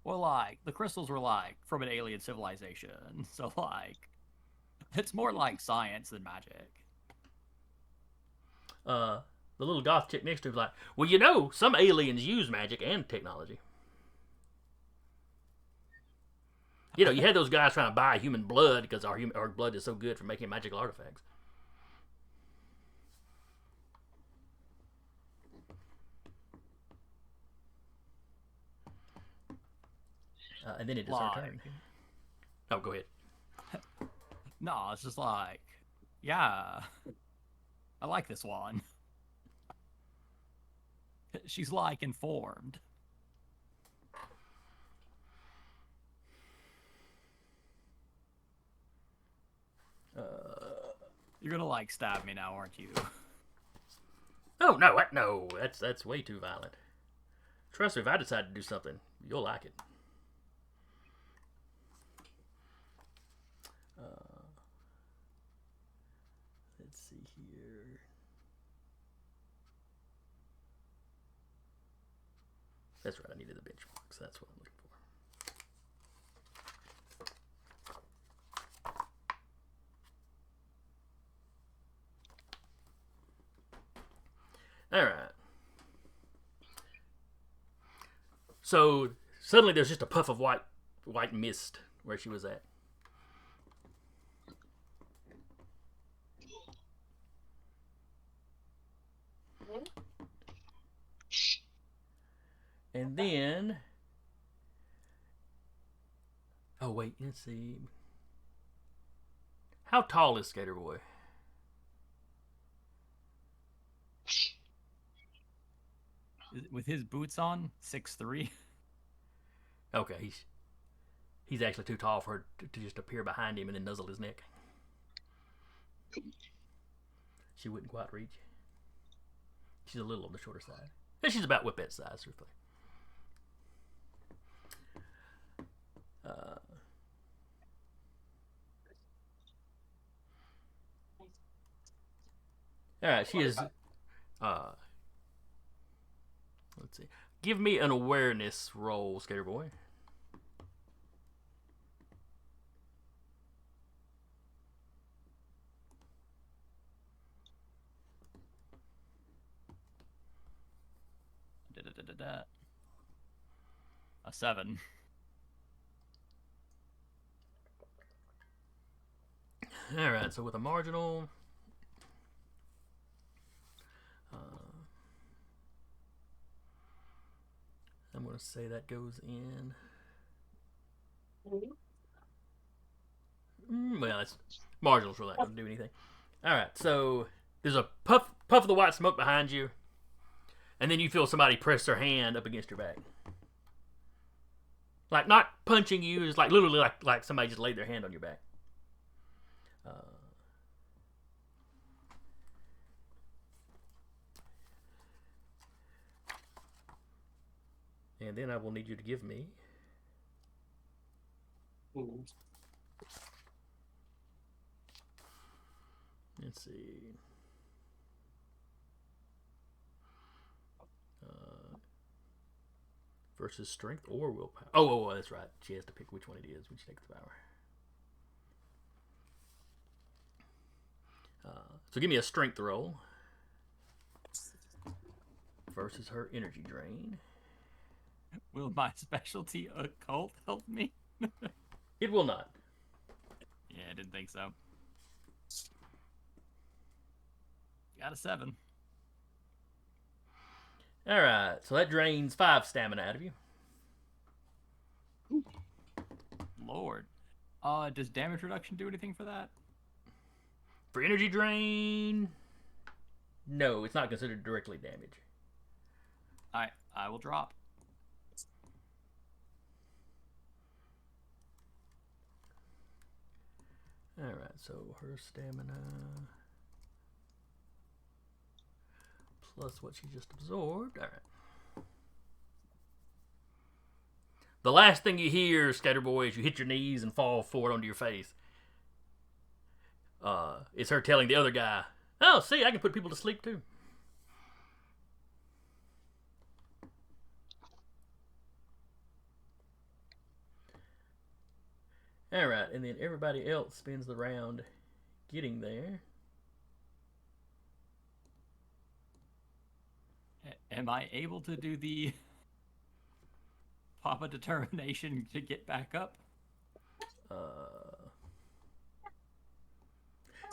S5: Well, like the crystals were like from an alien civilization, so like it's more like science than magic.
S2: The little goth chick next to him's like, well, you know, some aliens use magic and technology. You know, you had those guys trying to buy human blood because our blood is so good for making magical artifacts. And then it is our turn. Oh, go ahead.
S5: No, it's just like, yeah, I like this one. She's like informed. You're gonna like stab me now, aren't you?
S2: Oh no, that's way too violent. Trust me, if I decide to do something, you'll like it. Let's see here. That's right, I needed the benchmarks. That's what I'm looking for. All right. So suddenly there's just a puff of white mist where she was at. And then, oh wait, let's see. How tall is Skater Boy?
S5: With his boots on, 6'3".
S2: Okay, he's actually too tall for her to just appear behind him and then nuzzle his neck. She wouldn't quite reach. She's a little on the shorter side. And she's about whippet size, roughly. All right, she is. Let's see. Give me an awareness roll, Skater Boy.
S5: A 7.
S2: All right, so with a marginal, I'm going to say that goes in. Well, it's marginal's really not going to do anything. All right, so there's a puff of the white smoke behind you, and then you feel somebody press their hand up against your back. Like, not punching you, it's like literally like somebody just laid their hand on your back. And then I will need you to give me. Let's see. Versus strength or willpower. Oh, that's right. She has to pick which one it is when she takes the power. So give me a strength roll. Versus her energy drain.
S5: Will my specialty occult help me?
S2: It will not.
S5: Yeah, I didn't think so. Got a 7.
S2: All right, so that drains 5 stamina out of you.
S5: Lord. Does damage reduction do anything for that?
S2: For energy drain, no, it's not considered directly damage.
S5: I will drop.
S2: All right, so her stamina plus what she just absorbed. All right. The last thing you hear, Skater Boy, is you hit your knees and fall forward onto your face. It's her telling the other guy, "Oh, see, I can put people to sleep too." All right, and then everybody else spends the round getting there.
S5: Am I able to do the pop a determination to get back up?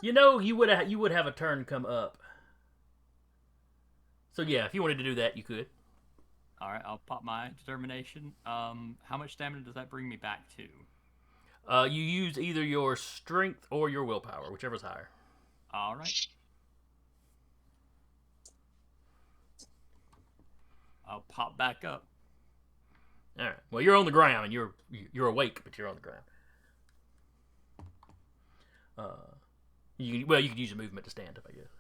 S2: You know, you would have a turn come up. So yeah, if you wanted to do that, you could.
S5: All right, I'll pop my determination. How much stamina does that bring me back to?
S2: You use either your strength or your willpower, whichever's higher.
S5: All right. I'll pop back up.
S2: All right. Well, you're on the ground and you're awake, but you're on the ground. You could use your movement to stand up, I guess.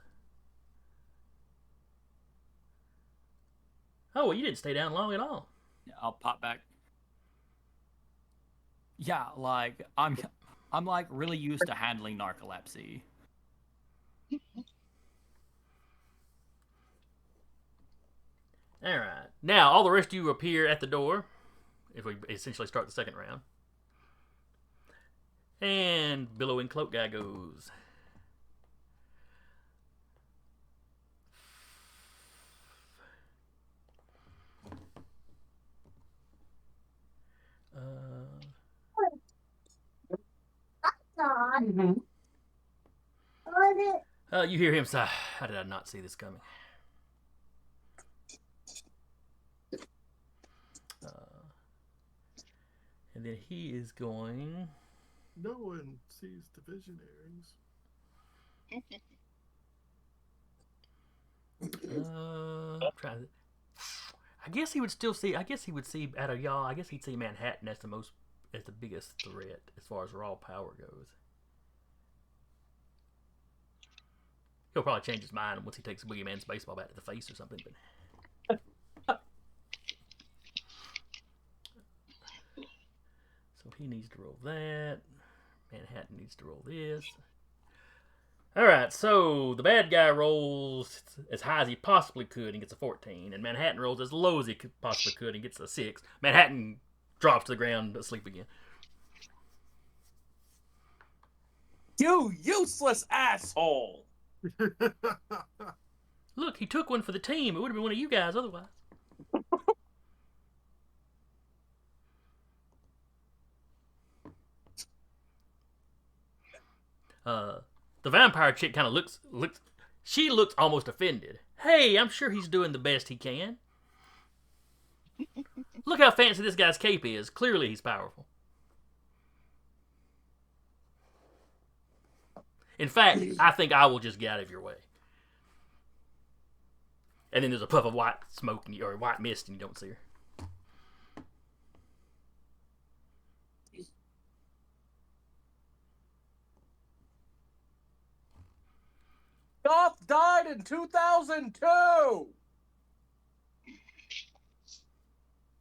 S2: Oh, well, you didn't stay down long at all.
S5: I'll pop back. Yeah, like I'm like really used to handling narcolepsy.
S2: All right. Now, all the rest of you appear at the door. If we essentially start the second round. And billowing cloak guy goes. You hear him sigh. How did I not see this coming? And then he is going.
S6: No one sees the Visionaries.
S2: I'm trying to. I guess he would still see. I guess he would see out of y'all. I guess he'd see Manhattan as the biggest threat as far as raw power goes. He'll probably change his mind once he takes Boogeyman's baseball bat to the face or something. But So he needs to roll that. Manhattan needs to roll this. Alright, so the bad guy rolls as high as he possibly could and gets a 14. And Manhattan rolls as low as he possibly could and gets a 6. Manhattan drops to the ground asleep again.
S3: You useless asshole!
S2: Look, he took one for the team. It would have been one of you guys otherwise. The vampire chick kind of looks. She looks almost offended. Hey, I'm sure he's doing the best he can. Look how fancy this guy's cape is. Clearly, he's powerful. In fact, I think I will just get out of your way. And then there's a puff of white smoke or white mist, and you don't see her.
S3: Goth died in 2002.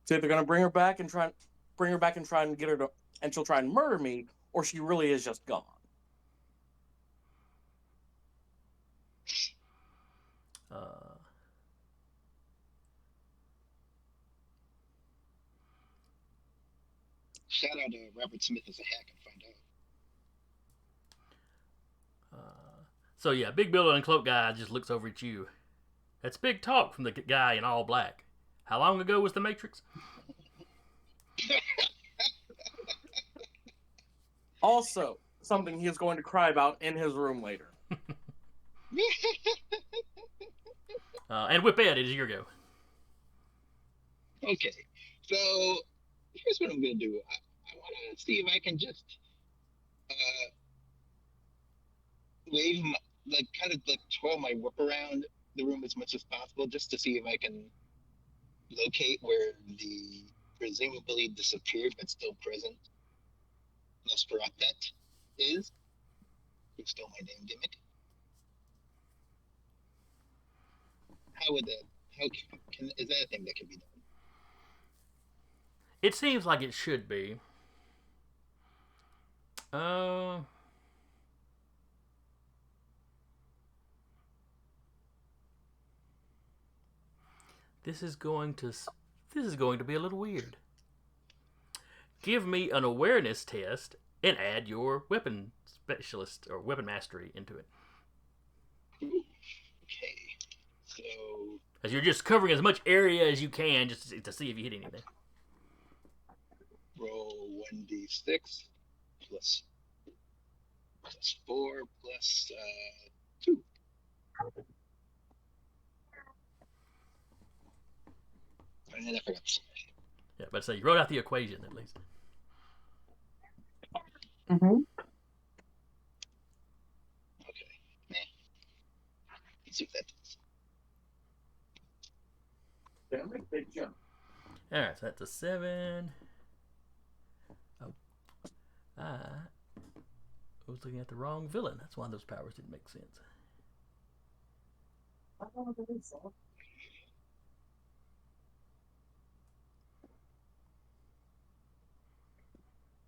S3: So they're gonna bring her back and try and get her to, and she'll try and murder me, or she really is just gone.
S4: Shout out to Robert Smith as a hack and find out.
S2: So yeah, Big Bill and Cloak Guy just looks over at you. That's big talk from the guy in all black. How long ago was the Matrix?
S3: Also, something he is going to cry about in his room later.
S2: And Whip-Ed, it is your go.
S4: Okay, so here's what I'm gonna do. I want to see if I can just wave my, kind of twirl my whip around the room as much as possible, just to see if I can locate where the presumably disappeared but still present Nosferatu is. Who stole my damn gimmick? How would that? Is that a thing that can be done?
S2: It seems like it should be. This is going to be a little weird. Give me an awareness test and add your weapon specialist or weapon mastery into it.
S4: Okay, so
S2: As you're just covering as much area as you can just to see if you hit anything.
S4: roll 1d6 plus 4 plus 2. And then I forgot to
S2: Yeah, but say you wrote out the equation at least.
S3: Mm-hmm.
S4: Okay. Let's see what that does.
S3: Big jump.
S2: Alright, so that's a 7. Oh. I was looking at the wrong villain. That's why those powers didn't make sense.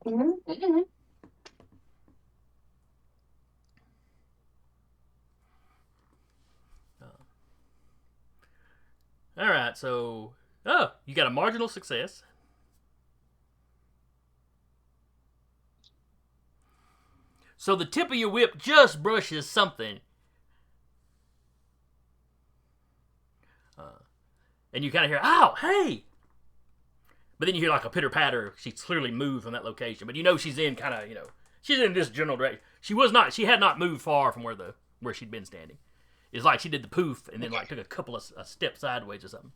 S3: Mm-hmm.
S2: Alright, so... you got a marginal success. So the tip of your whip just brushes something. And you kind of hear, ow, hey! But then you hear like a pitter-patter. She's clearly moved from that location. But you know she's in kind of, she's in this general direction. She had not moved far from where she'd been standing. It's like she did the poof and then like took a couple of steps sideways or something.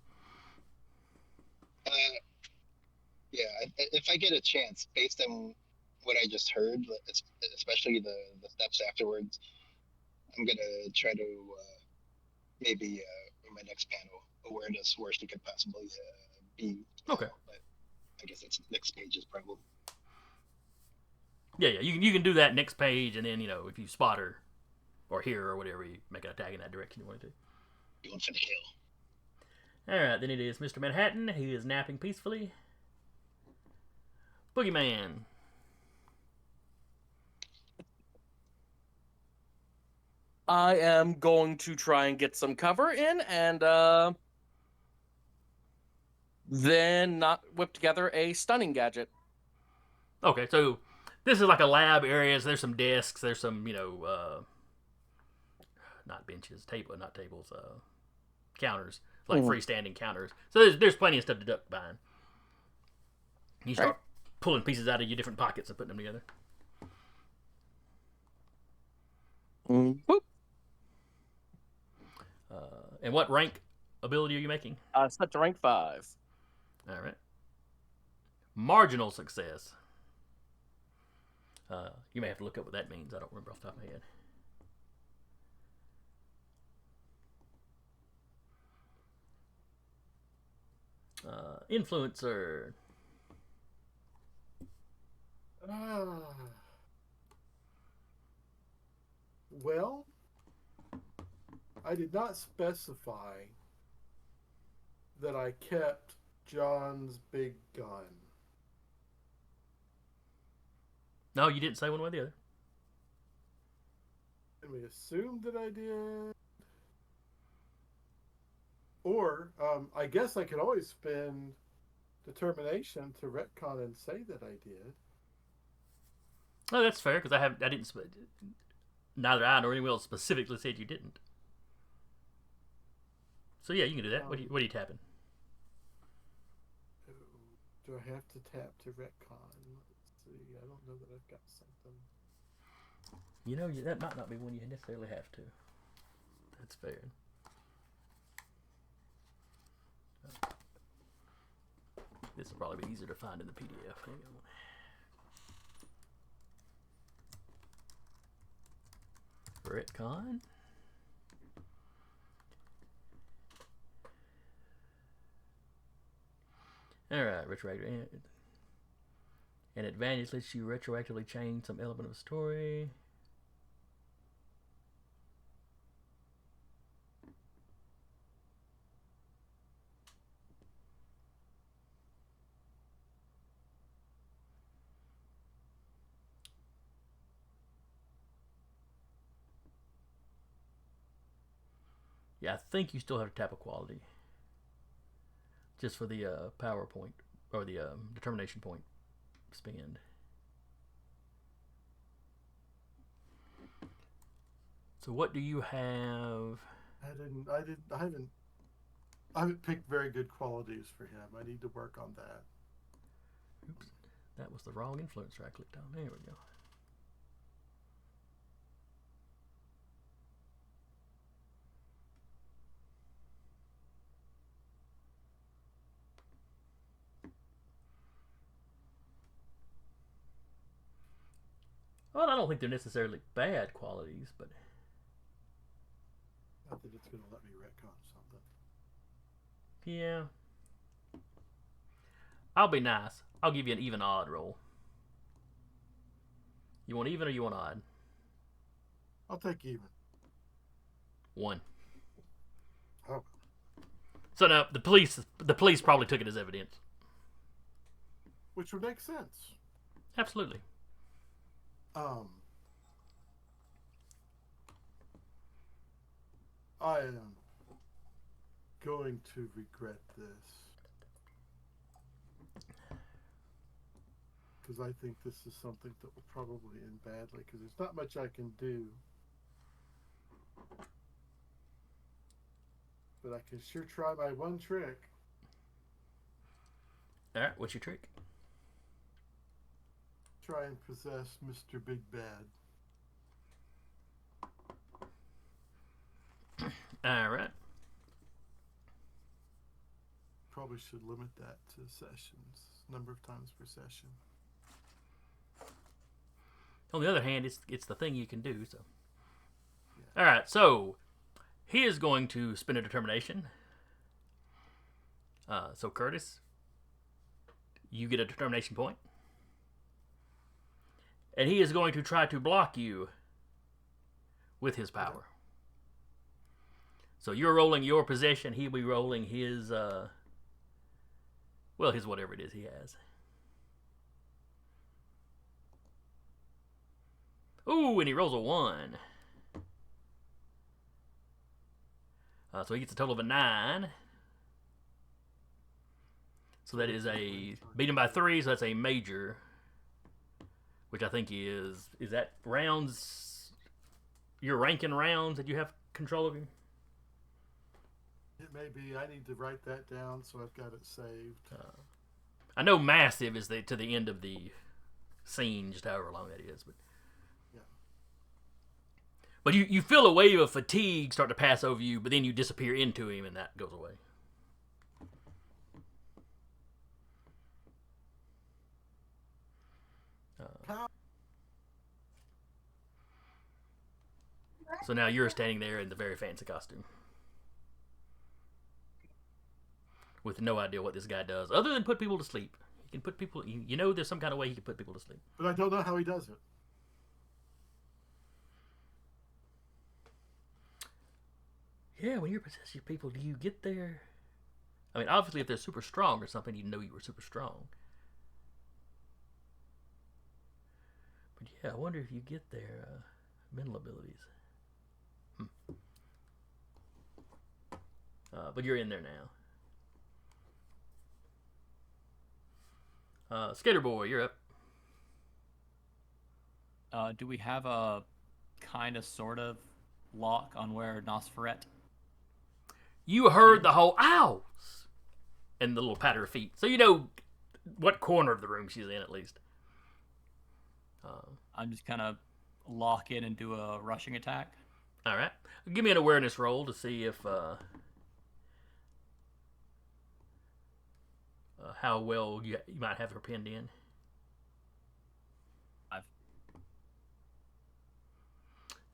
S4: Yeah, if I get a chance, based on what I just heard, especially the steps afterwards, I'm gonna try to maybe in my next panel awareness where she could possibly be.
S2: Okay.
S4: But I guess that's next page's problem.
S2: Yeah, you can do that next page, and then if you spot her or hear her or whatever, you make an attack in that direction you want to.
S4: Going for the kill.
S2: All right, then it is Mr. Manhattan. He is napping peacefully. Boogeyman.
S3: I am going to try and get some cover in, and then not whip together a stunning gadget.
S2: Okay, so this is like a lab area. So there's some desks. There's some, not benches, not tables, counters, like freestanding counters. So there's plenty of stuff to duck behind. You start pulling pieces out of your different pockets and putting them together.
S3: Boop.
S2: And what rank ability are you making?
S3: Set to rank 5.
S2: All right. Marginal success. You may have to look up what that means. I don't remember off the top of my head. Influencer.
S6: Well, I did not specify that I kept John's big gun.
S2: No, you didn't say one way or the other.
S6: And we assumed that I did. Or, I guess I could always spend determination to retcon and say that I did.
S2: Oh, that's fair because I didn't. Neither I nor anyone else specifically said you didn't. So yeah, you can do that. What are you tapping?
S6: Do I have to tap to retcon? Let's see. I don't know that I've got something.
S2: That might not be one you necessarily have to. That's fair. This will probably be easier to find in the PDF. Hang on. Retcon. Alright, retroactive. An advantage lets you retroactively change some element of a story. Yeah, I think you still have to tap equality. Just for the power point, or the determination point spend. So what do you have?
S6: I haven't picked very good qualities for him. I need to work on that.
S2: Oops, that was the wrong influencer I clicked on. There we go. Well, I don't think they're necessarily bad qualities, but
S6: Not that it's going to let me retcon something.
S2: yeah. I'll be nice. I'll give you an even odd roll. You want even or you want odd?
S6: I'll take even.
S2: 1.
S6: Oh.
S2: So now the police probably took it as evidence.
S6: Which would make sense.
S2: Absolutely.
S6: I am going to regret this. Because I think this is something that will probably end badly, because there's not much I can do. But I can sure try my one trick.
S2: Alright, what's your trick?
S6: Try and possess Mr. Big Bad.
S2: Alright.
S6: Probably should limit that to sessions. Number of times per session.
S2: On the other hand, it's the thing you can do, so. Yeah. Alright, so he is going to spend a determination. So Curtis, you get a determination point. And he is going to try to block you with his power. Okay. So you're rolling your possession, he'll be rolling his, his whatever it is he has. Ooh, and he rolls a 1. So he gets a total of a 9. So that is a beat him by 3. So that's a major, which I think is that rounds. You're ranking rounds that you have control of him.
S6: It may be. I need to write that down so I've got it saved.
S2: I know massive is to the end of the scene, just however long that is, but.
S6: Yeah.
S2: But you feel a wave of fatigue start to pass over you, but then you disappear into him, and that goes away. So now you're standing there in the very fancy costume, with no idea what this guy does, other than put people to sleep. He can put people. You know, there's some kind of way he can put people to sleep.
S6: But I don't know how he does it.
S2: Yeah, when you're possessing people, do you get there? I mean, obviously, if they're super strong or something, you know you were super strong. But yeah, I wonder if you get their mental abilities. But you're in there now. Skater Boy, you're up.
S5: Do we have a kind of sort of lock on where Nosferat?
S2: You heard the whole "ow" and the little patter of feet, so you know what corner of the room she's in at least.
S5: I'm just kind of lock in and do a rushing attack.
S2: All right, give me an awareness roll to see if how well you might have her pinned in.
S5: 5.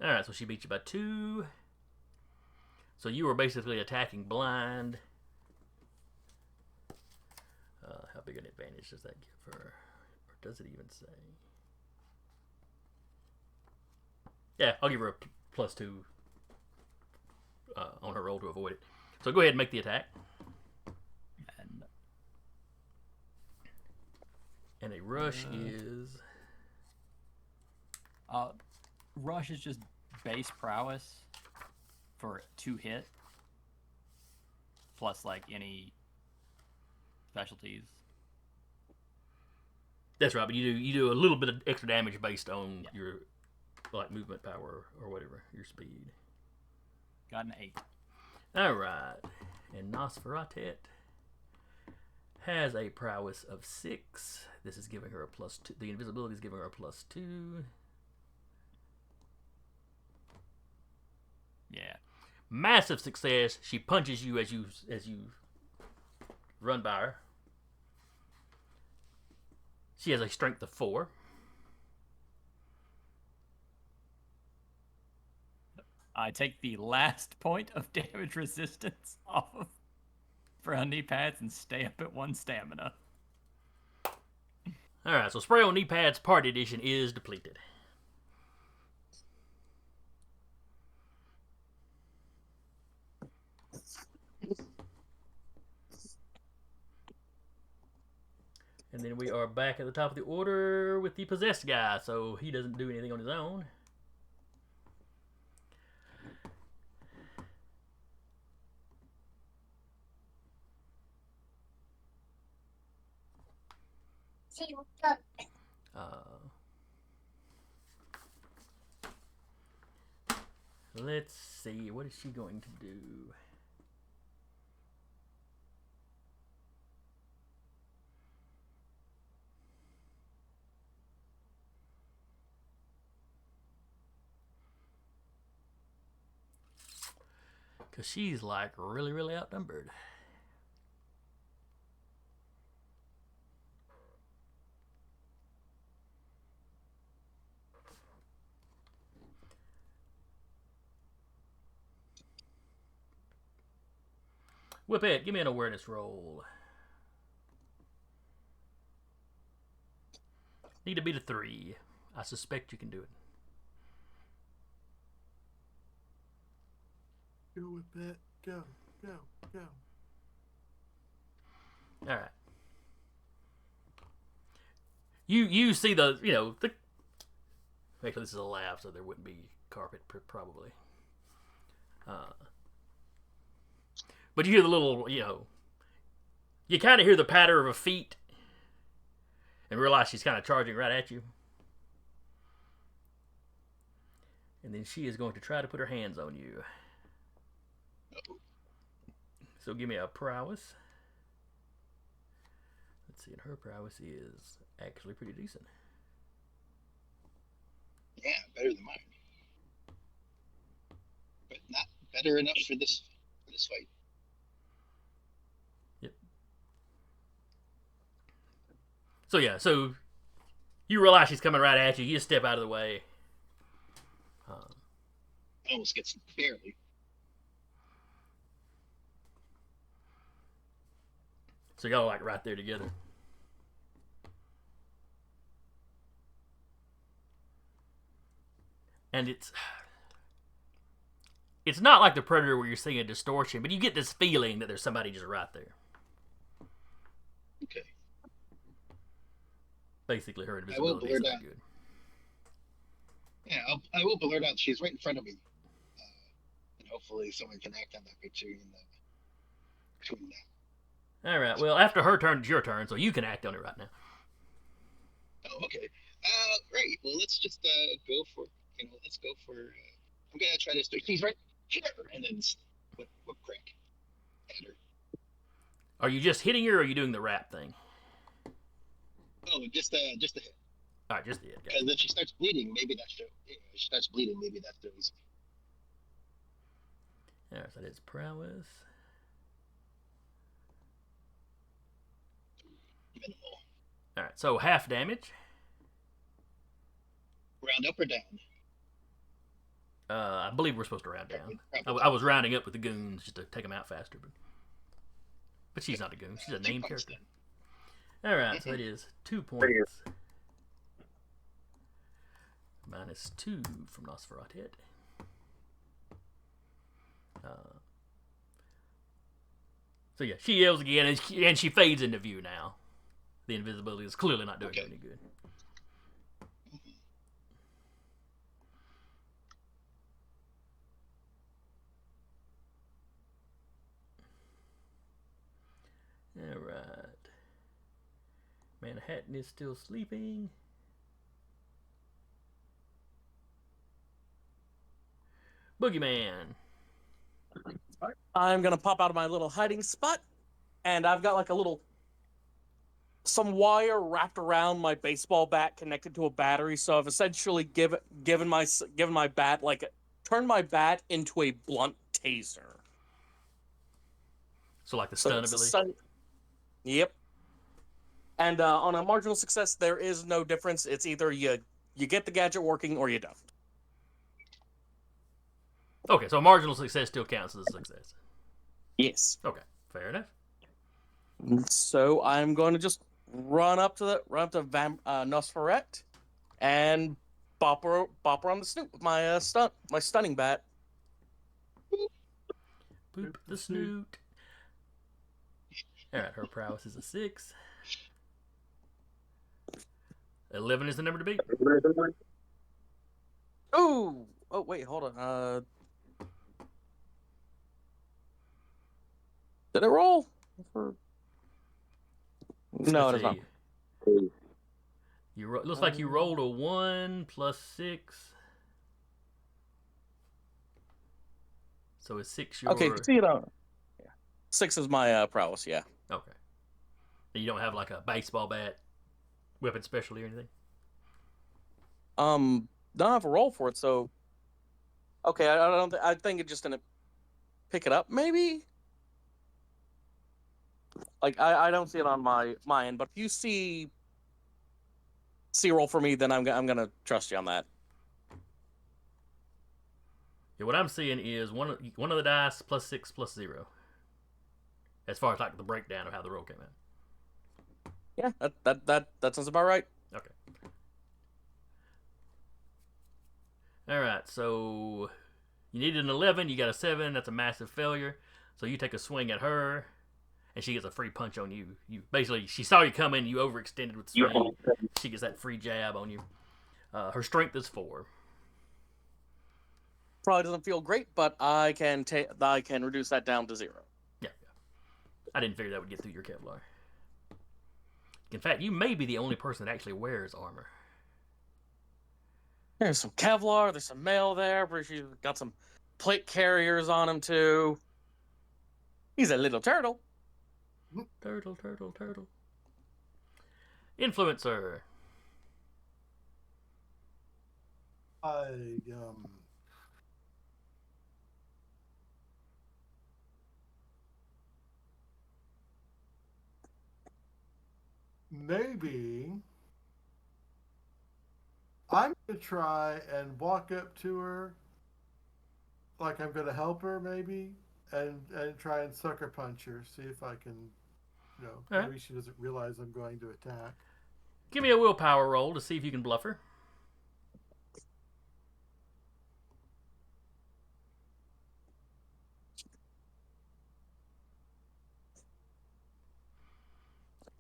S2: All right, so she beat you by 2. So you were basically attacking blind. How big an advantage does that give her? Or does it even say? Yeah, I'll give her a +2 on her roll to avoid it. So go ahead and make the attack. And a rush is...
S5: Rush is just base prowess for 2 hit. Plus, like, any specialties.
S2: That's right, but you do a little bit of extra damage based on your like movement power or whatever, your speed.
S5: Got an 8.
S2: All right, and Nosferatu has a prowess of 6. This is giving her a +2. The invisibility is giving her a +2.
S5: Yeah.
S2: Massive success. She punches you as you run by her. She has a strength of 4.
S5: I take the last point of damage resistance off of for knee pads and stay up at 1 stamina.
S2: All right, so Spray on Knee Pads Party Edition is depleted. And then we are back at the top of the order with the possessed guy, so he doesn't do anything on his own. Let's see, what is she going to do? Because she's like really, really outnumbered. Whippet, give me an awareness roll. Need to beat a 3. I suspect you can do it.
S6: Go with it. Go.
S2: All right. You see the actually this is a lab, so there wouldn't be carpet probably. But you hear the little, you kind of hear the patter of her feet and realize she's kind of charging right at you. And then she is going to try to put her hands on you. So give me a prowess. Let's see, and her prowess is actually pretty decent.
S4: Yeah, better than mine. But not better enough for this fight.
S2: Yep. So you realize she's coming right at you. You just step out of the way.
S4: Almost gets barely.
S2: So y'all like right there together. And it's not like the Predator where you're seeing a distortion, but you get this feeling that there's somebody just right there.
S4: Okay.
S2: Basically, her invisibility is not good.
S4: Yeah, I will blurt out. She's right in front of me, and hopefully someone can act on that between now.
S2: All right. Well, after her turn, it's your turn, so you can act on it right now.
S4: Oh, okay. Right. Well, let's just go for. Let's go for. I'm gonna try this. She's right here, and then whip crack at her.
S2: Are you just hitting her, or are you doing the rap thing?
S4: Oh, just a hit.
S2: All right, just the hit.
S4: Because if she starts bleeding, maybe that shows. If she starts bleeding, maybe that shows.
S2: All right, so that is prowess.
S4: Minimal.
S2: All right, so half damage.
S4: Round up or down?
S2: I believe we're supposed to round down.
S4: Probably
S2: I was rounding up with the goons just to take them out faster, but she's not a goon. She's a named character. All right, so it is 2 points. -2 from Nosferatu. So yeah, she yells again, and she fades into view now. The invisibility is clearly not doing her any good. All right. Manhattan is still sleeping. Boogeyman.
S3: I'm gonna pop out of my little hiding spot, and I've got like some wire wrapped around my baseball bat connected to a battery. So I've essentially given my bat turned my bat into a blunt taser.
S2: So like the stun ability.
S3: Yep. And on a marginal success, there is no difference. It's either you get the gadget working or you don't.
S2: Okay, so a marginal success still counts as a success.
S3: Yes.
S2: Okay, fair enough.
S3: So I'm going to just run up to Nosferatu and bop her on the snoot with my stunning bat.
S2: Boop the snoot. All right, her prowess is a 6. 11 is the number to beat.
S3: Oh wait, hold on. Did it roll? No, it is not.
S2: Looks like you rolled a 1 plus 6. So it's 6 your...
S3: Okay, see it on. 6 is my prowess, yeah.
S2: Okay. And you don't have like a baseball bat weapon specialty or anything?
S3: Don't have a roll for it, so... Okay, I think it just didn't pick it up, maybe? Like, I don't see it on my end, but if you see a roll for me, then I'm gonna trust you on that.
S2: Yeah, what I'm seeing is one of the dice plus 6 plus 0. As far as like the breakdown of how the roll came out.
S3: Yeah, that sounds about right.
S2: Okay. All right, so you needed an 11, you got a 7. That's a massive failure. So you take a swing at her, and she gets a free punch on you. You basically, she saw you coming, you overextended with the swing. She gets that free jab on you. Her strength is 4.
S3: Probably doesn't feel great, but I can reduce that down to 0.
S2: Yeah, I didn't figure that would get through your Kevlar. In fact, you may be the only person that actually wears armor.
S3: There's some Kevlar. There's some mail there. She's got some plate carriers on him too. He's a little turtle.
S2: Turtle. Influencer.
S6: Maybe I'm gonna try and walk up to her like I'm gonna help her, maybe, and try and sucker punch her. See if I can,
S2: Alright.
S6: maybe she doesn't realize I'm going to attack.
S2: Give me a willpower roll to see if you can bluff her.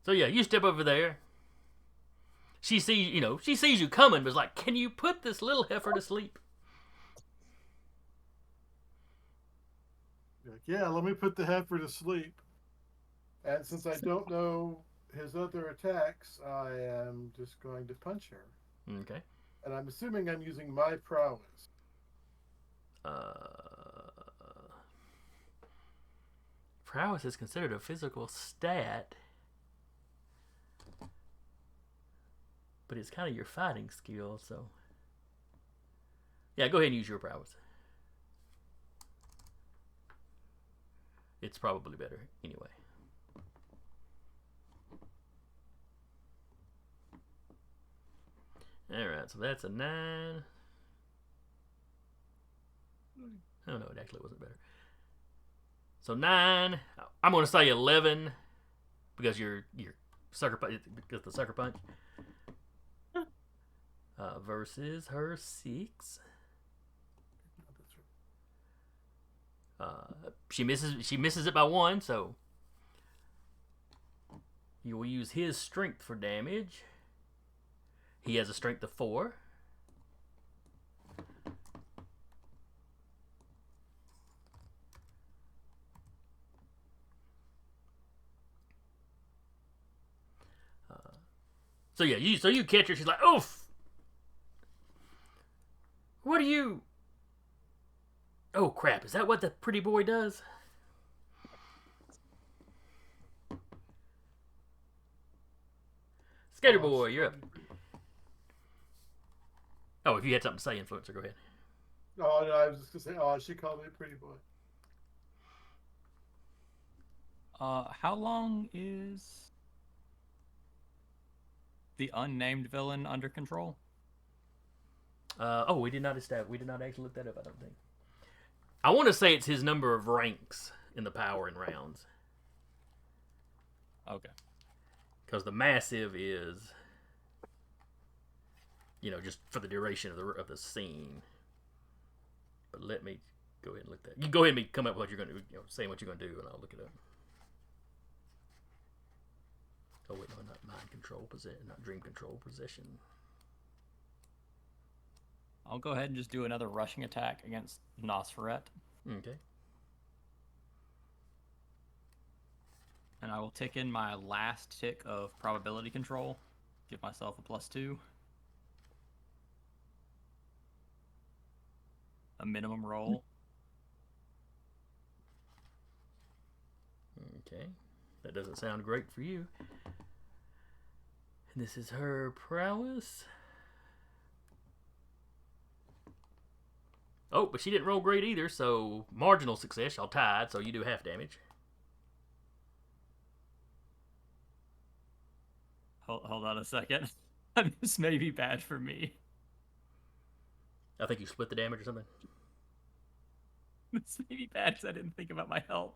S2: So yeah, you step over there. She sees you coming, but is like, can you put this little heifer to sleep?
S6: Like, yeah, let me put the heifer to sleep. And since I don't know his other attacks, I am just going to punch her.
S2: Okay.
S6: And I'm assuming I'm using my prowess.
S2: Prowess is considered a physical stat, but it's kind of your fighting skill, so yeah, go ahead and use your prowess. It's probably better anyway. Alright, so that's a 9. Oh no, it actually wasn't better. So 9. I'm going to say 11 because you're sucker punch, because the sucker punch. Versus her 6. She misses it by 1, so you will use his strength for damage. He has a strength of 4. So yeah, you catch her. She's like, "Oof! What are you? Oh crap! Is that what the pretty boy does?" Skater boy, you're up. Oh, if you had something to say, influencer, go ahead.
S6: Oh, no, I was just going to say, oh, she called me a pretty boy.
S5: How long is the unnamed villain under control?
S2: We did not actually look that up, I don't think. I want to say it's his number of ranks in the power and rounds.
S5: Okay.
S2: Because the massive is, just for the duration of the scene. But let me go ahead and look that. You go ahead and come up with what you're going to, saying what you're going to do, and I'll look it up. Oh wait, no, not mind control possession, not dream control possession.
S5: I'll go ahead and just do another rushing attack against Nosferat.
S2: Okay.
S5: And I will tick in my last tick of probability control. Give myself a +2. A minimum roll.
S2: Okay. That doesn't sound great for you. And this is her prowess. Oh, but she didn't roll great either, so marginal success. Y'all tied, so you do half damage.
S5: Hold on a second. This may be bad for me.
S2: I think you split the damage or something.
S5: This may be bad because I didn't think about my health.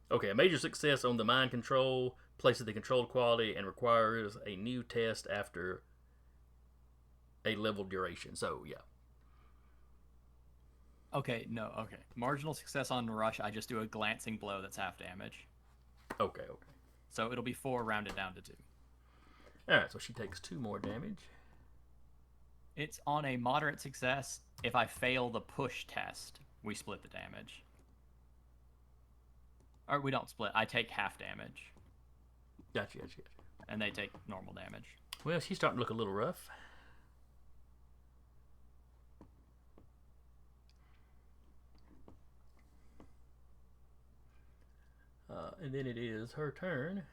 S2: Okay, a major success on the mind control places the controlled quality and requires a new test after a level duration. So, yeah.
S5: Okay. Marginal success on rush, I just do a glancing blow that's half damage.
S2: Okay.
S5: So it'll be 4 rounded down to 2.
S2: Alright, so she takes 2 more damage.
S5: It's on a moderate success. If I fail the push test, we split the damage. Or we don't split. I take half damage,
S2: Gotcha.
S5: and they take normal damage.
S2: Well, she's starting to look a little rough. And then it is her turn.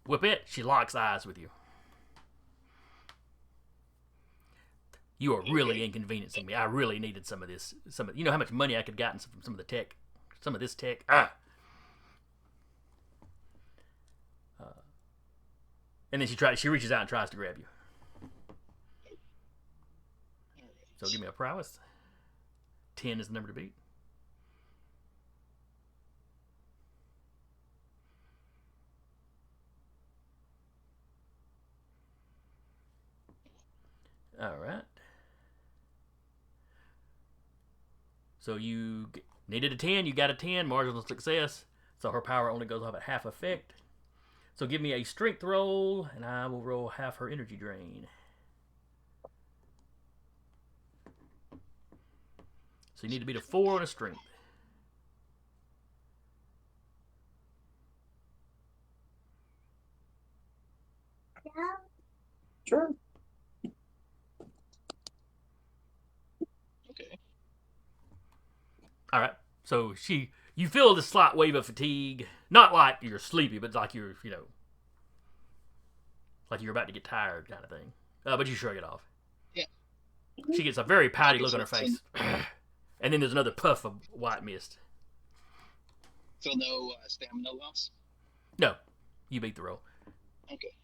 S2: Whippet, she locks eyes with you. You are really inconveniencing me. I really needed some of this. You know how much money I could have gotten from some of the tech, some of this tech. And then she reaches out and tries to grab you. So give me a prowess. 10 is the number to beat. All right. So you needed a 10. You got a 10. Marginal success. So her power only goes off at half effect. So give me a strength roll, and I will roll half her energy drain. So you need to beat a 4 on a strength.
S3: Sure.
S4: Okay.
S2: All right. So you feel the slight wave of fatigue. Not like you're sleepy, but like you're, like you're about to get tired kind of thing. But you shrug it off.
S4: Yeah.
S2: She gets a very pouty look on her face. And then there's another puff of white mist.
S4: So no stamina loss?
S2: No. You beat the roll.
S4: Okay.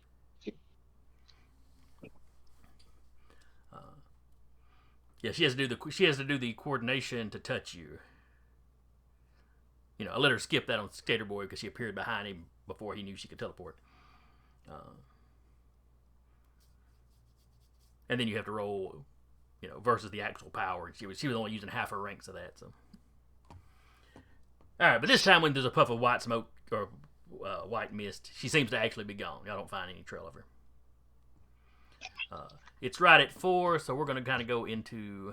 S2: Yeah, she has to do the coordination to touch you. I let her skip that on Skater Boy because she appeared behind him before he knew she could teleport. And then you have to roll, versus the actual power. She was only using half her ranks of that. So, all right, but this time when there's a puff of white smoke or white mist, she seems to actually be gone. Y'all don't find any trail of her. It's right at 4, so we're going to kind of go into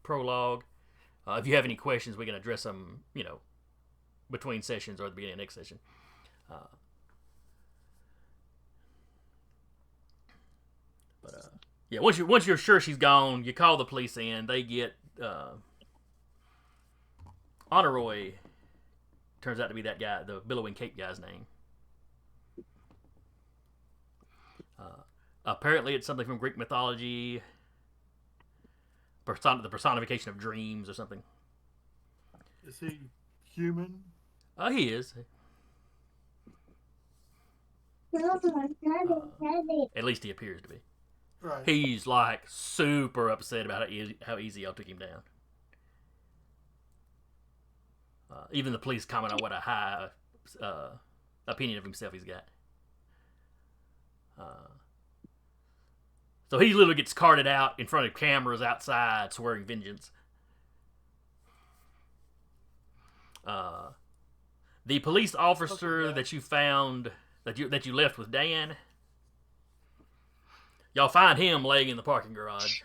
S2: prologue. If you have any questions, we can address them, between sessions or at the beginning of the next session. Yeah, once you're sure she's gone, you call the police in. They get Honoroi. Turns out to be that guy, the billowing cape guy's name. Apparently, it's something from Greek mythology. The personification of dreams or something.
S6: Is he human?
S2: He is. At least he appears to be.
S6: Right.
S2: He's like super upset about how easy y'all took him down. Even the police comment on what a high opinion of himself he's got. So he literally gets carted out in front of cameras outside, swearing vengeance. The police officer that you found, that you left with Dan, y'all find him laying in the parking garage.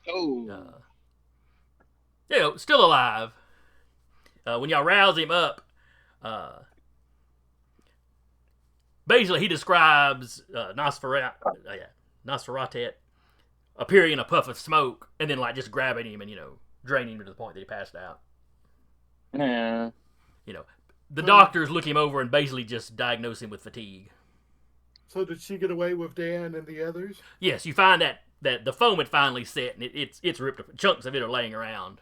S4: Oh.
S2: Still alive. When y'all rouse him up, basically he describes Nosferatu appearing in a puff of smoke and then just grabbing him and draining him to the point that he passed out.
S3: Yeah.
S2: The doctors look him over and basically just diagnose him with fatigue.
S6: So did she get away with Dan and the others?
S2: Yes, you find that the foam had finally set and it's ripped up. Chunks of it are laying around.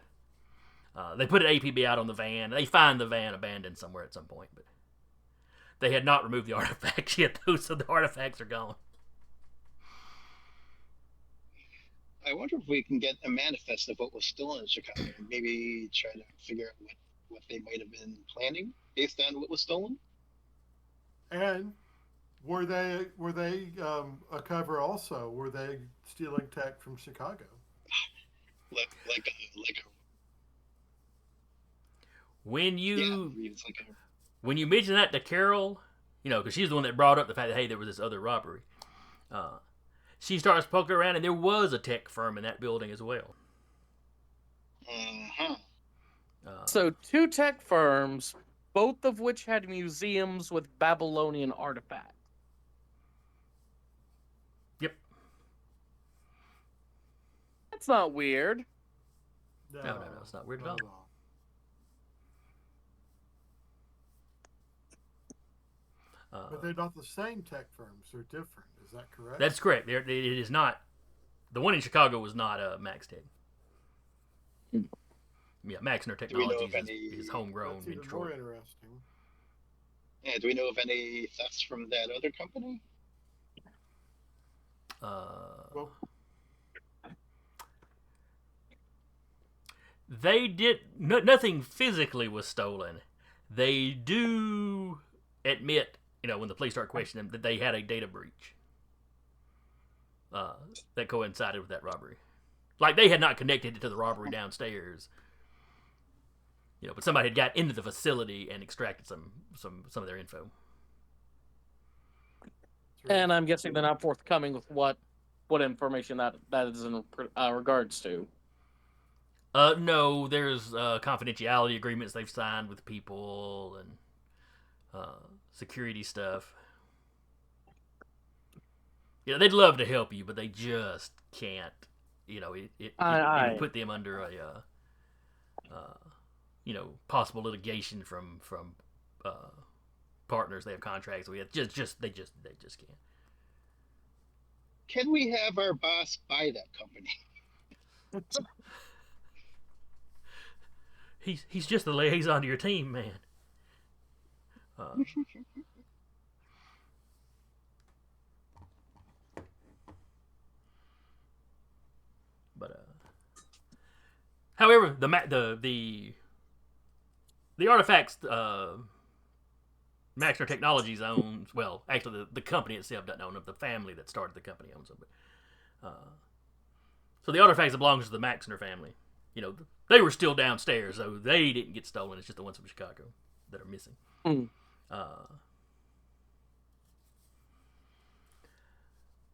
S2: They put an APB out on the van. They find the van abandoned somewhere at some point, but they had not removed the artifacts yet, though, so the artifacts are gone.
S4: I wonder if we can get a manifest of what was stolen in Chicago. Maybe try to figure out what they might have been planning based on what was stolen.
S6: And were they a cover also? Were they stealing tech from Chicago?
S4: Like
S2: When
S4: Yeah,
S2: you
S4: it's like
S2: when you mention that to Carol, because she's the one that brought up the fact that, hey, there was this other robbery. She starts poking around, and there was a tech firm in that building as well.
S3: So 2 tech firms, both of which had museums with Babylonian artifacts.
S2: Yep.
S3: That's not weird.
S2: No, it's not weird at all.
S6: But they're not the same tech firms. They're different. Is that correct?
S2: That's correct. It is not. The one in Chicago was not Max Tech. Yeah, Maxner Technologies is homegrown
S6: That's
S2: in
S6: even
S2: Detroit.
S6: more interesting.
S4: Yeah, do we know of any thefts from that other company?
S6: Well,
S2: They did nothing physically was stolen. They do admit, when the police start questioning them, that they had a data breach that coincided with that robbery. Like they had not connected it to the robbery downstairs, but somebody had got into the facility and extracted some of their info.
S3: And I'm guessing they're not forthcoming with what information that is in regards to.
S2: No, there's confidentiality agreements they've signed with people and security stuff. They'd love to help you, but they just can't. It would put them under a possible litigation from partners they have contracts with. They just can't.
S4: Can we have our boss buy that company?
S2: He's just the liaison to your team, man. However, the artifacts Maxner Technologies owns. Well, actually, the company itself doesn't own them. The family that started the company owns them. But, so the artifacts that belongs to the Maxner family. They were still downstairs, so they didn't get stolen. It's just the ones from Chicago that are missing.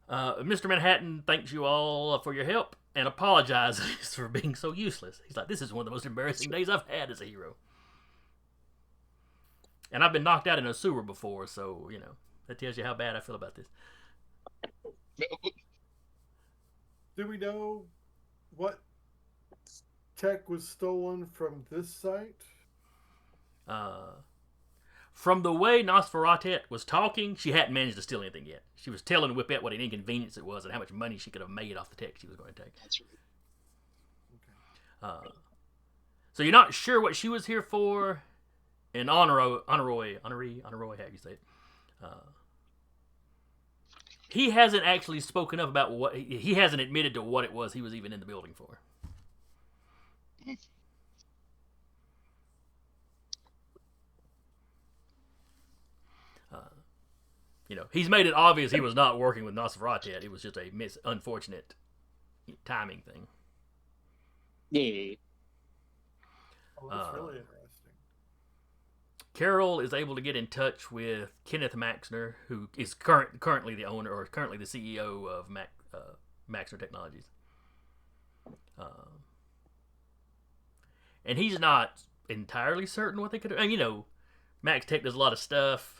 S2: Mr. Manhattan thanks you all for your help and apologizes for being so useless. He's like, this is one of the most embarrassing days I've had as a hero. And I've been knocked out in a sewer before, so, that tells you how bad I feel about this.
S6: Do we know what tech was stolen from this site?
S2: From the way Nosferatet was talking, she hadn't managed to steal anything yet. She was telling Whippet what an inconvenience it was and how much money she could have made off the tech she was going to take.
S4: That's right.
S6: Okay.
S2: So you're not sure what she was here for, and Honoroi, how do you say it? He hasn't actually spoken up about what he hasn't admitted to what it was he was even in the building for. He's made it obvious he was not working with Nosferatet. It was just a unfortunate timing thing.
S3: Yeah.
S6: Oh, that's really interesting.
S2: Carol is able to get in touch with Kenneth Maxner, who is currently the owner or currently the CEO of Maxner Technologies. And he's not entirely certain what they could do. And, Max Tech does a lot of stuff.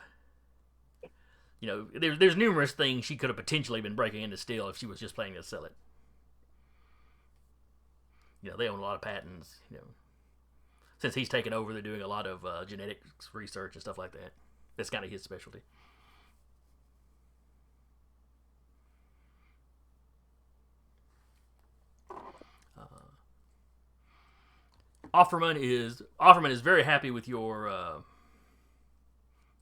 S2: There's numerous things she could have potentially been breaking into steal if she was just planning to sell it. They own a lot of patents. Since he's taken over, they're doing a lot of genetics research and stuff like that. That's kind of his specialty. Offerman is very happy with your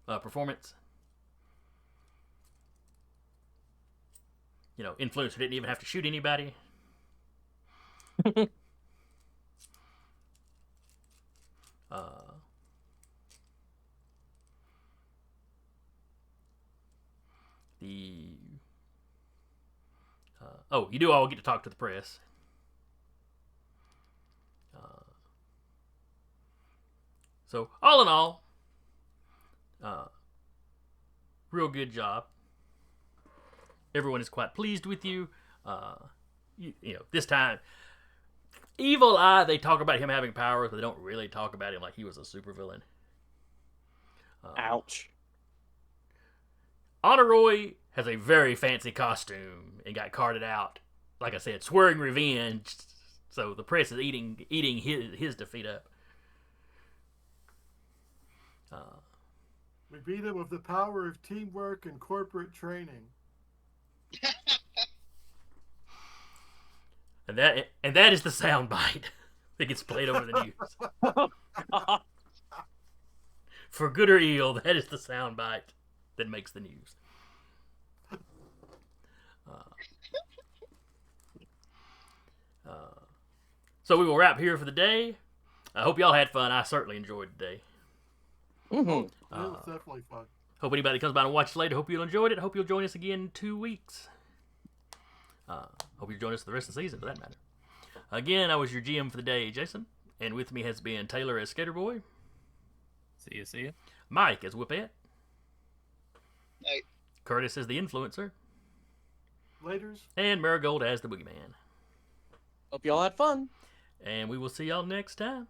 S2: performance. Influencer didn't even have to shoot anybody. You do all get to talk to the press. So all in all, real good job. Everyone is quite pleased with you. You know, this time, Evil Eye, they talk about him having powers, but they don't really talk about him like he was a supervillain.
S3: Ouch.
S2: Honoroi has a very fancy costume and got carted out. Like I said, swearing revenge. So the press is eating his defeat up.
S6: We beat him with the power of teamwork and corporate training.
S2: And that is the soundbite that gets played over the news.
S3: Oh, God.
S2: For good or ill, that is the soundbite that makes the news. So we will wrap here for the day. I hope y'all had fun. I certainly enjoyed today.
S3: Mm-hmm.
S6: It was definitely fun.
S2: Hope anybody comes by and watches later. Hope you enjoyed it. Hope you'll join us again in 2 weeks. Hope you join us for the rest of the season, for that matter. Again, I was your GM for the day, Jason. And with me has been Taylor as Skater Boy.
S5: See ya.
S2: Mike as Whippet.
S4: Night.
S2: Curtis as the Influencer.
S6: Laters.
S2: And Marigold as the Boogeyman.
S3: Hope y'all had fun.
S2: And we will see y'all next time.